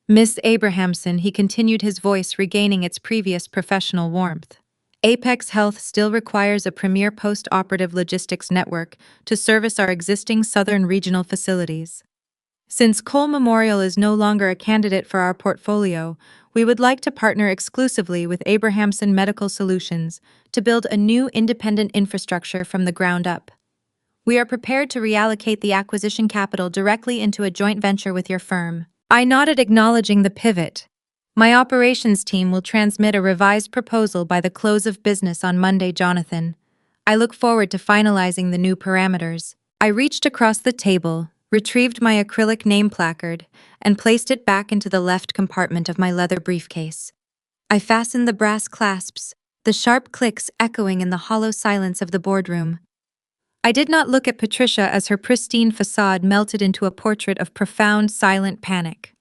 Miss Abrahamson, he continued, his voice regaining its previous professional warmth. Apex Health still requires a premier post-operative logistics network to service our existing southern regional facilities. Since Cole Memorial is no longer a candidate for our portfolio, we would like to partner exclusively with Abrahamson Medical Solutions to build a new independent infrastructure from the ground up. We are prepared to reallocate the acquisition capital directly into a joint venture with your firm. I nodded, acknowledging the pivot. My operations team will transmit a revised proposal by the close of business on Monday, Jonathan. I look forward to finalizing the new parameters. I reached across the table, retrieved my acrylic name placard, and placed it back into the left compartment of my leather briefcase. I fastened the brass clasps, the sharp clicks echoing in the hollow silence of the boardroom. I did not look at Patricia as her pristine facade melted into a portrait of profound, silent panic.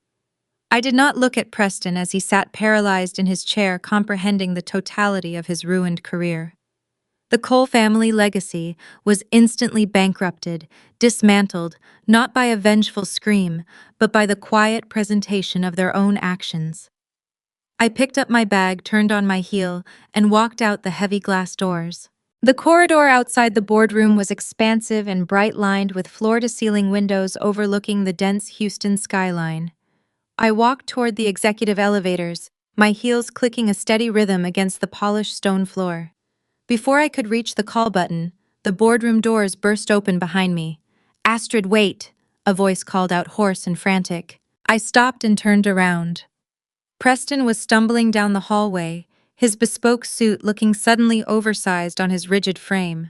I did not look at Preston as he sat paralyzed in his chair, comprehending the totality of his ruined career. The Cole family legacy was instantly bankrupted, dismantled, not by a vengeful scream, but by the quiet presentation of their own actions. I picked up my bag, turned on my heel, and walked out the heavy glass doors. The corridor outside the boardroom was expansive and bright-lined with floor-to-ceiling windows overlooking the dense Houston skyline. I walked toward the executive elevators, my heels clicking a steady rhythm against the polished stone floor. Before I could reach the call button, the boardroom doors burst open behind me. "Astrid, wait!" a voice called out, hoarse and frantic. I stopped and turned around. Preston was stumbling down the hallway, his bespoke suit looking suddenly oversized on his rigid frame.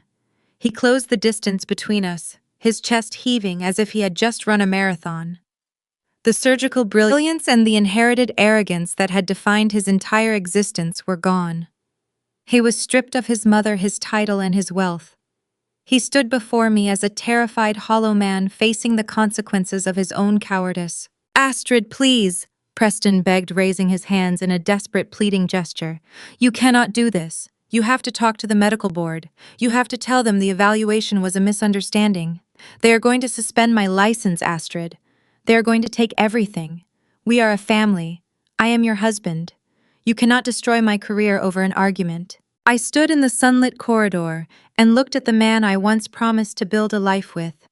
He closed the distance between us, his chest heaving as if he had just run a marathon. The surgical brilliance and the inherited arrogance that had defined his entire existence were gone. He was stripped of his mother, his title, and his wealth. He stood before me as a terrified, hollow man facing the consequences of his own cowardice. "Astrid, please," Preston begged, raising his hands in a desperate, pleading gesture. "You cannot do this. You have to talk to the medical board. You have to tell them the evaluation was a misunderstanding. They are going to suspend my license, Astrid. They are going to take everything. We are a family. I am your husband. You cannot destroy my career over an argument." I stood in the sunlit corridor and looked at the man I once promised to build a life with.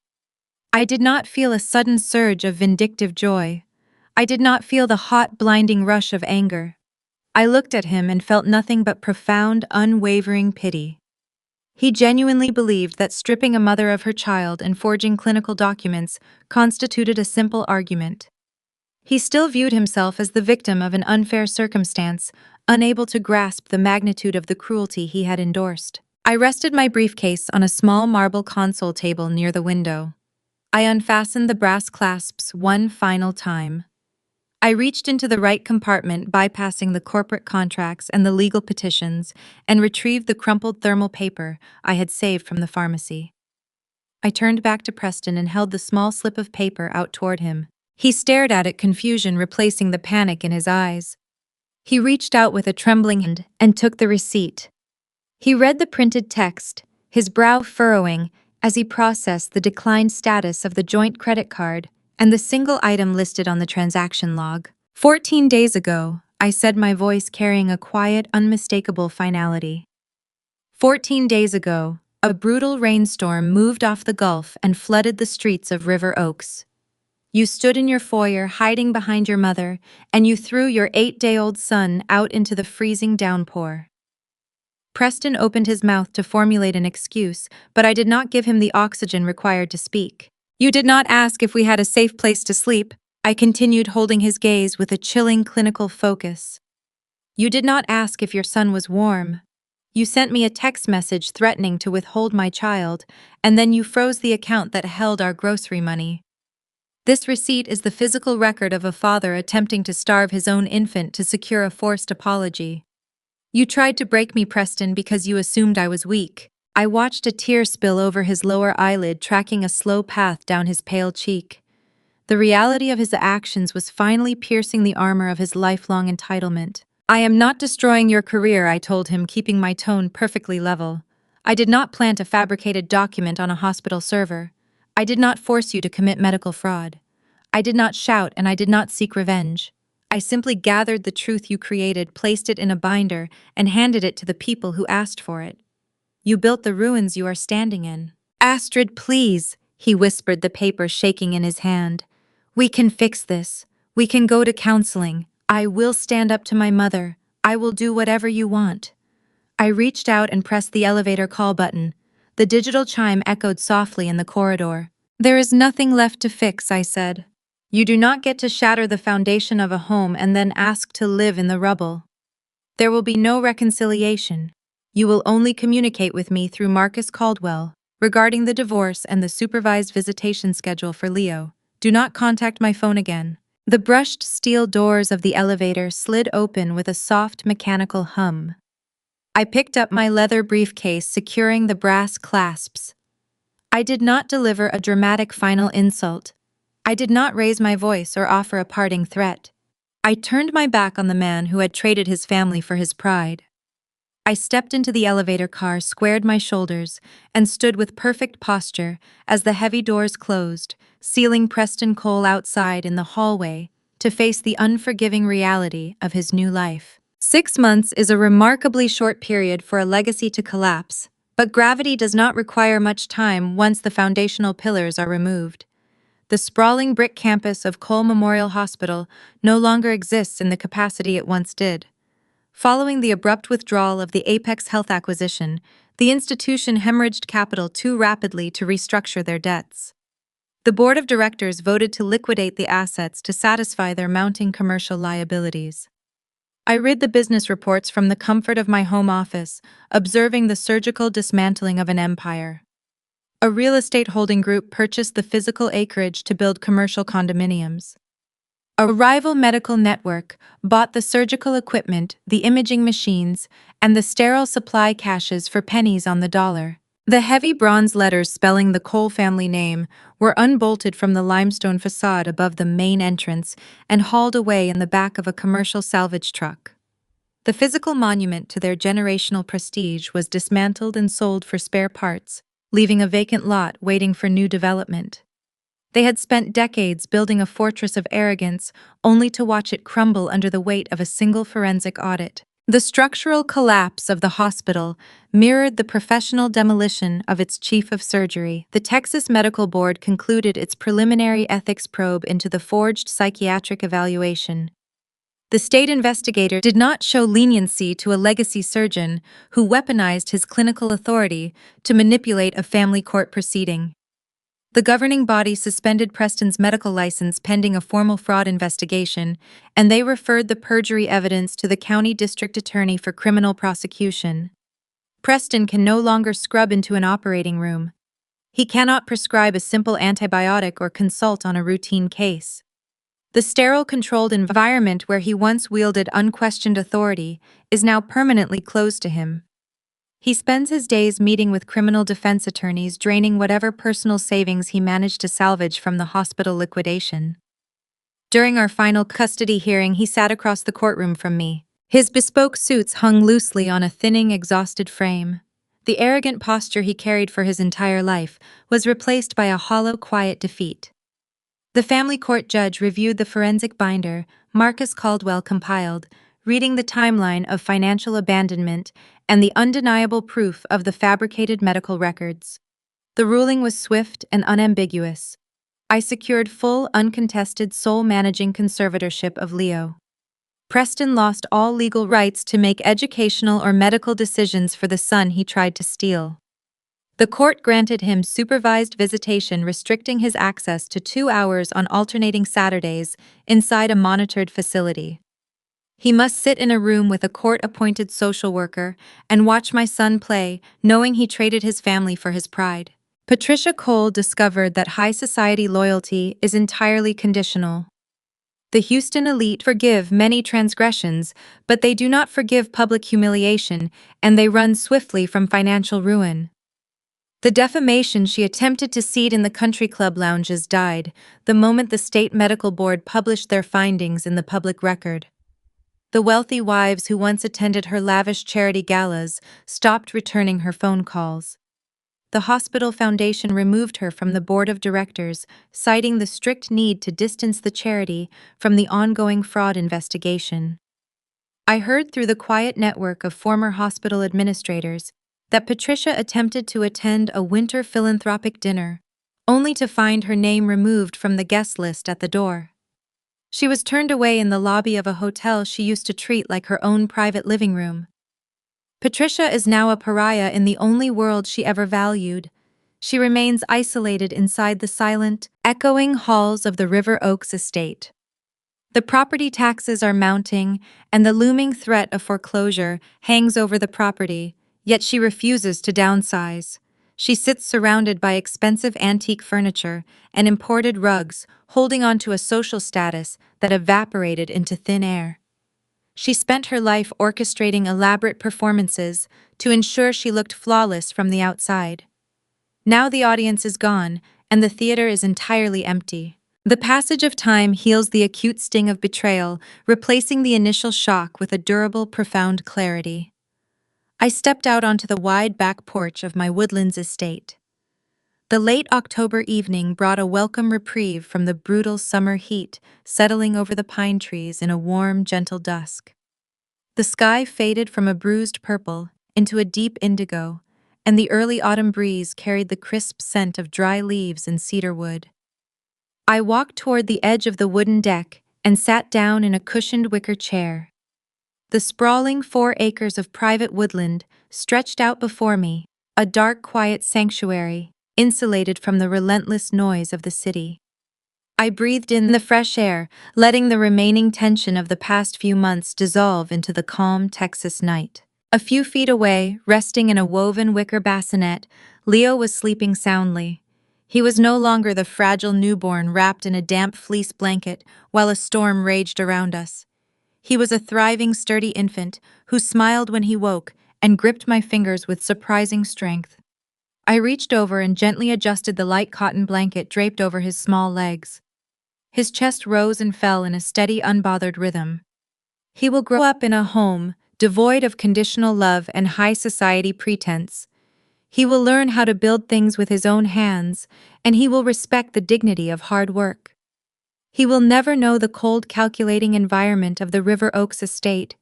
I did not feel a sudden surge of vindictive joy. I did not feel the hot, blinding rush of anger. I looked at him and felt nothing but profound, unwavering pity. He genuinely believed that stripping a mother of her child and forging clinical documents constituted a simple argument. He still viewed himself as the victim of an unfair circumstance, unable to grasp the magnitude of the cruelty he had endorsed. I rested my briefcase on a small marble console table near the window. I unfastened the brass clasps one final time. I reached into the right compartment, bypassing the corporate contracts and the legal petitions, and retrieved the crumpled thermal paper I had saved from the pharmacy. I turned back to Preston and held the small slip of paper out toward him. He stared at it, confusion replacing the panic in his eyes. He reached out with a trembling hand and took the receipt. He read the printed text, his brow furrowing as he processed the declined status of the joint credit card and the single item listed on the transaction log. 14 days ago, I said, my voice carrying a quiet, unmistakable finality. 14 days ago, a brutal rainstorm moved off the Gulf and flooded the streets of River Oaks. You stood in your foyer, hiding behind your mother, and you threw your 8-day-old son out into the freezing downpour. Preston opened his mouth to formulate an excuse, but I did not give him the oxygen required to speak. You did not ask if we had a safe place to sleep, I continued, holding his gaze with a chilling clinical focus. You did not ask if your son was warm. You sent me a text message threatening to withhold my child, and then you froze the account that held our grocery money. This receipt is the physical record of a father attempting to starve his own infant to secure a forced apology. You tried to break me, Preston, because you assumed I was weak. I watched a tear spill over his lower eyelid, tracking a slow path down his pale cheek. The reality of his actions was finally piercing the armor of his lifelong entitlement. I am not destroying your career, I told him, keeping my tone perfectly level. I did not plant a fabricated document on a hospital server. I did not force you to commit medical fraud. I did not shout, and I did not seek revenge. I simply gathered the truth you created, placed it in a binder, and handed it to the people who asked for it. You built the ruins you are standing in. Astrid, please, he whispered, the paper shaking in his hand. We can fix this. We can go to counseling. I will stand up to my mother. I will do whatever you want. I reached out and pressed the elevator call button. The digital chime echoed softly in the corridor. There is nothing left to fix, I said. You do not get to shatter the foundation of a home and then ask to live in the rubble. There will be no reconciliation. You will only communicate with me through Marcus Caldwell regarding the divorce and the supervised visitation schedule for Leo. Do not contact my phone again. The brushed steel doors of the elevator slid open with a soft mechanical hum. I picked up my leather briefcase, securing the brass clasps. I did not deliver a dramatic final insult. I did not raise my voice or offer a parting threat. I turned my back on the man who had traded his family for his pride. I stepped into the elevator car, squared my shoulders, and stood with perfect posture as the heavy doors closed, sealing Preston Cole outside in the hallway to face the unforgiving reality of his new life. 6 months is a remarkably short period for a legacy to collapse, but gravity does not require much time once the foundational pillars are removed. The sprawling brick campus of Cole Memorial Hospital no longer exists in the capacity it once did. Following the abrupt withdrawal of the Apex Health acquisition, the institution hemorrhaged capital too rapidly to restructure their debts. The board of directors voted to liquidate the assets to satisfy their mounting commercial liabilities. I read the business reports from the comfort of my home office, observing the surgical dismantling of an empire. A real estate holding group purchased the physical acreage to build commercial condominiums. A rival medical network bought the surgical equipment, the imaging machines, and the sterile supply caches for pennies on the dollar. The heavy bronze letters spelling the Cole family name were unbolted from the limestone facade above the main entrance and hauled away in the back of a commercial salvage truck. The physical monument to their generational prestige was dismantled and sold for spare parts, leaving a vacant lot waiting for new development. They had spent decades building a fortress of arrogance, only to watch it crumble under the weight of a single forensic audit. The structural collapse of the hospital mirrored the professional demolition of its chief of surgery. The Texas Medical Board concluded its preliminary ethics probe into the forged psychiatric evaluation. The state investigator did not show leniency to a legacy surgeon who weaponized his clinical authority to manipulate a family court proceeding. The governing body suspended Preston's medical license pending a formal fraud investigation, and they referred the perjury evidence to the county district attorney for criminal prosecution. Preston can no longer scrub into an operating room. He cannot prescribe a simple antibiotic or consult on a routine case. The sterile, controlled environment where he once wielded unquestioned authority is now permanently closed to him. He spends his days meeting with criminal defense attorneys, draining whatever personal savings he managed to salvage from the hospital liquidation. During our final custody hearing, he sat across the courtroom from me. His bespoke suits hung loosely on a thinning, exhausted frame. The arrogant posture he carried for his entire life was replaced by a hollow, quiet defeat. The family court judge reviewed the forensic binder Marcus Caldwell compiled, reading the timeline of financial abandonment and the undeniable proof of the fabricated medical records. The ruling was swift and unambiguous. I secured full, uncontested sole managing conservatorship of Leo. Preston lost all legal rights to make educational or medical decisions for the son he tried to steal. The court granted him supervised visitation, restricting his access to 2 hours on alternating Saturdays inside a monitored facility. He must sit in a room with a court-appointed social worker and watch my son play, knowing he traded his family for his pride. Patricia Cole discovered that high society loyalty is entirely conditional. The Houston elite forgive many transgressions, but they do not forgive public humiliation, and they run swiftly from financial ruin. The defamation she attempted to seed in the country club lounges died the moment the state medical board published their findings in the public record. The wealthy wives who once attended her lavish charity galas stopped returning her phone calls. The hospital foundation removed her from the board of directors, citing the strict need to distance the charity from the ongoing fraud investigation. I heard through the quiet network of former hospital administrators that Patricia attempted to attend a winter philanthropic dinner, only to find her name removed from the guest list at the door. She was turned away in the lobby of a hotel she used to treat like her own private living room. Patricia is now a pariah in the only world she ever valued. She remains isolated inside the silent, echoing halls of the River Oaks estate. The property taxes are mounting, and the looming threat of foreclosure hangs over the property, yet she refuses to downsize. She sits surrounded by expensive antique furniture and imported rugs, holding on to a social status that evaporated into thin air. She spent her life orchestrating elaborate performances to ensure she looked flawless from the outside. Now the audience is gone, and the theater is entirely empty. The passage of time heals the acute sting of betrayal, replacing the initial shock with a durable, profound clarity. I stepped out onto the wide back porch of my Woodlands estate. The late October evening brought a welcome reprieve from the brutal summer heat settling over the pine trees in a warm, gentle dusk. The sky faded from a bruised purple into a deep indigo, and the early autumn breeze carried the crisp scent of dry leaves and cedar wood. I walked toward the edge of the wooden deck and sat down in a cushioned wicker chair. The sprawling 4 acres of private woodland stretched out before me, a dark, quiet sanctuary, insulated from the relentless noise of the city. I breathed in the fresh air, letting the remaining tension of the past few months dissolve into the calm Texas night. A few feet away, resting in a woven wicker bassinet, Leo was sleeping soundly. He was no longer the fragile newborn wrapped in a damp fleece blanket while a storm raged around us. He was a thriving, sturdy infant who smiled when he woke and gripped my fingers with surprising strength. I reached over and gently adjusted the light cotton blanket draped over his small legs. His chest rose and fell in a steady, unbothered rhythm. He will grow up in a home devoid of conditional love and high society pretense. He will learn how to build things with his own hands, and he will respect the dignity of hard work. He will never know the cold, calculating environment of the River Oaks estate,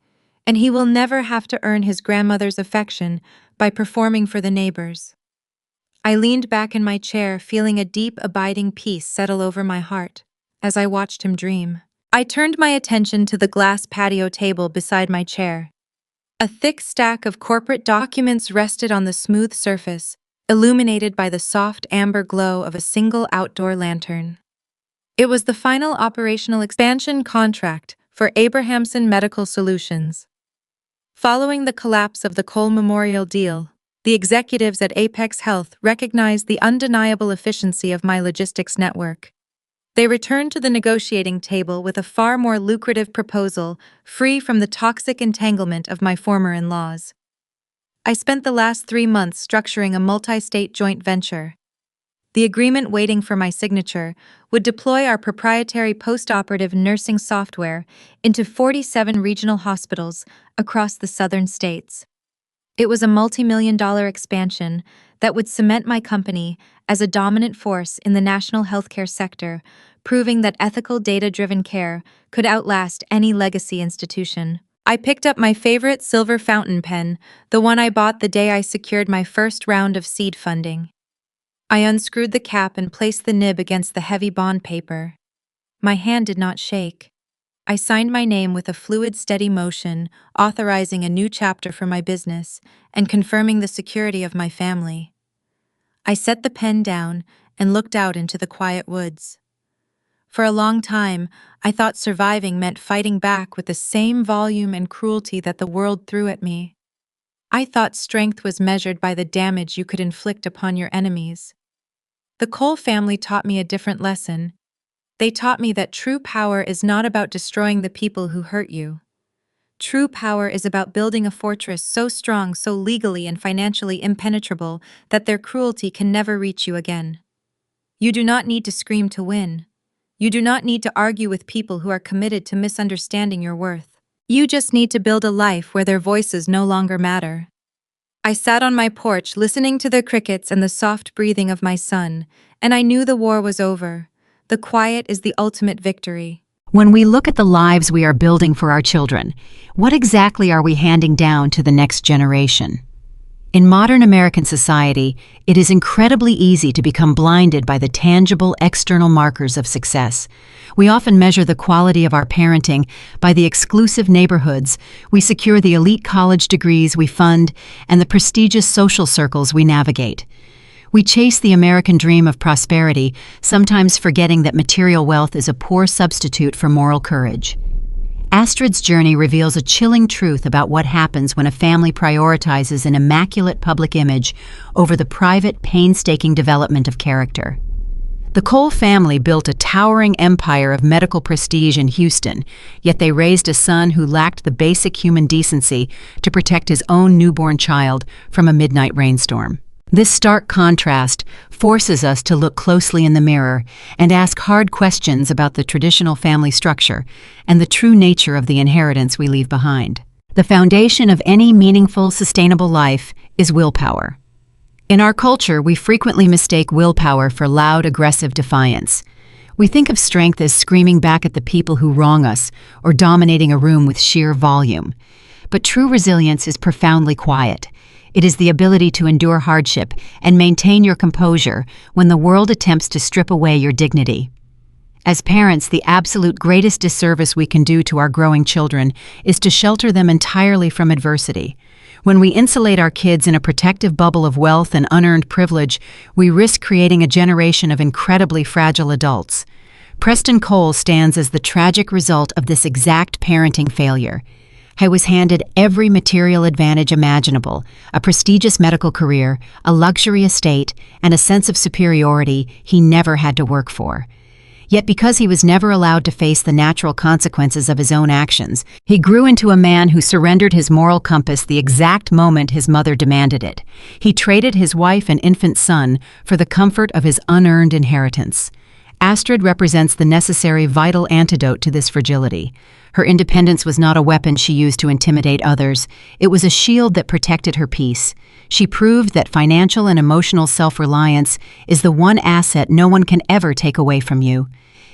and he will never have to earn his grandmother's affection by performing for the neighbors. I leaned back in my chair, feeling a deep, abiding peace settle over my heart as I watched him dream. I turned my attention to the glass patio table beside my chair. A thick stack of corporate documents rested on the smooth surface, illuminated by the soft amber glow of a single outdoor lantern. It was the final operational expansion contract for Abrahamson Medical Solutions. Following the collapse of the Cole Memorial deal, the executives at Apex Health recognized the undeniable efficiency of my logistics network. They returned to the negotiating table with a far more lucrative proposal, free from the toxic entanglement of my former in-laws. I spent the last 3 months structuring a multi-state joint venture. The agreement waiting for my signature would deploy our proprietary post-operative nursing software into 47 regional hospitals across the southern states. It was a multi-million-dollar expansion that would cement my company as a dominant force in the national healthcare sector, proving that ethical data-driven care could outlast any legacy institution. I picked up my favorite silver fountain pen, the one I bought the day I secured my first round of seed funding. I unscrewed the cap and placed the nib against the heavy bond paper. My hand did not shake. I signed my name with a fluid, steady motion, authorizing a new chapter for my business and confirming the security of my family. I set the pen down and looked out into the quiet woods. For a long time, I thought surviving meant fighting back with the same volume and cruelty that the world threw at me. I thought strength was measured by the damage you could inflict upon your enemies. The Cole family taught me a different lesson. They taught me that true power is not about destroying the people who hurt you. True power is about building a fortress so strong, so legally and financially impenetrable that their cruelty can never reach you again. You do not need to scream to win. You do not need to argue with people who are committed to misunderstanding your worth. You just need to build a life where their voices no longer matter. I sat on my porch listening to the crickets and the soft breathing of my son, and I knew the war was over. The quiet is the ultimate victory. When we look at the lives we are building for our children, what exactly are we handing down to the next generation? In modern American society, it is incredibly easy to become blinded by the tangible external markers of success. We often measure the quality of our parenting by the exclusive neighborhoods we secure, the elite college degrees we fund, and the prestigious social circles we navigate. We chase the American dream of prosperity, sometimes forgetting that material wealth is a poor substitute for moral courage. Astrid's journey reveals a chilling truth about what happens when a family prioritizes an immaculate public image over the private, painstaking development of character. The Cole family built a towering empire of medical prestige in Houston, yet they raised a son who lacked the basic human decency to protect his own newborn child from a midnight rainstorm. This stark contrast forces us to look closely in the mirror and ask hard questions about the traditional family structure and the true nature of the inheritance we leave behind. The foundation of any meaningful, sustainable life is willpower. In our culture, we frequently mistake willpower for loud, aggressive defiance. We think of strength as screaming back at the people who wrong us or dominating a room with sheer volume. But true resilience is profoundly quiet. It is the ability to endure hardship and maintain your composure when the world attempts to strip away your dignity. As parents, the absolute greatest disservice we can do to our growing children is to shelter them entirely from adversity. When we insulate our kids in a protective bubble of wealth and unearned privilege, we risk creating a generation of incredibly fragile adults. Preston Cole stands as the tragic result of this exact parenting failure. He was handed every material advantage imaginable, a prestigious medical career, a luxury estate, and a sense of superiority he never had to work for. Yet because he was never allowed to face the natural consequences of his own actions, he grew into a man who surrendered his moral compass the exact moment his mother demanded it. He traded his wife and infant son for the comfort of his unearned inheritance. Astrid represents the necessary vital antidote to this fragility. Her independence was not a weapon she used to intimidate others. It was a shield that protected her peace. She proved that financial and emotional self-reliance is the one asset no one can ever take away from you.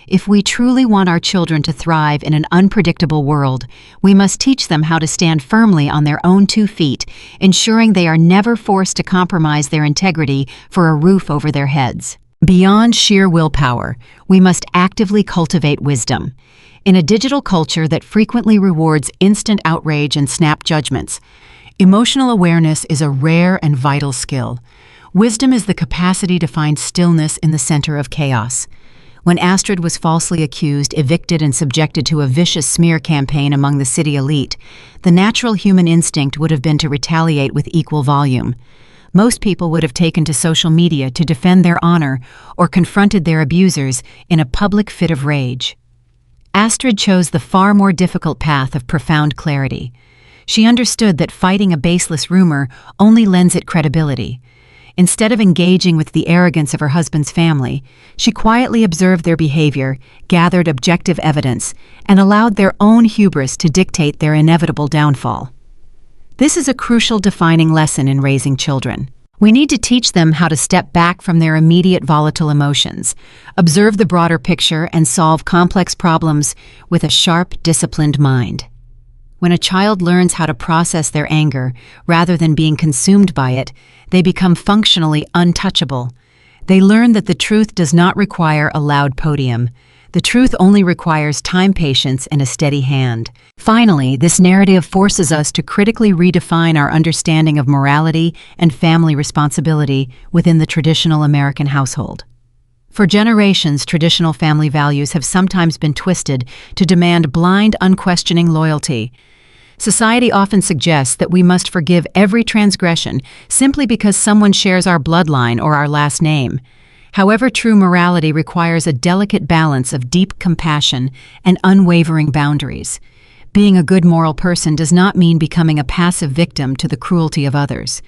If we truly want our children to thrive in an unpredictable world, we must teach them how to stand firmly on their own 2 feet, ensuring they are never forced to compromise their integrity for a roof over their heads. Beyond sheer willpower, we must actively cultivate wisdom. In a digital culture that frequently rewards instant outrage and snap judgments, emotional awareness is a rare and vital skill. Wisdom is the capacity to find stillness in the center of chaos. When Astrid was falsely accused, evicted, and subjected to a vicious smear campaign among the city elite, the natural human instinct would have been to retaliate with equal volume. Most people would have taken to social media to defend their honor or confronted their abusers in a public fit of rage. Astrid chose the far more difficult path of profound clarity. She understood that fighting a baseless rumor only lends it credibility. Instead of engaging with the arrogance of her husband's family, she quietly observed their behavior, gathered objective evidence, and allowed their own hubris to dictate their inevitable downfall. This is a crucial defining lesson in raising children. We need to teach them how to step back from their immediate volatile emotions, observe the broader picture, and solve complex problems with a sharp, disciplined mind. When a child learns how to process their anger rather than being consumed by it, they become functionally untouchable. They learn that the truth does not require a loud podium. The truth only requires time, patience, and a steady hand. Finally, this narrative forces us to critically redefine our understanding of morality and family responsibility within the traditional American household. For generations, traditional family values have sometimes been twisted to demand blind, unquestioning loyalty. Society often suggests that we must forgive every transgression simply because someone shares our bloodline or our last name. However, true morality requires a delicate balance of deep compassion and unwavering boundaries. Being a good moral person does not mean becoming a passive victim to the cruelty of others.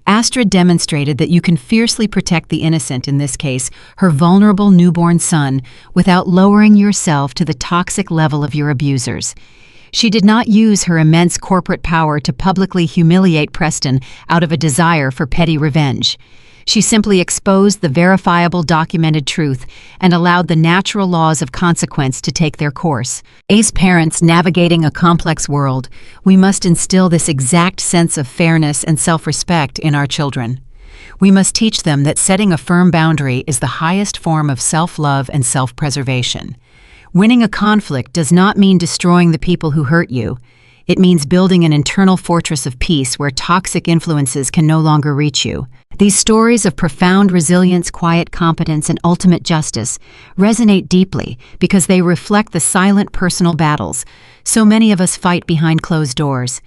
Astrid demonstrated that you can fiercely protect the innocent, in this case, her vulnerable newborn son, without lowering yourself to the toxic level of your abusers. She did not use her immense corporate power to publicly humiliate Preston out of a desire for petty revenge. She simply exposed the verifiable, documented truth and allowed the natural laws of consequence to take their course. As parents navigating a complex world, we must instill this exact sense of fairness and self-respect in our children. We must teach them that setting a firm boundary is the highest form of self-love and self-preservation. Winning a conflict does not mean destroying the people who hurt you. It means building an internal fortress of peace where toxic influences can no longer reach you. These stories of profound resilience, quiet competence, and ultimate justice resonate deeply because they reflect the silent personal battles so many of us fight behind closed doors.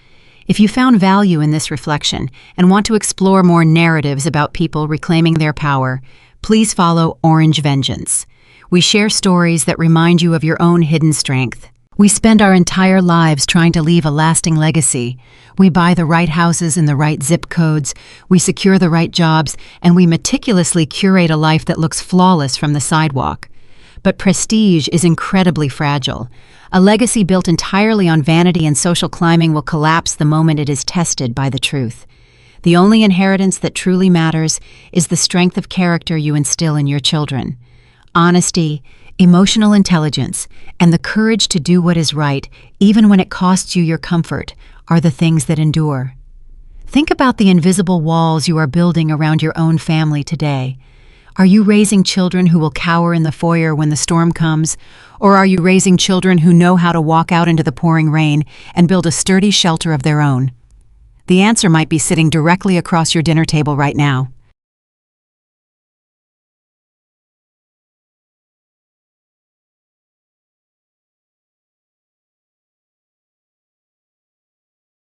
If you found value in this reflection and want to explore more narratives about people reclaiming their power, please follow Orange Vengeance. We share stories that remind you of your own hidden strength. We spend our entire lives trying to leave a lasting legacy. We buy the right houses in the right zip codes, we secure the right jobs, and we meticulously curate a life that looks flawless from the sidewalk. But prestige is incredibly fragile. A legacy built entirely on vanity and social climbing will collapse the moment it is tested by the truth. The only inheritance that truly matters is the strength of character you instill in your children. Honesty, emotional intelligence, and the courage to do what is right, even when it costs you your comfort, are the things that endure. Think about the invisible walls you are building around your own family today. Are you raising children who will cower in the foyer when the storm comes? Or are you raising children who know how to walk out into the pouring rain and build a sturdy shelter of their own? The answer might be sitting directly across your dinner table right now.